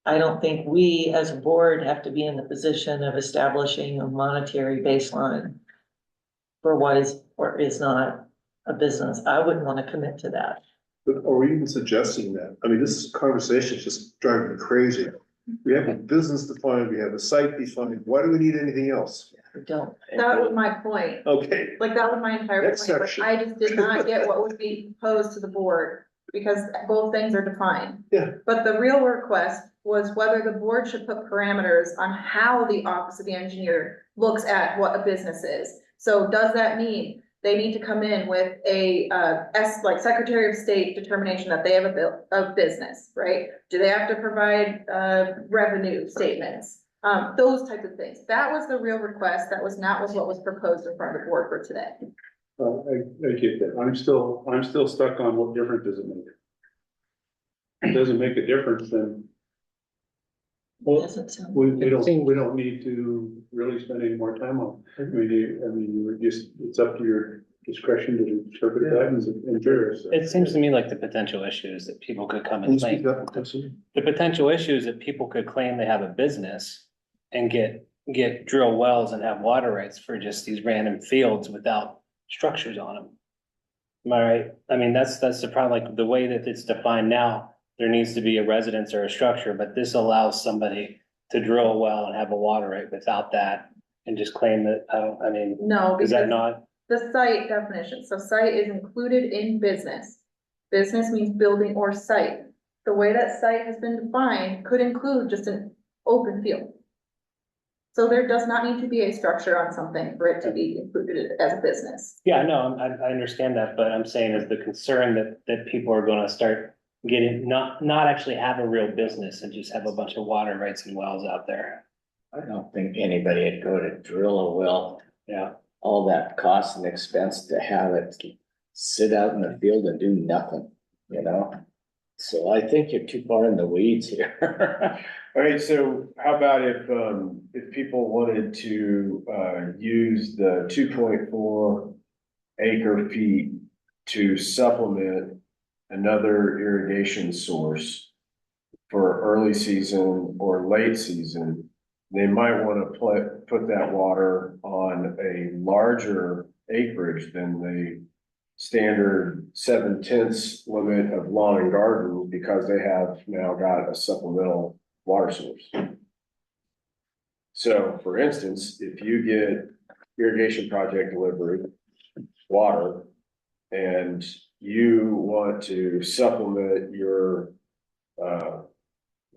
I don't think we as a board have to be in the position of establishing a monetary baseline for what is or is not a business. I wouldn't want to commit to that. But are we even suggesting that? I mean, this conversation is just driving me crazy. We have a business defined, we have a site defined. Why do we need anything else? I don't. That was my point. Okay, Like, that was my entire Next point, like, section. I just did not get what was being proposed to the board, because both things are defined. Yeah. But the real request was whether the board should put parameters on how the office of the engineer looks at what a business is. So does that mean they need to come in with like Secretary of State determination that they have a business, right? Do they have to provide, revenue statements? Those types of things. That was the real request. That was not what was proposed in front of the board for today. I get that. I'm still stuck on what difference does it make? If it doesn't make a difference, then Well, Doesn't sound. we don't need to really spend any more time on. I mean, you were just, it's up to your discretion to interpret that and endure. It seems to me like the potential issues that people could come Can you and speak claim, up? Absolutely. the potential issues that people could claim they have a business and get drill wells and have water rights for just these random fields without structures on them. Am I right? I mean, that's the problem, like the way that it's defined now, there needs to be a residence or a structure, but this allows somebody to drill a well and have a water right without that and just claim that, I mean, No, is that because not? the site definition, so site is included in business. Business means building or site. The way that site has been defined could include just an open field. So there does not need to be a structure on something for it to be included as a business. Yeah, no, I understand that, but I'm saying is the concern that people are gonna start getting, not actually have a real business and just have a bunch of water rights and wells out there. I don't think anybody would go to drill a well, Yeah, all that cost and expense to have it sit out in the field and do nothing, you know? So I think you're too far in the weeds here. All right, so how about if people wanted to, use the 2.4 acre feet to supplement another irrigation source for early season or late season, they might want to put that water on a larger acreage than the standard 7/10 limit of lawn and garden, because they have now got a supplemental water source. So for instance, if you get irrigation project delivery water and you want to supplement your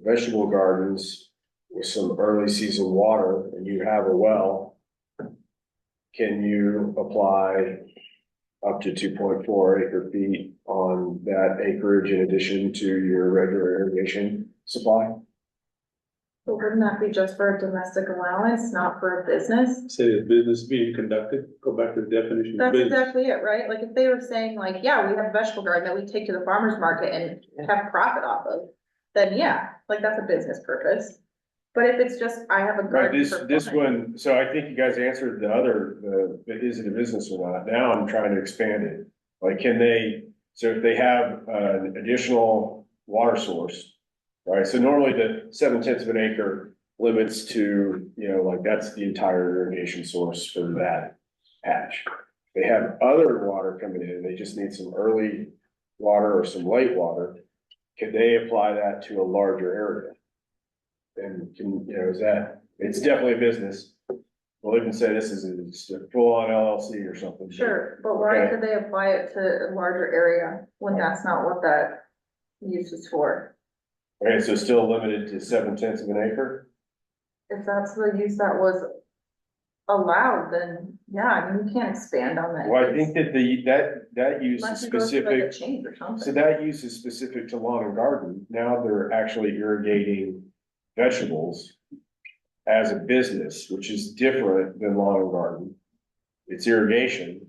vegetable gardens with some early season water and you have a well, can you apply up to 2.4 acre feet on that acreage in addition to your regular irrigation supply? But wouldn't that be just for a domestic allowance, not for a business? Say the business being conducted, go back to the definition of That's business. exactly it, right? Like if they were saying like, yeah, we have a vegetable garden that we take to the farmer's market and have profit off of, then yeah, like that's a business purpose. But if it's just, I have a Right, garden for this fun. one, so I think you guys answered the other, is it a business or not? Now I'm trying to expand it. Like, can they, so if they have an additional water source, right? So normally the 7/10 of an acre limits to, you know, like that's the entire irrigation source for that patch. They have other water coming in, they just need some early water or some late water. Can they apply that to a larger area? And can, you know, is that, it's definitely a business. We'll even say this is a full-on LLC or something. Sure, but why Okay. could they apply it to a larger area when that's not what that use is for? Okay, so still limited to 7/10 of an acre? If that's the use that was allowed, then yeah, I mean, you can't expand on that. Well, I think that that use is Unless you go through like a specific, change or so something. that use is specific to lawn and garden. Now they're actually irrigating vegetables as a business, which is different than lawn and garden. It's irrigation,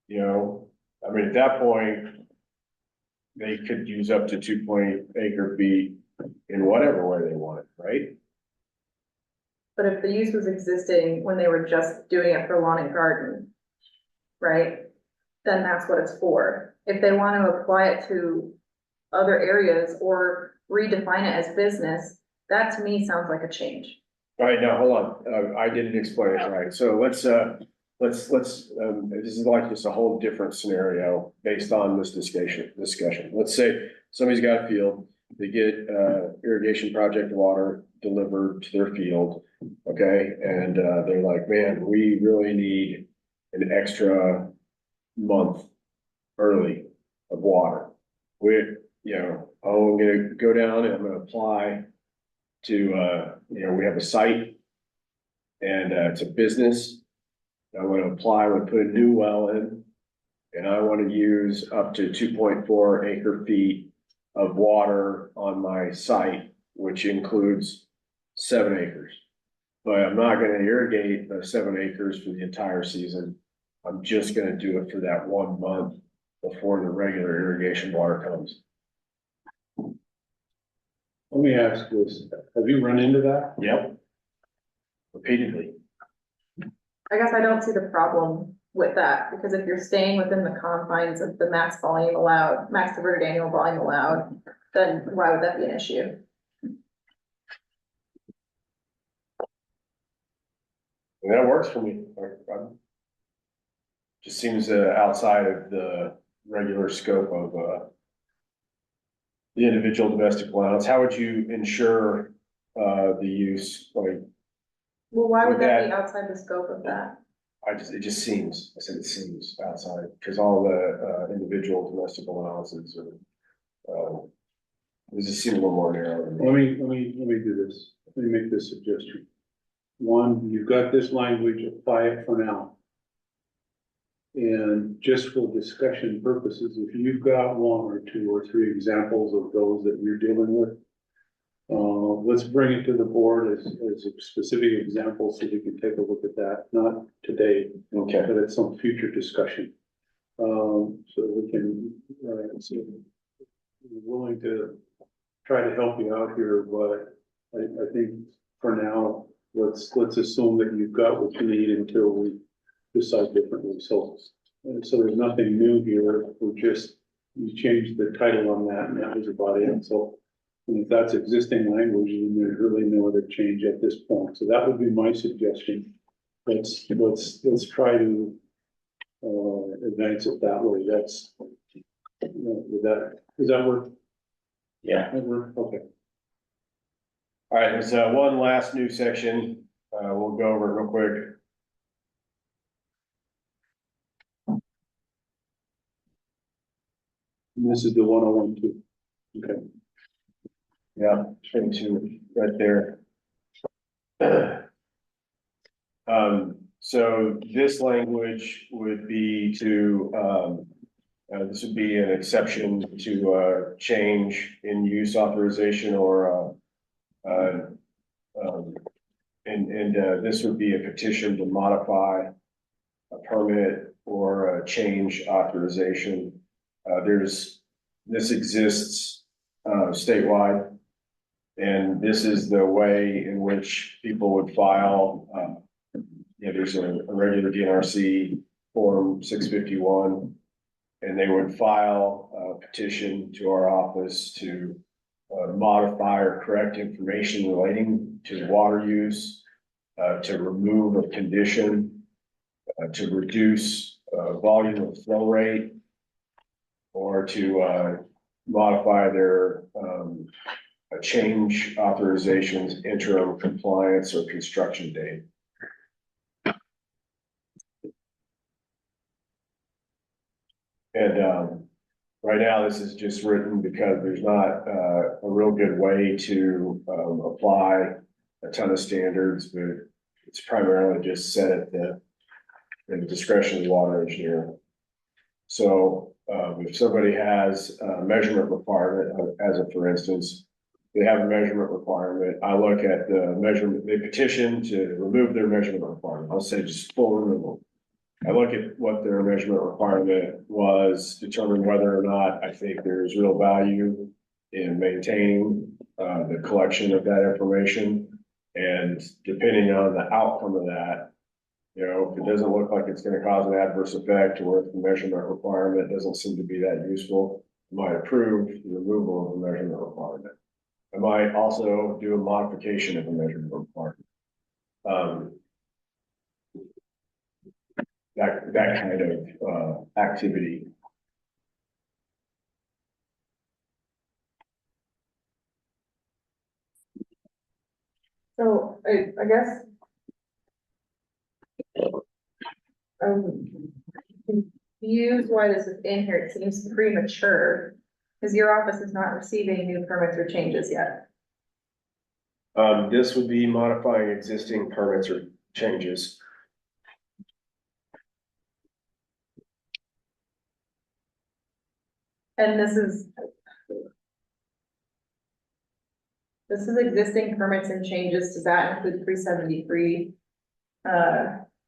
you know, I mean, at that point, they could use up to 2 acre feet in whatever way they want, right? But if the use was existing when they were just doing it for lawn and garden, right? Then that's what it's for. If they want to apply it to other areas or redefine it as business, that to me sounds like a change. All right, now, hold on, I didn't explain it right, so let's, this is like just a whole different scenario based on this discussion. Let's say somebody's got a field, they get, irrigation project water delivered to their field, okay? And, they're like, man, we really need an extra month early of water. We, you know, I'm gonna go down and I'm gonna apply to, you know, we have a site and, it's a business. I want to apply, I want to put a new well in, and I want to use up to 2.4 acre feet of water on my site, which includes 7 acres. But I'm not going to irrigate the 7 acres for the entire season. I'm just going to do it for that 1 month before the regular irrigation water comes. let me ask this, have you run into that? Yep. Repeatedly. I guess I don't see the problem with that, because if you're staying within the confines of the max volume allowed, max diverted annual volume allowed, then why would that be an issue? And that works for me. Just seems outside of the regular scope of the individual domestic allowance. How would you ensure the use? Like, Well, why would With that be that- outside the scope of that? it just seems, I said it seems outside, because all the individual domestic allowances are, this just seems a little more narrow than me. Let me do this, let me make this suggestion. One, you've got this language, apply it for now. And just for discussion purposes, if you've got one or two or three examples of those that you're dealing with, let's bring it to the board as a specific example so we can take a look at that, not today, Okay. but at some future discussion. So we can, so we're willing to try to help you out here, but I think for now, let's assume that you've got what you need until we decide differently. So there's nothing new here. You changed the title on that, and that was about it. So if that's existing language, then there's really no other change at this point. So that would be my suggestion. Let's try to advance it that way. That's, does that work? Yeah, That work? Okay. All right, there's one last new section. We'll go over it real quick. And this is the 101 too. Okay. Yeah, 22 right there. So this language would be this would be an exception to change in use authorization or this would be a petition to modify a permit or a change authorization. This exists statewide. And this is the way in which people would file, there's a regular DNRC form 651. And they would file a petition to our office to modify or correct information relating to water use, to remove a condition, to reduce volume of flow rate, or to modify their change authorizations, interim compliance, or construction date. And right now, this is just written because there's not a real good way to apply a ton of standards, but it's primarily just set at the discretion of the water engineer. So if somebody has a measurement requirement, as a for instance, they have a measurement requirement, I look at the measurement, they petition to remove their measurement requirement, I'll say just full removal. I look at what their measurement requirement was, determine whether or not I think there's real value in maintaining the collection of that information. And depending on the outcome of that, if it doesn't look like it's gonna cause an adverse effect, or if the measurement requirement doesn't seem to be that useful, I might approve the removal of the measurement requirement. I might also do a modification of the measurement requirement. That kind of activity. So I guess. Confused why this is in here. It seems premature, because your office is not receiving new permits or changes yet. This would be modifying existing permits or changes. And this is existing permits and changes. Does that include 373?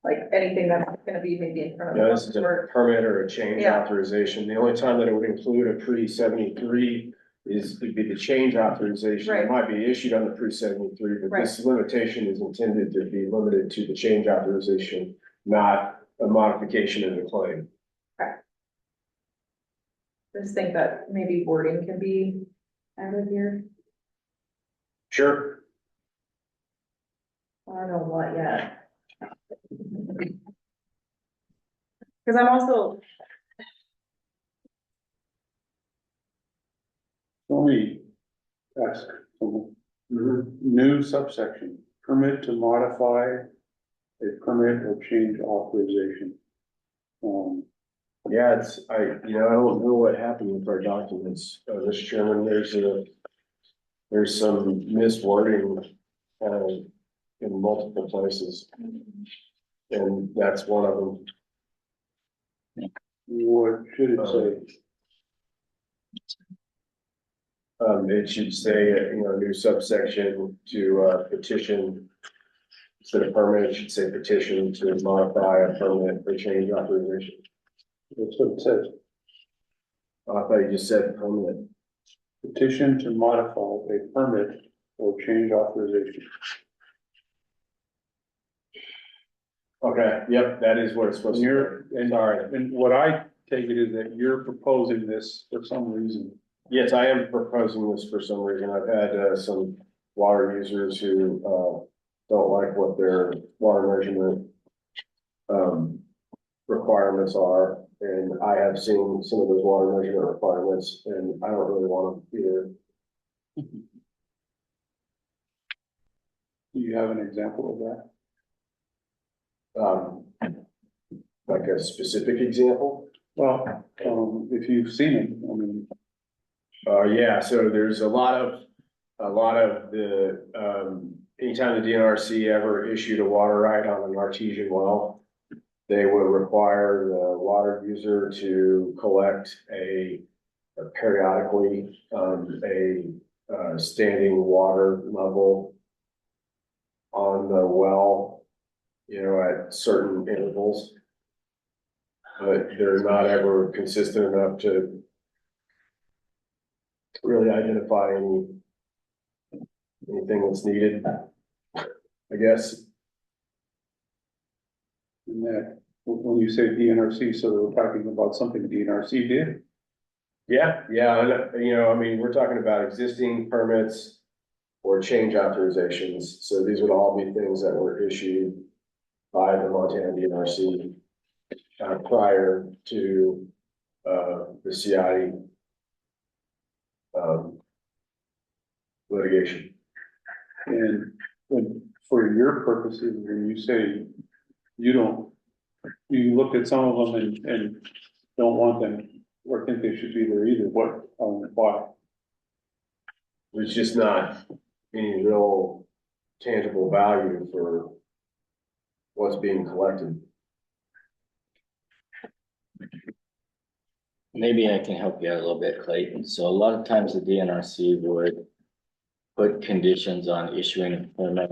Like anything that's gonna be maybe in front of No, the this is a board? permit or a change Yeah. authorization. The only time that it would include a pre-73 would be the change authorization. It Right. might be issued under 373, but Right. this limitation is intended to be limited to the change authorization, not a modification of the claim. Just think that maybe wording can be added here. Sure. I don't know what yet. Cause I'm also, Let me ask, someone. New subsection, permit to modify a permit or change authorization. Yeah, I don't know what happened with our documents, Mr. Chairman, there's some miswording, in multiple places. And that's one of them. What should it say? It should say, new subsection to, petition. Instead of permit, it should say petition to modify a permit or change authorization. That's what it says. I thought you just said permit. Petition to modify a permit or change authorization. Okay, yep, that is what it's supposed And to you're, be. and Sorry. and what I take it is that you're proposing this for some reason. Yes, I am proposing this for some reason. I've had, some water users who, don't like what their water measurement, requirements are. And I have seen some of those water measurement requirements and I don't really want them either. Do you have an example of that? Like a specific example? Well, if you've seen it, I mean, Yeah, so there's a lot of the, anytime the DNRC ever issued a water right on an artesian well, they would require the water user to collect periodically, standing water level on the well, at certain intervals. But they're not ever consistent enough to really identify anything that's needed, I guess. in that, when you say DNRC, so we're talking about something DNRC did? Yeah, and, we're talking about existing permits or change authorizations. So these would all be things that were issued by the Montana DNRC prior to the CI litigation. And for your purposes, when you say you looked at some of them and don't want them, or think they should be there either, why? There's just not any real tangible value for what's being collected. Maybe I can help you out a little bit, Clayton. So a lot of times the DNRC would put conditions on issuing a permit.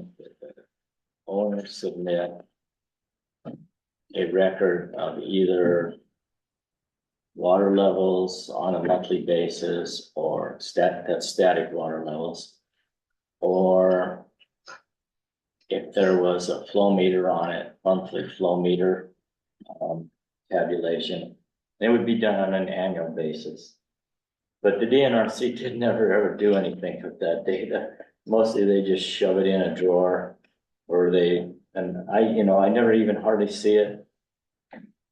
Owners submit a record of either water levels on a monthly basis or static water levels. Or if there was a flow meter on it, monthly flow meter tabulation. They would be done on an annual basis. But the DNRC did never ever do anything with that data. Mostly they just shove it in a drawer or I never even hardly see it.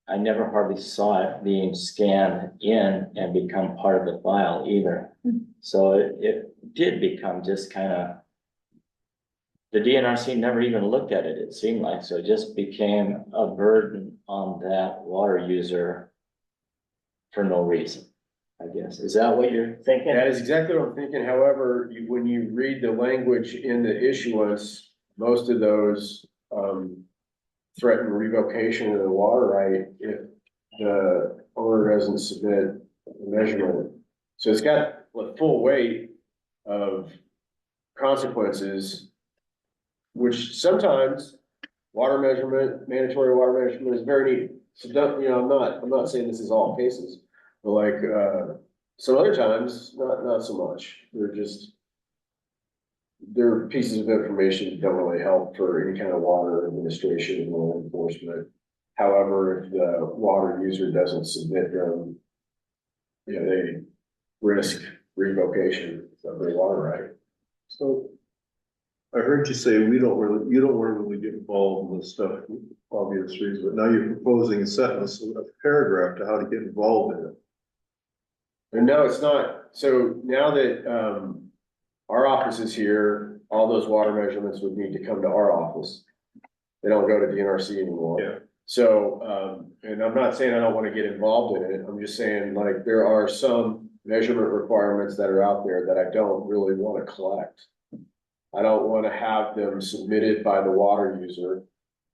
I never hardly saw it being scanned in and become part of the file either. So it did become just kind of, the DNRC never even looked at it, it seemed like. So it just became a burden on that water user for no reason, I guess. Is that what you're thinking? That is exactly what I'm thinking. However, when you read the language in the issuance, most of those threaten revocation of the water right if the owner doesn't submit a measurement. So it's got the full weight of consequences, which sometimes mandatory water measurement is very needed. So I'm not saying this is all cases, but like, Some other times, not so much. They're pieces of information that don't really help for any kind of water administration or law enforcement. However, if the water user doesn't submit them, they risk revocation of their water right. So I heard you say you don't really get involved in this stuff, for obvious reasons, but now you're proposing a sentence, a paragraph to how to get involved in it. And no, it's not. So now that, our office is here, all those water measurements would need to come to our office. They don't go to DNRC anymore. Yeah. So, and I'm not saying I don't want to get involved in it. I'm just saying, like, there are some measurement requirements that are out there that I don't really want to collect. I don't want to have them submitted by the water user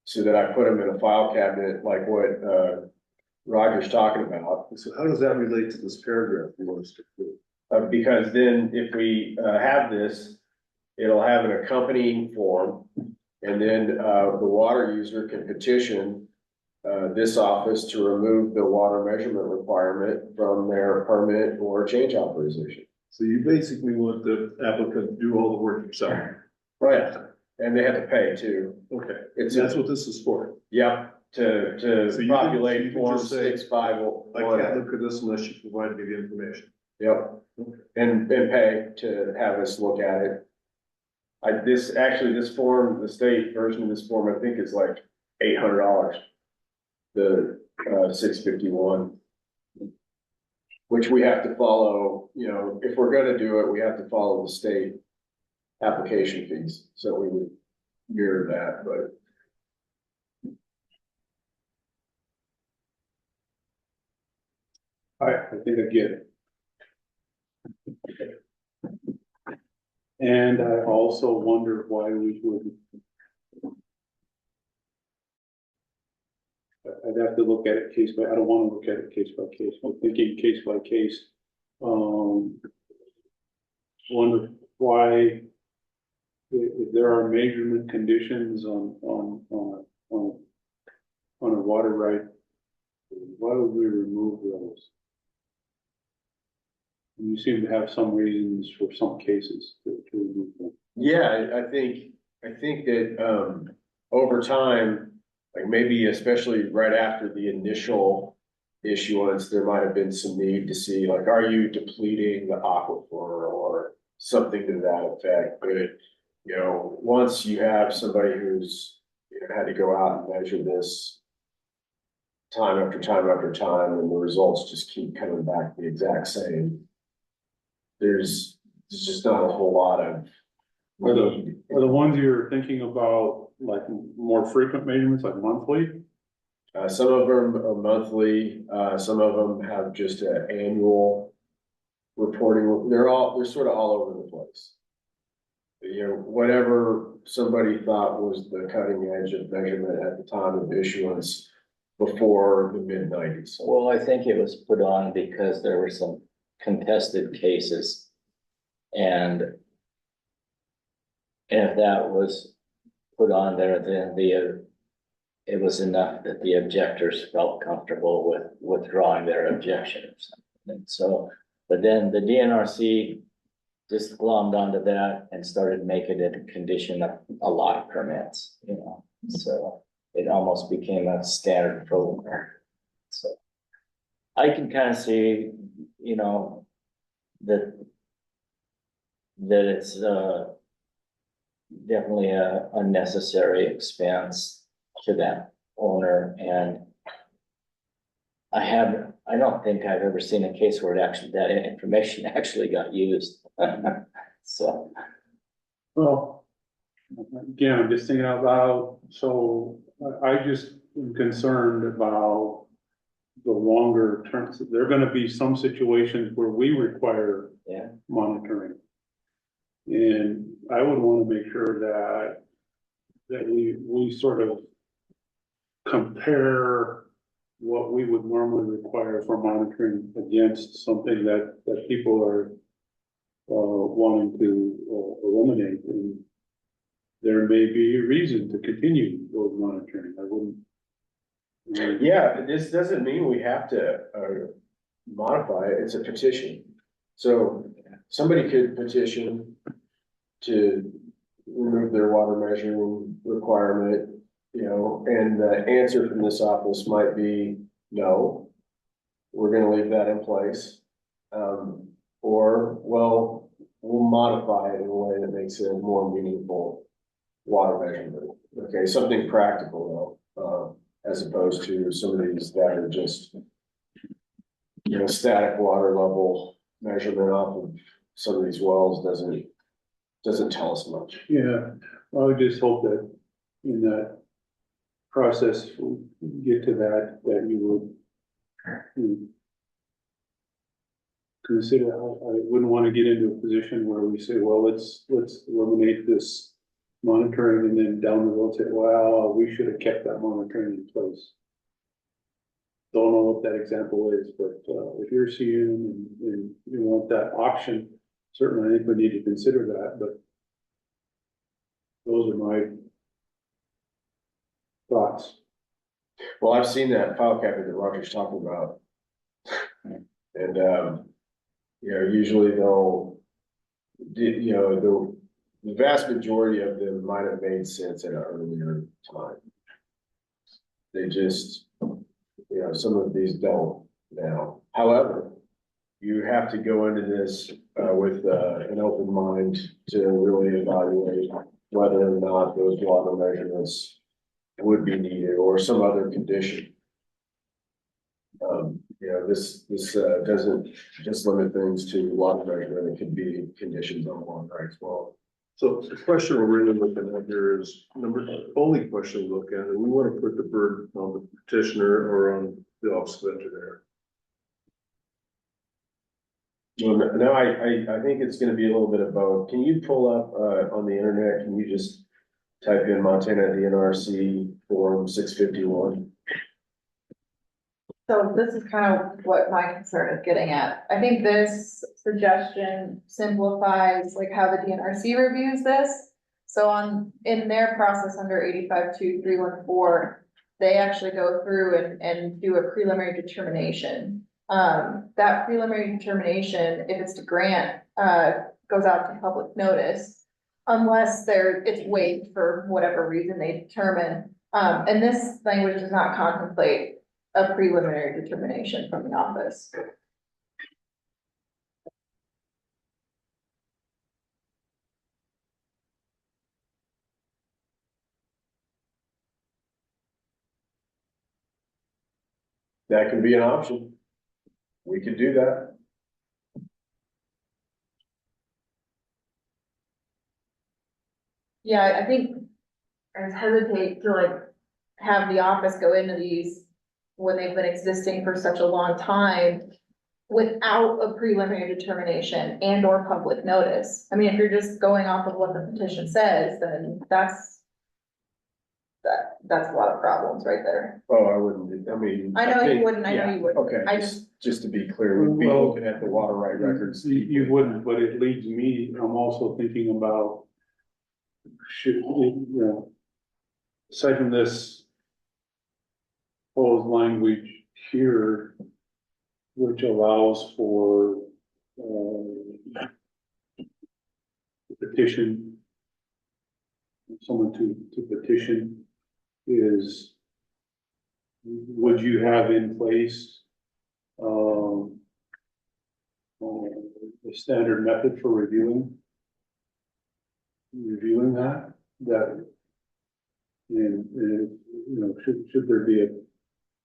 so that I put them in a file cabinet like what, Roger's talking about. So how does that relate to this paragraph you want us to do? Because then if we, have this, it'll have an accompanying form. And then, the water user can petition, this office to remove the water measurement requirement from their permit or change authorization. So you basically want the applicant to do all the work himself. Right, and they have to pay too. Okay, It's that's what this is for. Yep, to So you can- populate you can Form just say, 6501. I can't look at this unless you provide me the information. Yep, and pay to have us look at it. This form, the state version of this form, I think is like $800. The, 651. Which we have to follow, if we're gonna do it, we have to follow the state application fees, so we would mirror that, but. I think I get it. And I also wonder why we wouldn't. I'd have to look at it case by, I don't wanna look at it case by case, I'm thinking case by case. Wonder why, if there are measurement conditions on a water right, why would we remove those? You seem to have some reasons for some cases to remove them. Yeah, I think that, over time, like maybe especially right after the initial issuance, there might have been some need to see, like, are you depleting the aquifer or something to that effect? But, once you have somebody who's had to go out and measure this time after time after time, and the results just keep coming back the exact same, there's just not a whole lot of. Are the ones you're thinking about like more frequent measurements, like monthly? Some of them are monthly, some of them have just an annual reporting. They're sort of all over the place. Whatever somebody thought was the cutting edge of measurement at the time of issuance before the mid-90s. Well, I think it was put on because there were some contested cases. And if that was put on there, then it was enough that the objectors felt comfortable with withdrawing their objections. And so, but then the DNRC just glommed onto that and started making it a condition of a lot of permits, so it almost became a standard program. So I can kind of see, that it's definitely a unnecessary expense to that owner. And I don't think I've ever seen a case where that information actually got used. So. Well, again, I'm just thinking out loud, so I just am concerned about the longer terms. There are gonna be some situations where we require monitoring. And I would wanna make sure that we sort of compare what we would normally require for monitoring against something that people are wanting to eliminate, and there may be a reason to continue those monitoring. I wouldn't. Yeah, this doesn't mean we have to modify it. It's a petition. So somebody could petition to remove their water measuring requirement, you know, and the answer from this office might be no. We're gonna leave that in place. Or, well, we'll modify it in a way that makes it a more meaningful water measurement. Okay, something practical though, as opposed to some of these that are just, you know, static water level measurement off of some of these wells doesn't tell us much. Yeah, I would just hope that in that process, we get to that, that you would consider, I wouldn't want to get into a position where we say, well, let's eliminate this monitoring, and then down the road say, well, we should have kept that monitoring in place. Don't know what that example is, but if you're seeing and you want that option, certainly I think we need to consider that, but those are my thoughts. Well, I've seen that file cabinet that Roger's talking about. And, you know, usually they'll, you know, the vast majority of them might have made sense at an earlier time. They just, you know, some of these don't now. However, you have to go into this with an open mind to really evaluate whether or not those water measurements would be needed or some other condition. You know, this doesn't just limit things to water measurement, it could be conditions on water as well. So the question we're really looking at here is only question to look at, and we want to put the burden on the petitioner or on the office of engineer. Well, no, I think it's gonna be a little bit of both. Can you pull up on the internet, can you just type in Montana DNRC form 651? So this is kind of what my concern is getting at. I think this suggestion simplifies like how the DNRC reviews this. So in their process under 852314, they actually go through and do a preliminary determination. That preliminary determination, if it's to grant, goes out to public notice. Unless it's waived for whatever reason they determine. And this language does not contemplate a preliminary determination from the office. That could be an option. We could do that. Yeah, I think I hesitate to like have the office go into these when they've been existing for such a long time without a preliminary determination and or public notice. I mean, if you're just going off of what the petition says, then that's a lot of problems right there. Oh, I wouldn't, I mean. I know you think- wouldn't, I know yeah, you wouldn't. Okay, I just to be clear, we'd be Well, looking at the water right records. You wouldn't, but it leads me, I'm also thinking about, should, you know, aside from this proposed language here, which allows for, petition, someone to petition, is, would you have in place, the standard method for reviewing that, and, you know, should there be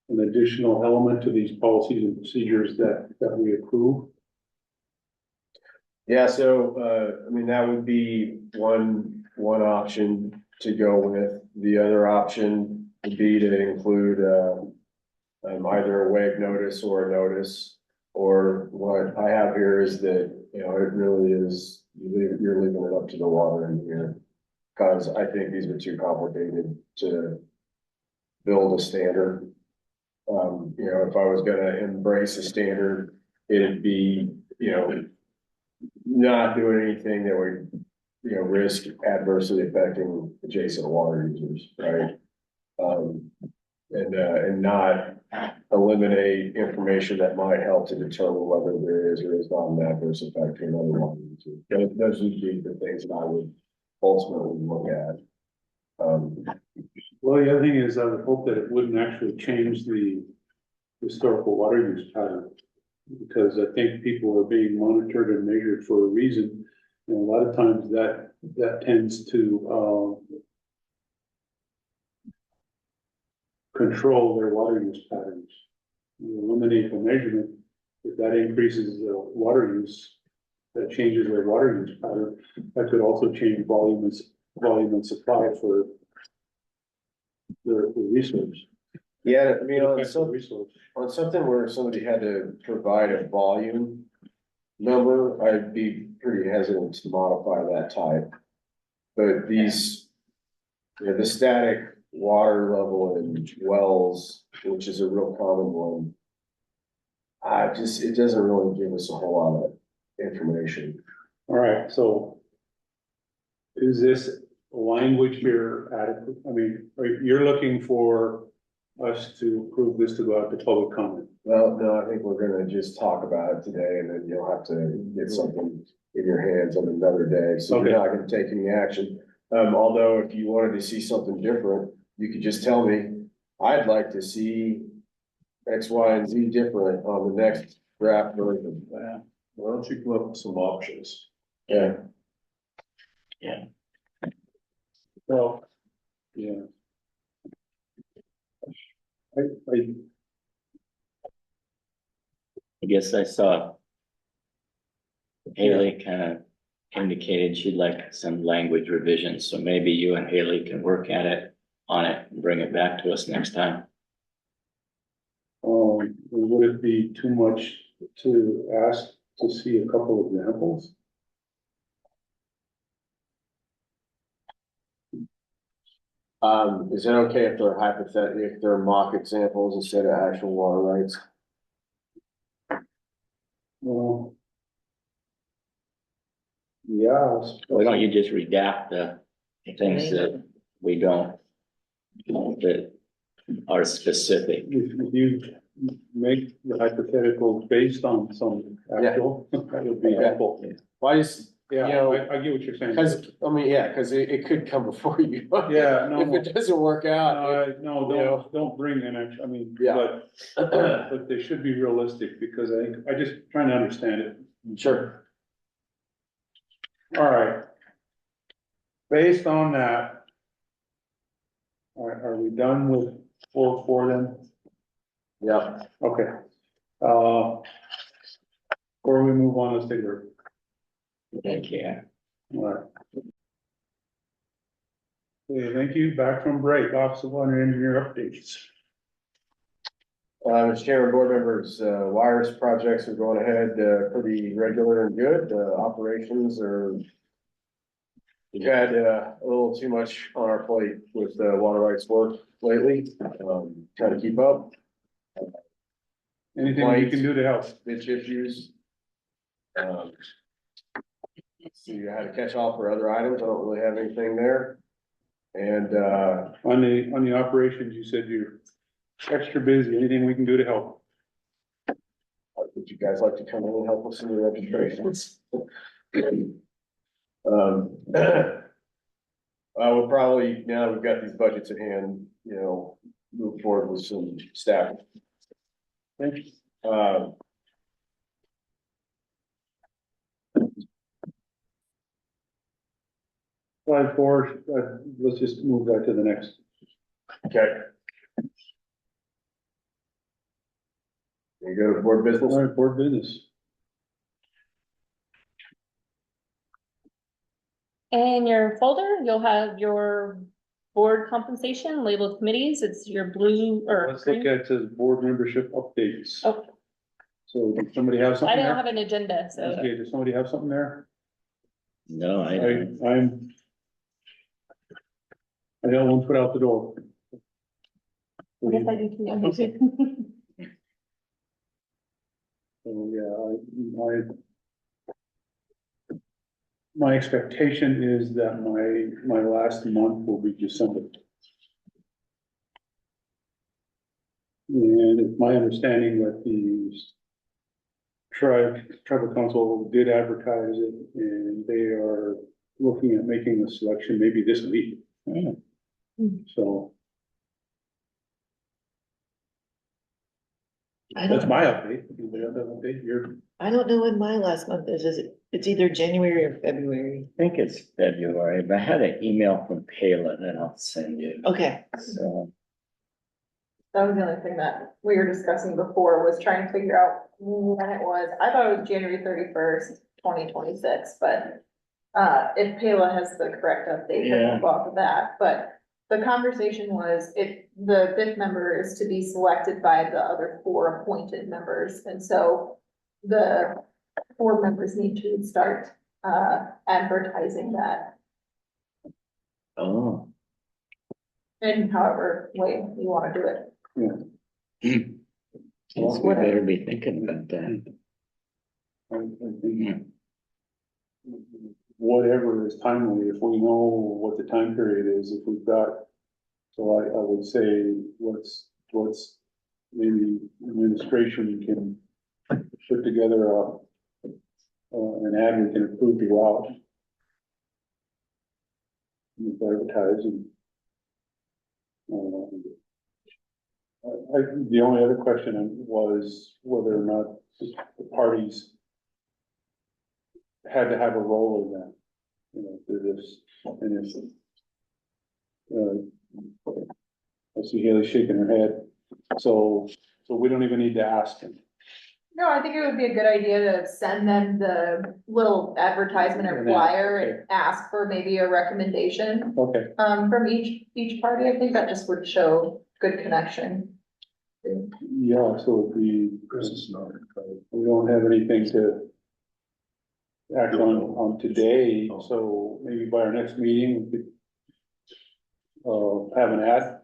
an additional element to these policies and procedures that we approve? Yeah, so, I mean, that would be one option to go with. The other option would be to include, either a waive notice or a notice. Or what I have here is that, you know, it really is, you're leaving it up to the water engineer. Cause I think these are too complicated to build a standard. You know, if I was gonna embrace a standard, it'd be, you know, not doing anything that would, you know, risk adversely affecting adjacent water users, right? And not eliminate information that might help to determine whether there is or is not an adverse effect to another water user. Those would be the things that I would ultimately look at. Well, the other thing is I would hope that it wouldn't actually change the historical water use pattern. Because I think people are being monitored and measured for a reason. And a lot of times that tends to, control their water use patterns. You eliminate the measurement, if that increases the water use, that changes their water use pattern, that could also change volume and supply for the resource. Yeah, I mean, Affects the resource. on something where somebody had to provide a volume number, I'd be pretty hesitant to modify that type. But these, the static water level in wells, which is a real common one. It doesn't really give us a whole lot of information. All right, so is this language here adequate? I mean, you're looking for us to approve this to go out to public comment? Well, no, I think we're gonna just talk about it today and then you'll have to get something in your hands on another day. So Okay. you're not gonna take any action. Although if you wanted to see something different, you could just tell me, I'd like to see X, Y, and Z different on the next draft version. Why don't you come up with some options? Yeah. Well, yeah. I I guess I saw Haley kind of indicated she'd like some language revisions, so maybe you and Haley can work on it and bring it back to us next time. would it be too much to ask to see a couple of examples? Is it okay if they're hypothetical, if they're mock examples instead of actual water rights? Well. Yeah. Why don't you just redact the things that we don't, that are specific? If you make the hypothetical based on some actual, that would be Okay. helpful. Why is, Yeah, You know, I get what you're saying. cause, I mean, yeah, cause it could come before you. Yeah, no, If it doesn't work out. No, you know. don't bring an extra, I mean, Yeah. but they should be realistic because I just trying to understand it. Sure. All right. Based on that. Are we done with 4 then? Yeah. Okay. Before we move on, let's take a break. Thank you. All right. Okay, thank you. Back from break. Office of Water Engineer updates. Mr. Chairman, board members, wires projects are going ahead, pretty regular and good. Operations are. We've had, a little too much on our plate with, water rights work lately, trying to keep up. Anything we can do to help? Bitch issues. So you had to catch off for other items. I don't really have anything there. And, On the operations, you said you're extra busy. Anything we can do to help? would you guys like to come in and help us in the registrations? We'll probably, now that we've got these budgets at hand, move forward with some staff. Thank you. Slide 4, let's just move that to the next. Okay. You go to board business. All right, board business. In your folder, you'll have your board compensation labeled committees. It's your blue or Let's look green. at the board membership updates. Oh, So does somebody have I something don't there? have an agenda, so Okay, does somebody have something there? No, I don't. I got one foot out the door. I guess I do too. So, yeah, my expectation is that my last month will be December. And it's my understanding that the tribal council did advertise it, and they are looking at making the selection maybe this week. Hmm. So I that's don't, my update. Anybody have that update? I don't know when my last month is it, it's either January or February. I think it's February, but I had an email from Palin that I'll send you. Okay, So, That was the only thing that we were discussing before, was trying to figure out when it was. I thought it was January 31st, 2026, but if Payla has the correct update, then we'll go off of that. But the conversation was, if the fifth member is to be selected by the other four appointed members, and so the four members need to start advertising that oh, in however way you want to do it. guess we better be thinking about that. I think whatever is timely, if we know what the time period is, if we've got, so I would say, let's maybe administration can put together an ad we can approve to go out. With advertising. The only other question was whether or not the parties had to have a role in that, you know, through this initiative. I see Haley shaking her head, so we don't even need to ask him. No, I think it would be a good idea to send them the little advertisement or flyer and ask for maybe a recommendation Okay, from each party. I think that just would show good connection. yeah, so if we don't have anything to act on today, so maybe by our next meeting, we could have an ad.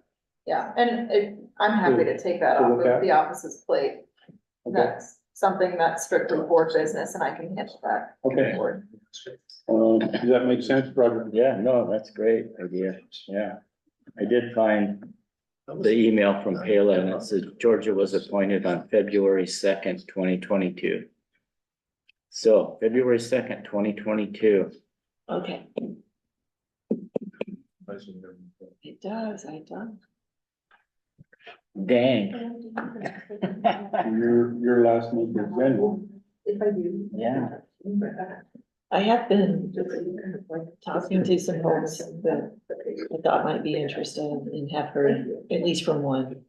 Yeah, and I'm happy to take that To off look at? of the office's plate. Okay. That's something that's strictly board business and I can handle that. Okay. Board. Does that make sense, Roger? Yeah, no, that's a great idea. Yeah. I did find the email from Palin that says Georgia was appointed on February 2nd, 2022. So February 2nd, 2022. okay. It does, I don't. Dang. Your last month is January. If I do. Yeah. I have been talking to some folks that I thought might be interested and have heard, at least from one,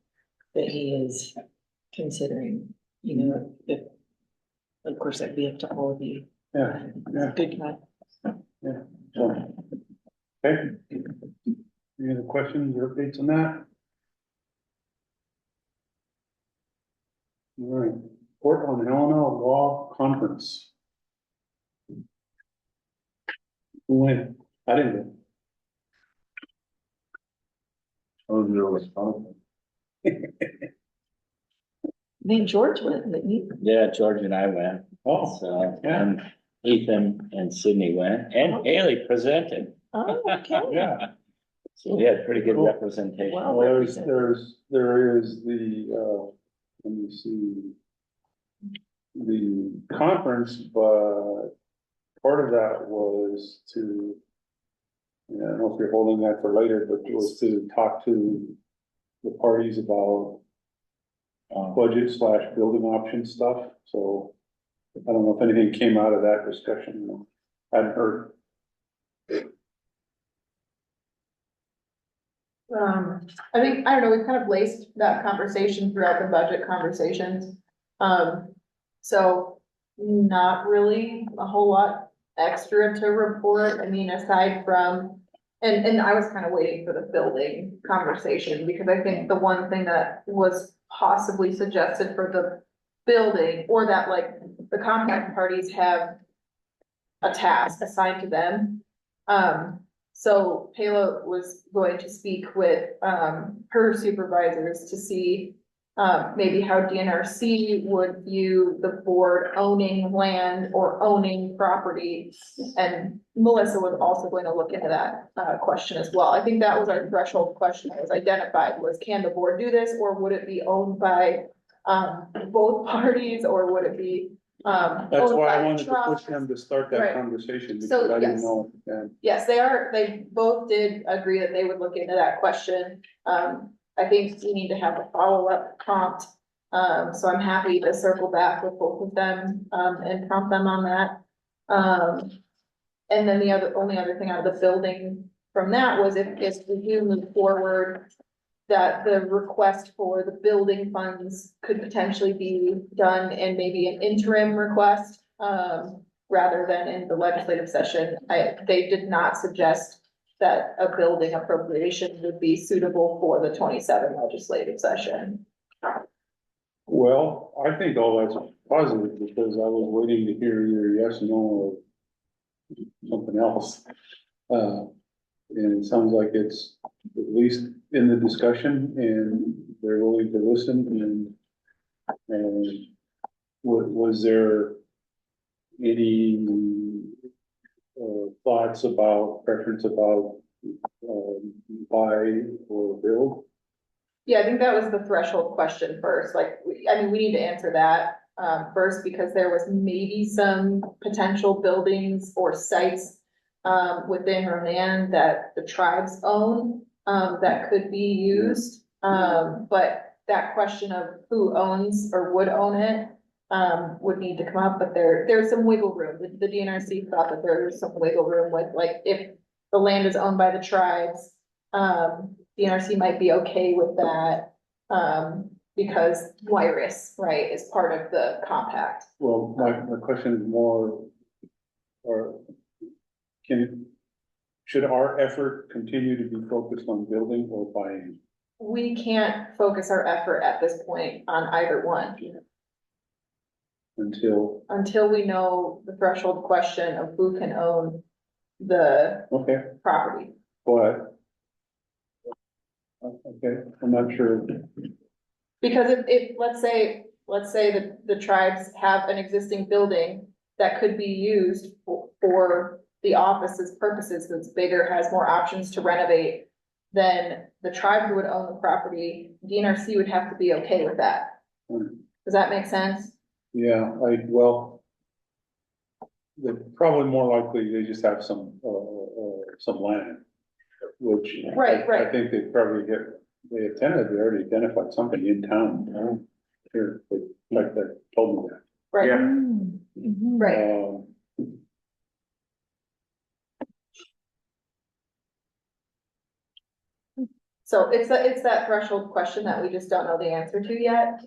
that he is considering, you know, if, of course, that'd be up to all of you. Yeah, yeah. Good guy. So, okay. Any other questions or updates on that? All right, report on Helena Law Conference. Who went? I didn't go. Oh, there was something. I think George went, didn't he? Yeah, George and I went. Oh, So, yeah. and Ethan and Sydney went, and Haley presented. Oh, okay. yeah. So we had pretty good Cool. representation. Wow. Well, there is the, let me see. The conference, but part of that was to, I don't know if you're holding that for later, but it was to talk to the parties about budget / building option stuff, so I don't know if anything came out of that discussion. I hadn't heard. I think, I don't know, we've kind of laced that conversation throughout the budget conversations. So not really a whole lot extra to report. I mean, aside from, and I was kind of waiting for the building conversation, because I think the one thing that was possibly suggested for the building, or that like the compact parties have a task assigned to them. So Payla was going to speak with, her supervisors to see maybe how DNRC would view the board owning land or owning property. And Melissa was also going to look into that, question as well. I think that was our threshold question that was identified, was can the board do this, or would it be owned by, both parties, or would it be, That's owned why I by wanted to push trust? them to start that Right. conversation, So, because I didn't yes. know. And Yes, they both did agree that they would look into that question. I think we need to have a follow-up prompt. So I'm happy to circle back with both of them, and prompt them on that. And then only other thing out of the building from that was if we do move forward, that the request for the building funds could potentially be done in maybe an interim request, rather than in the legislative session. They did not suggest that a building appropriation would be suitable for the 27 legislative session. well, I think all that's positive, because I was waiting to hear your yes, no, or something else. And it sounds like it's at least in the discussion, and they're willing to listen, and was there any thoughts about, preference about, buy or build? Yeah, I think that was the threshold question first, like, we need to answer that, first, because there was maybe some potential buildings or sites, within Ronan that the tribes own, that could be used. But that question of who owns or would own it, would need to come up, but there's some wiggle room. The DNRC thought that there was some wiggle room with, like, if the land is owned by the tribes, DNRC might be okay with that, because Wyris, right, is part of the compact. Well, my question is more, or should our effort continue to be focused on building or buying? We can't focus our effort at this point on either one Until, we know the threshold question of who can own the okay, property. but. Okay, I'm not sure. Because if, let's say that the tribes have an existing building that could be used for the office's purposes, that's bigger, has more options to renovate, then the tribe would own the property, DNRC would have to be okay with that. Does that make sense? Yeah, well, they're probably more likely they just have some land, which. Right. I think they probably they already identified something in town. Here, like that told me that. Right. Yeah. Right. So it's that threshold question that we just don't know the answer to yet.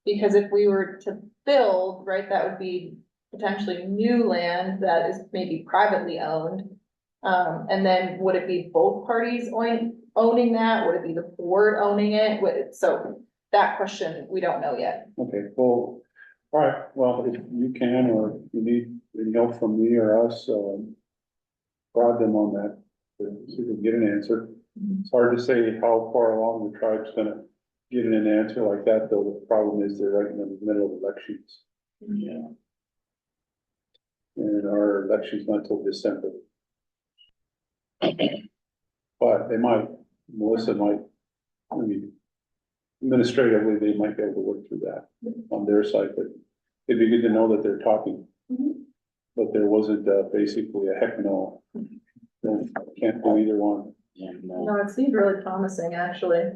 Because if we were to build, right, that would be potentially new land that is maybe privately owned. And then would it be both parties owning that? Would it be the board owning it? So that question, we don't know yet. Okay, well, all right, well, if you can, or you need any help from me or us, prod them on that, so we can get an answer. It's hard to say how far along the tribe's gonna get an answer like that, though. The problem is they're right in the middle of elections. Yeah. And our election's not till December. But Melissa might, I mean, administratively, they might be able to work through that on their side, but it'd be good to know that they're talking. But there wasn't basically a heck no. Can't do either one. Yeah, no. No, it seemed really promising, actually.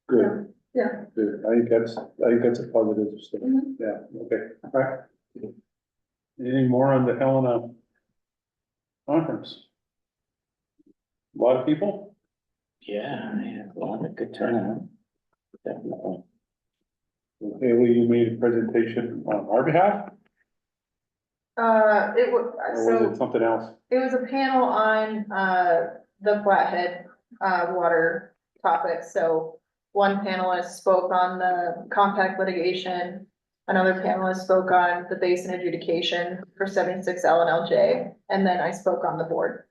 Good. Yeah. Good. I think that's a positive step. Mhm. Yeah, okay, all right. Anything more on the Helena conference? A lot of people? Yeah, a lot of good turnout. Definitely. Haley, you made a presentation on our behalf, It was, or was it something else? it was a panel on, the Flathead, water topic. So one panelist spoke on the compact litigation. Another panelist spoke on the basin adjudication for 76 LNLJ, and then I spoke on the board.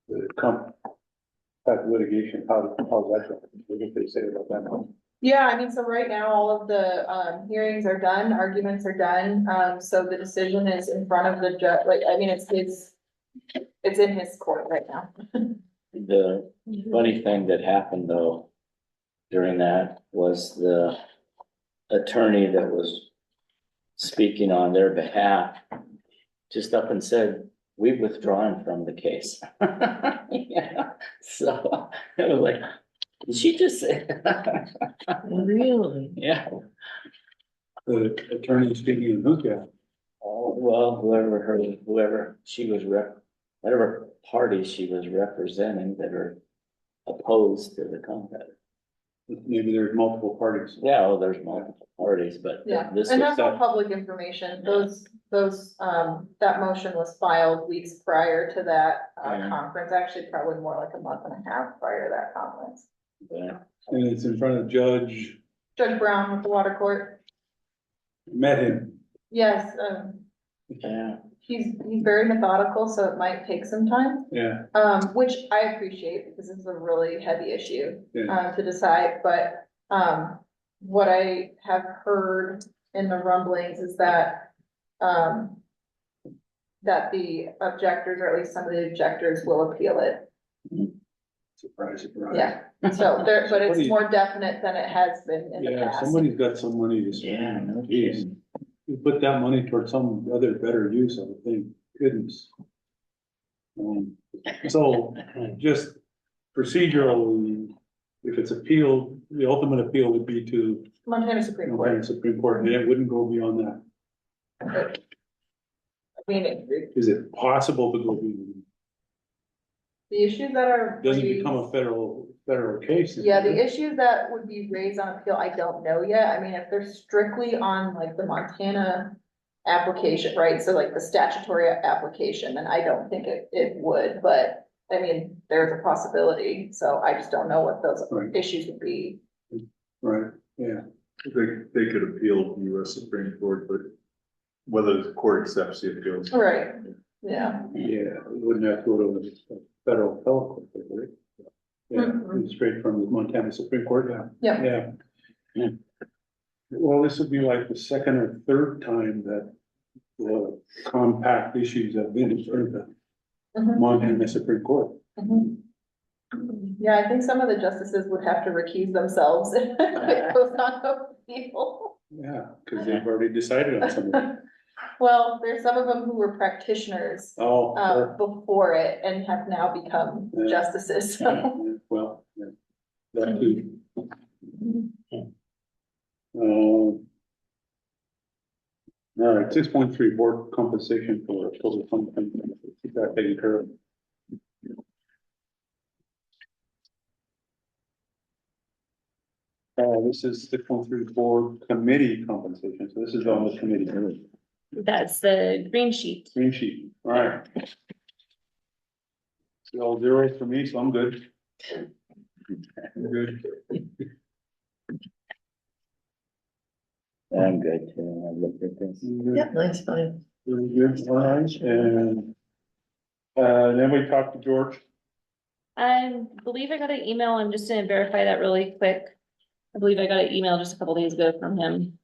The that litigation, how's that going? What did they say about that? Yeah, I mean, so right now, all of the, hearings are done, arguments are done, so the decision is in front of the judge, like, I mean, it's in his court right now. The funny thing that happened though during that was the attorney that was speaking on their behalf just up and said, we've withdrawn from the case. Yeah, so it was like, did she just say? Really? Yeah, The attorney speaking in who's got? oh, well, whoever she was whatever party she was representing that are opposed to the compact. Maybe there's multiple parties. Yeah, well, there's multiple parties, but Yeah, this and was that's all public information, that motion was filed weeks prior to that, Yeah. conference, actually probably more like a month and a half prior to that conference. And it's in front of Judge, Judge Brown with the water court, met him. yes, yeah, he's very methodical, so it might take some time. Yeah, Which I appreciate because this is a really heavy issue, Yeah. to decide, but, what I have heard in the rumblings is that, that the objectors, or at least some of the objectors, will appeal it. surprise, surprise. Yeah, so there, but it's Somebody- more definite than it has been in the Yeah, past. somebody's got some money to yeah, spend. no Jeez. kidding. You put that money towards some other better use, I would think, goodness. So just procedurally, if it's appealed, the ultimate appeal would be to Montana Supreme Montana Court, Supreme Court, and it wouldn't go beyond that. I mean, Is it possible to go beyond? the issues that are. Doesn't raised- become a federal case. Yeah, the issues that would be raised on appeal, I don't know yet. I mean, if they're strictly on like the Montana application, right? So like the statutory application, then I don't think it would, but I mean, there's a possibility. So I just don't know what those Right. issues would be. Right, yeah. They could appeal to the US Supreme Court, but whether the court accepts the appeals. Right, yeah. Yeah, it wouldn't have to go to the federal appellate court, would it? Yeah, Mhm. straight from the Montana Supreme Court, yeah. Yep. Yeah. Yeah. Well, this would be like the second or third time that the compact issues have been in front of the Mhm. Montana Supreme Court. Mhm. Yeah, I think some of the justices would have to recuse themselves if it goes on appeal. Yeah, because they've already decided on something. Well, there's some of them who were practitioners, Oh, sure. before it and have now become Yeah. justices, so. Yeah, well, yeah. That too. All right, 6.3 board compensation for total fund, keep that taken care of. This is 6.3 board committee compensation, so this is on the committee, That's the green sheet. green sheet, all right. See all zeros for me, so I'm good. I'm good. I'm good too, I looked at this. Yep, mine's fine. Really good, all right, and then we talked to George. I believe I got an email. I'm just gonna verify that really quick. I believe I got an email just a couple days ago from him.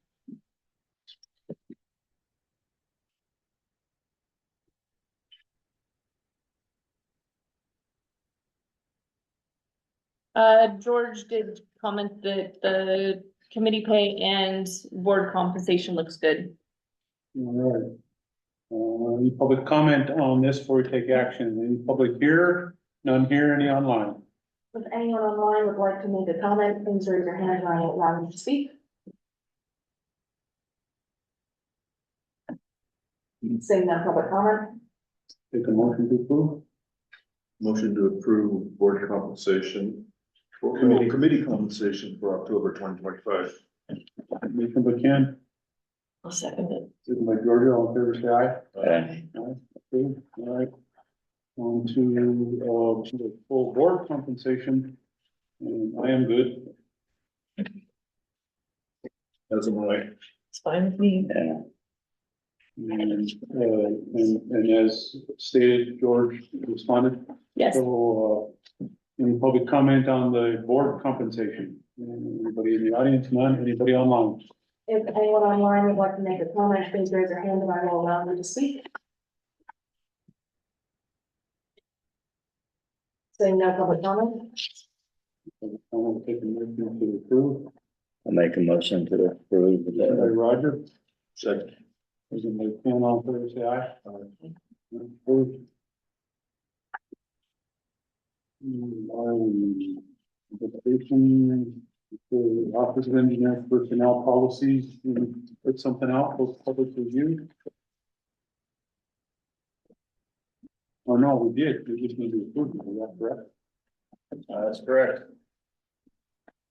George did comment that the committee pay and board compensation looks good. All right. Any public comment on this before we take action? Any public here? None here, any online? If anyone online would like to make a comment, please raise your hand and I will allow you to speak. Seeing no public comment, Take a motion to approve? Motion to approve board compensation, or committee compensation for October 2025. Motion by Ken, I'll second it. second by Georgia, all in favor, say aye. Okay. Aye, approved. All right. On to the full board compensation. And I am good. As am I. It's fine with me. Yeah, And as stated, George responded. Yes, So, Any public comment on the board compensation? Anybody in the audience? None? Anybody online? If anyone online would like to make a comment, please raise your hand and I will allow you to speak. Saying no public comment. I will take a motion to approve. I'll make a motion to approve By the, Roger. Second. Motion by Ken, all in favor, say aye. Approved. Vacation, the Office of Engineer Personnel Policies, we put something out for public review. Oh, no, we did, we just need to approve it, is that correct? That's correct.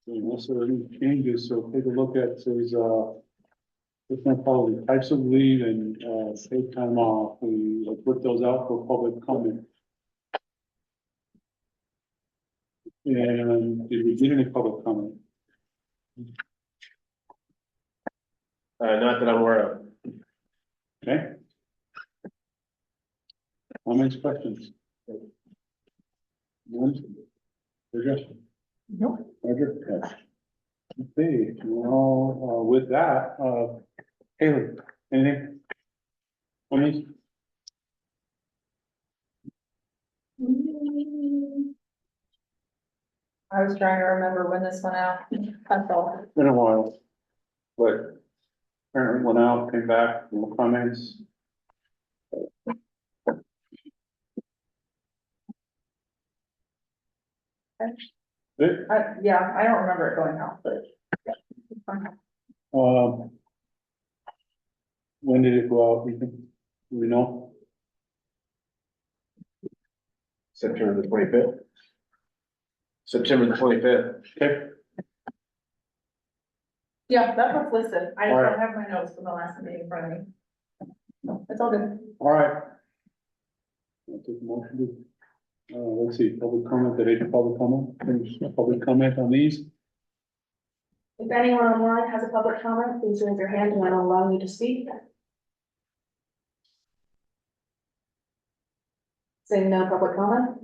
Unless there are any changes, so take a look at, says, different policy, types of leave and, paid time off, we put those out for public comment. And did we get any public comment? Not that I'm aware of. Okay. Comments, questions? None? Roger? Nope. Roger? Yes. Okay, well, with that, Haley, anything? Any? I was trying to remember when this went out, that's all. Been a while. But apparently went out, came back, no comments. Good. Yeah, I don't remember it going out, but. Yeah. it's fine. When did it go out, you think? Do we know? September the 25th. September the 25th. Okay, Yeah, that's what's listed. I just Alright. don't have my notes from the last meeting in front of me. It's all good. all right. I'll take a motion to, let's see, public comment, that is public comment, finish public comment on these. If anyone online has a public comment, please raise your hand and I will allow you to speak. Saying no public comment.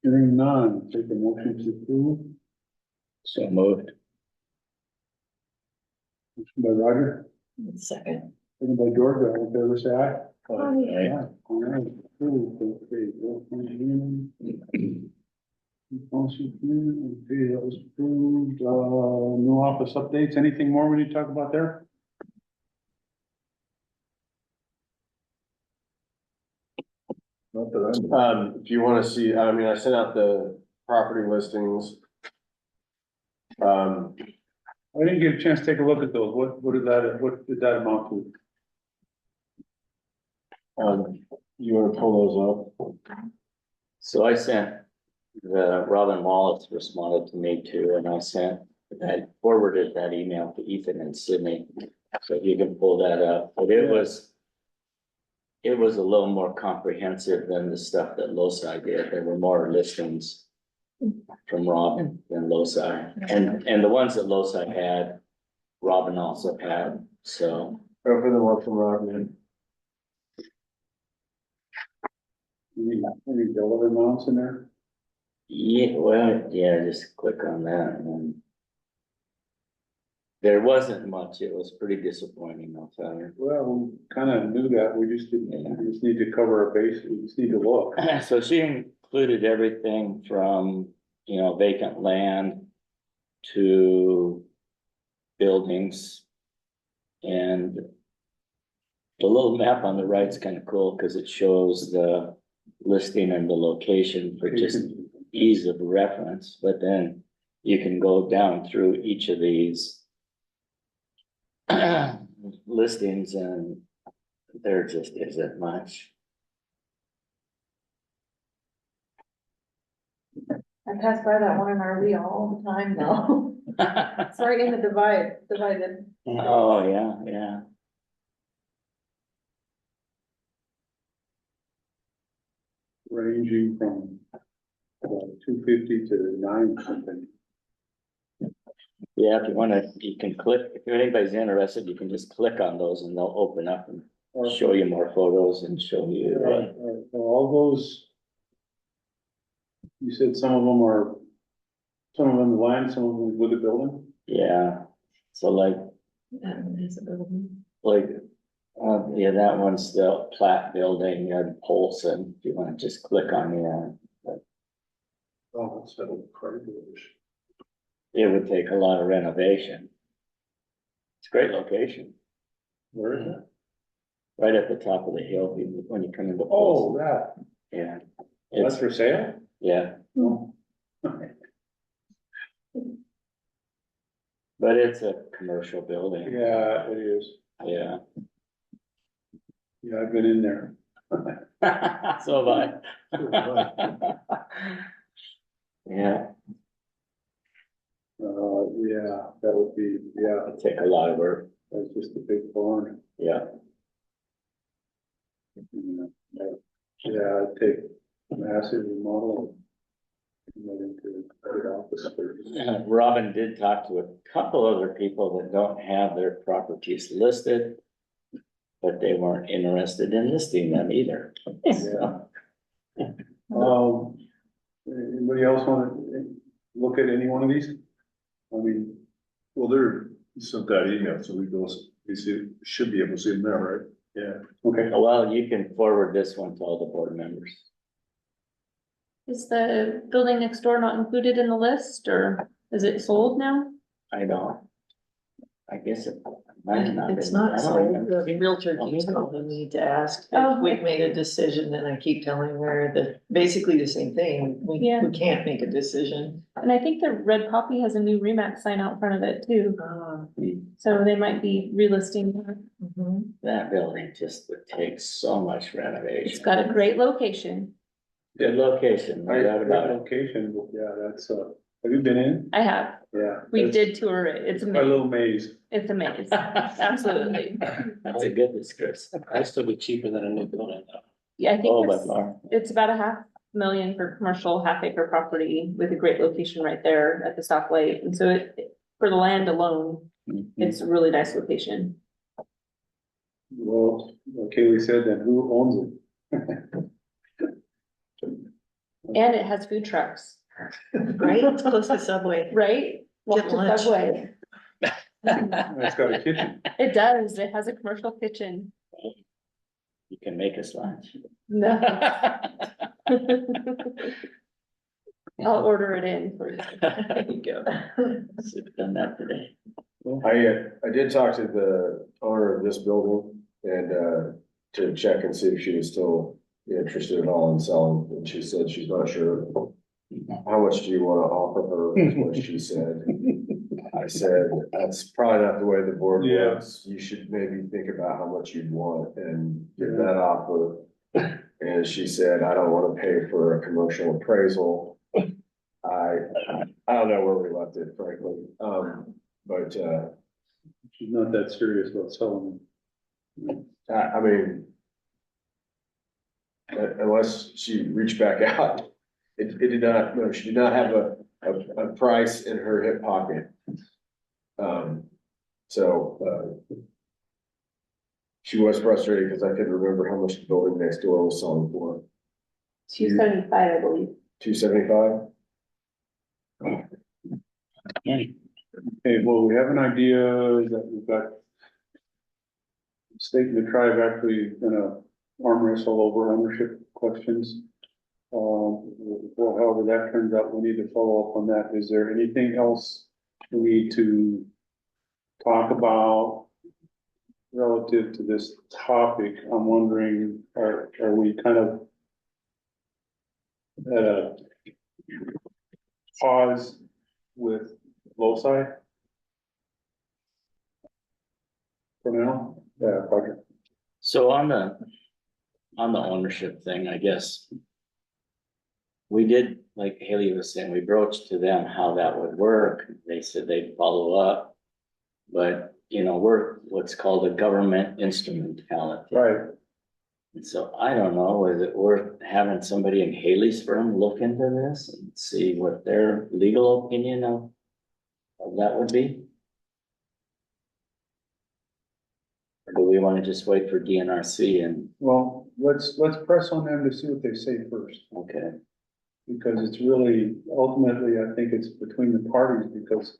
Hearing none, take a motion to approve. so moved. Motion by Roger, Second. second by George, all in favor, say aye. Aye. Aye. All right, approved, okay, well, okay, that was approved, new office updates, anything more we need to talk about there? Not that I'm. If you want to see, I mean, I sent out the property listings. I didn't get a chance to take a look at those, what did that amount to? You want to pull those up? So I sent, Robin Wallace responded to me too, and I forwarded that email to Ethan and Sydney. So you can pull that up, but it was a little more comprehensive than the stuff that Loci did. There were more listings from Robin than Loci, and the ones that Loci had, Robin also had, so. Go for the one from Robin. Any dollar amounts in there? Yeah, well, yeah, just click on that and then. There wasn't much, it was pretty disappointing, I'll tell you. Well, we kind of knew that, we just didn't, we just need to cover our base, we just need to look. So she included everything from, vacant land to buildings. And the little map on the right is kind of cool because it shows the listing and the location for just ease of reference, but then you can go down through each of these listings and there just isn't much. I pass by that one in RV all the time now. It's right in the divided. Oh, yeah. Ranging from 250 to 9 something. Yeah, if you wanna, you can click, if anybody's interested, you can just click on those and they'll open up and show you more photos and show you. All those. You said some of them are, some of them land, some of them with the building? Yeah, so like, That one is a building. yeah, that one's the Platt Building in Polson, if you wanna just click on that. Oh, that's a credit village. It would take a lot of renovation. It's a great location, Where is it? right at the top of the hill when you come into Oh, Polson. that, Yeah, that's it's, for sale? yeah, Oh. but it's a commercial building, Yeah, it is. yeah. Yeah, I've been in there. So have I. Yeah, Yeah, that would be, yeah, it'd take a lot of work, that's just a big barn. yeah. Yeah, it'd take massive remodel. Into good office space. Robin did talk to a couple other people that don't have their properties listed, but they weren't interested in listing them either. Yeah. Anybody else want to look at any one of these? I mean, Well, they're sent that email, so we see, should be able to see them now, right? yeah, okay. Well, you can forward this one to all the board members. Is the building next door not included in the list, or is it sold now? I don't. I guess it. might have not It's been. not I don't sold, remember. the realtor Oh, keeps maybe. calling me to ask Oh, if we've okay. made a decision, and I keep telling her that basically the same thing. Yeah. We can't make a decision. And I think the Red Poppy has a new Remax sign out front of it too, so they might be relisting that. Mhm. That building just would take so much renovation. It's got a great location. Good location, no doubt about Great it. location, but yeah, that's, have you been in? I have, Yeah. we that's did tour it, it's quite a little amazing, maze. it's amazing, absolutely. That's a good description. I'd still be cheaper than a new building though. Yeah, I Oh, think by far. it's about $500,000 for commercial half-acre property with a great location right there at the stoplight, and so for the land alone, Mhm. it's a really nice location. Well, like Kaylee said, then who owns it? And it has food trucks, Right, it's close to Subway. right? Walk Get to lunch. Subway. It's got a kitchen. It does, it has a commercial kitchen. You can make us lunch. No. I'll order it in for you. There you go. Should have done that today. I did talk to the owner of this building and, to check and see if she was still interested at all in selling, and she said she's not sure. How much do you wanna offer her, is what she said. I said, that's probably not the way the board Yeah. works, you should maybe think about how much you'd want and give that offer. And she said, I don't wanna pay for a commercial appraisal. I don't know where we left it, frankly, but, She's not that serious about selling I mean. Unless she reached back out, it did not, no, she did not have a price in her hip pocket. She was frustrated because I couldn't remember how much the building next door was selling for, 275, I believe. $275? it. Okay, well, we have an idea that we've got. State and the tribe actually gonna arm wrestle over ownership questions. Well, however that turns out, we need to follow up on that. Is there anything else we need to talk about relative to this topic? I'm wondering, are we kind of at a pause with loci? For now? Yeah, project. So on the ownership thing, I guess. We did, like Haley was saying, we broached to them how that would work. They said they'd follow up. But, we're what's called a government instrumentality. Right. And so I don't know, is it worth having somebody in Haley's firm look into this and see what their legal opinion of that would be? Or do we want to just wait for DNRC and, Well, let's press on them to see what they say first. okay, because it's really, ultimately, I think it's between the parties, because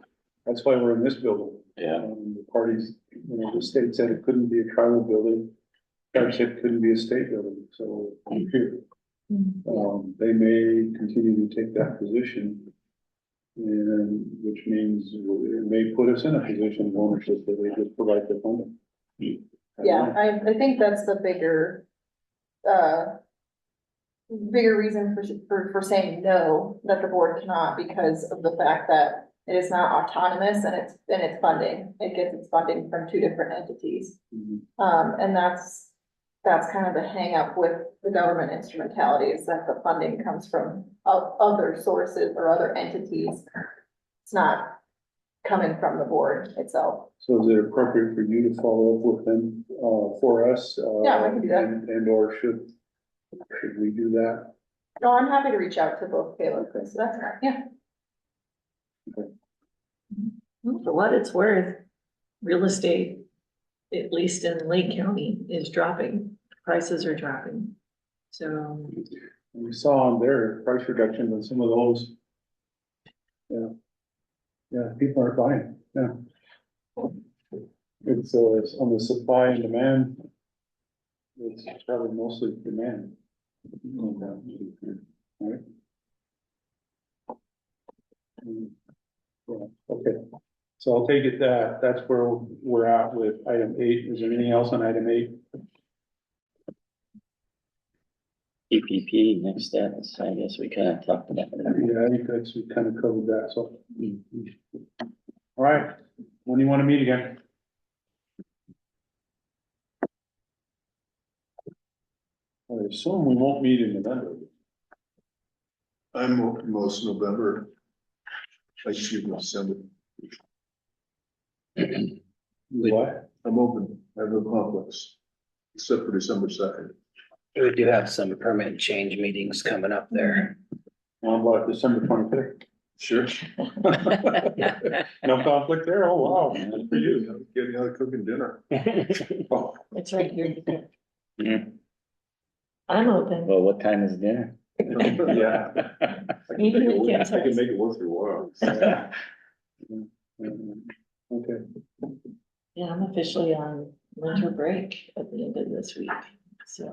that's why we're in this building. Yeah. The parties, you know, the state said it couldn't be a tribal building, tribe said it couldn't be a state building, so here. They may continue to take that position. And which means it may put us in a position of ownership that they just provide the funding. Yeah, I think that's the bigger, bigger reason for saying no, that the board cannot, because of the fact that it is not autonomous and it's funding. It gets its funding from two different entities. Mhm. And that's kind of the hang up with the government instrumentality, is that the funding comes from other sources or other entities. It's not coming from the board itself. So is it appropriate for you to follow up with them, for us? Yeah, we can do that. And or should we do that? No, I'm happy to reach out to both Caleb and Chris, so that's fine, yeah. For what it's worth, real estate, at least in Lake County, is dropping. Prices are dropping. So, We saw on their price reduction on some of those. Yeah. Yeah, people are buying, yeah. It's on the supply and demand. It's probably mostly demand. Right? Yeah, okay, so I'll take it that that's where we're at with item 8. Is there anything else on item 8? EPP, next steps, I guess we kind of talked about that. Yeah, I think that's, we kind of covered that, so. All right, when do you want to meet again? I assume we won't meet in November. I'm open most November. I shoot in December. What? I'm open, I have no conflicts, except for December 2nd. We do have some permit change meetings coming up there. How about December 25th? Sure. No conflict there? Oh, wow, good for you. Getting out of cooking dinner. Oh, it's right here. Yeah. I'm open. Well, what time is dinner? Yeah. I can make it worth your while. Okay, Yeah, I'm officially on winter break at the end of this week, so.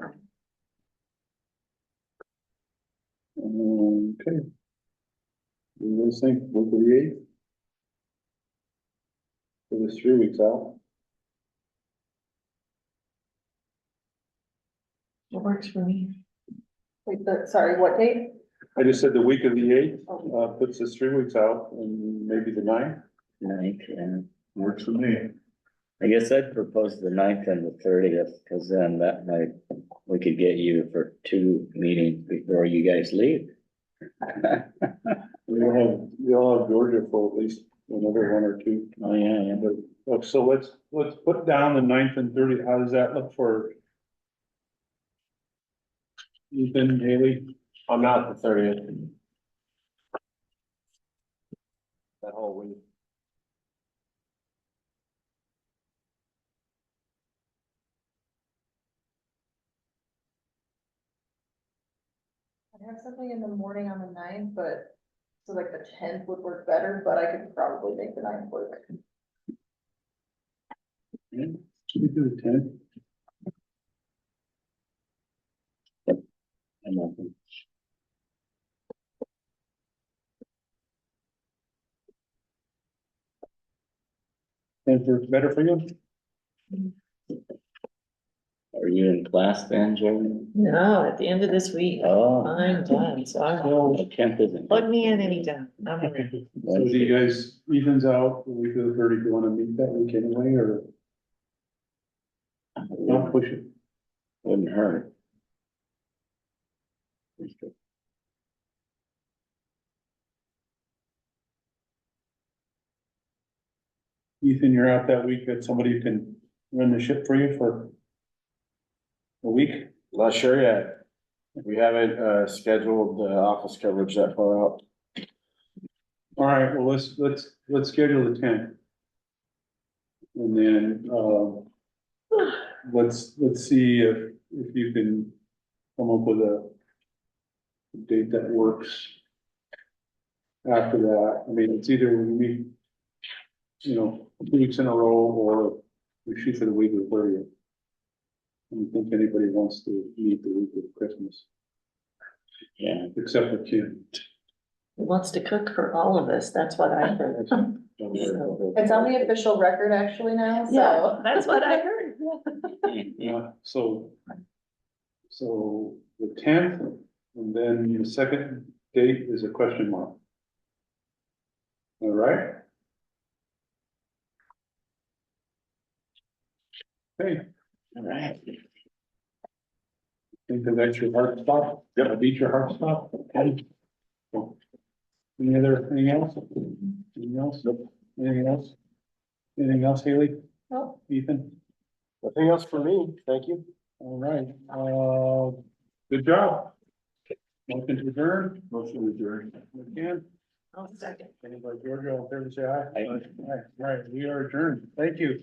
okay. You guys think week of the 8th? It was 3 weeks out. It works for me. Wait, sorry, what date? I just said the week of the 8th, puts us 3 weeks out, and maybe the 9th. Ninth, yeah. Works for me. I guess I'd propose the 9th and the 30th, because then that night we could get you for 2 meetings before you guys leave. You'll have Georgia for at least another 1 or 2. Oh, yeah, yeah. But, so let's put down the 9th and 30th. How does that look for Ethan, Haley? I'm not the 30th. That whole week. I have something in the morning on the 9th, but, so like the 10th would work better, but I could probably make the 9th work. Should we do the 10th? I'm open. Better for you? Are you in class then, Jordan? No, at the end of this week, Oh. I'm done, so I'm, The 10th isn't. plug me in anytime. I'm ready. So do you guys, Ethan's out the week of the 30th, you wanna meet that week anyway, or don't push it? Wouldn't hurt. Ethan, you're out that week, that somebody who can run the ship for you for a week? Not sure yet. We haven't, scheduled the office coverage that far out. All right, well, let's schedule the 10th. And then, let's see if you can come up with date that works. After that, I mean, it's either we meet, 2 weeks in a row, or we shoot for the week of the 30th. I don't think anybody wants to meet the week of Christmas, Yeah, except for Kim. He wants to cook for all of us, that's what I heard. It's on the official record actually now, Yeah, so. that's what I heard. Yeah, so the 10th, and then the second date is a question mark. All right? Hey, all right. think that's your heart stop? Yeah. Beat your heart stop? Okay. Cool. Anything else? Anything else? Nope. Anything else? Anything else, Haley? No. Ethan? Nothing else for me, thank you. All right, good job. Motion to adjourn. Motion to adjourn. Again, I'll second. anybody, Georgia, all in favor, say aye. Aye. All right, we are adjourned. Thank you.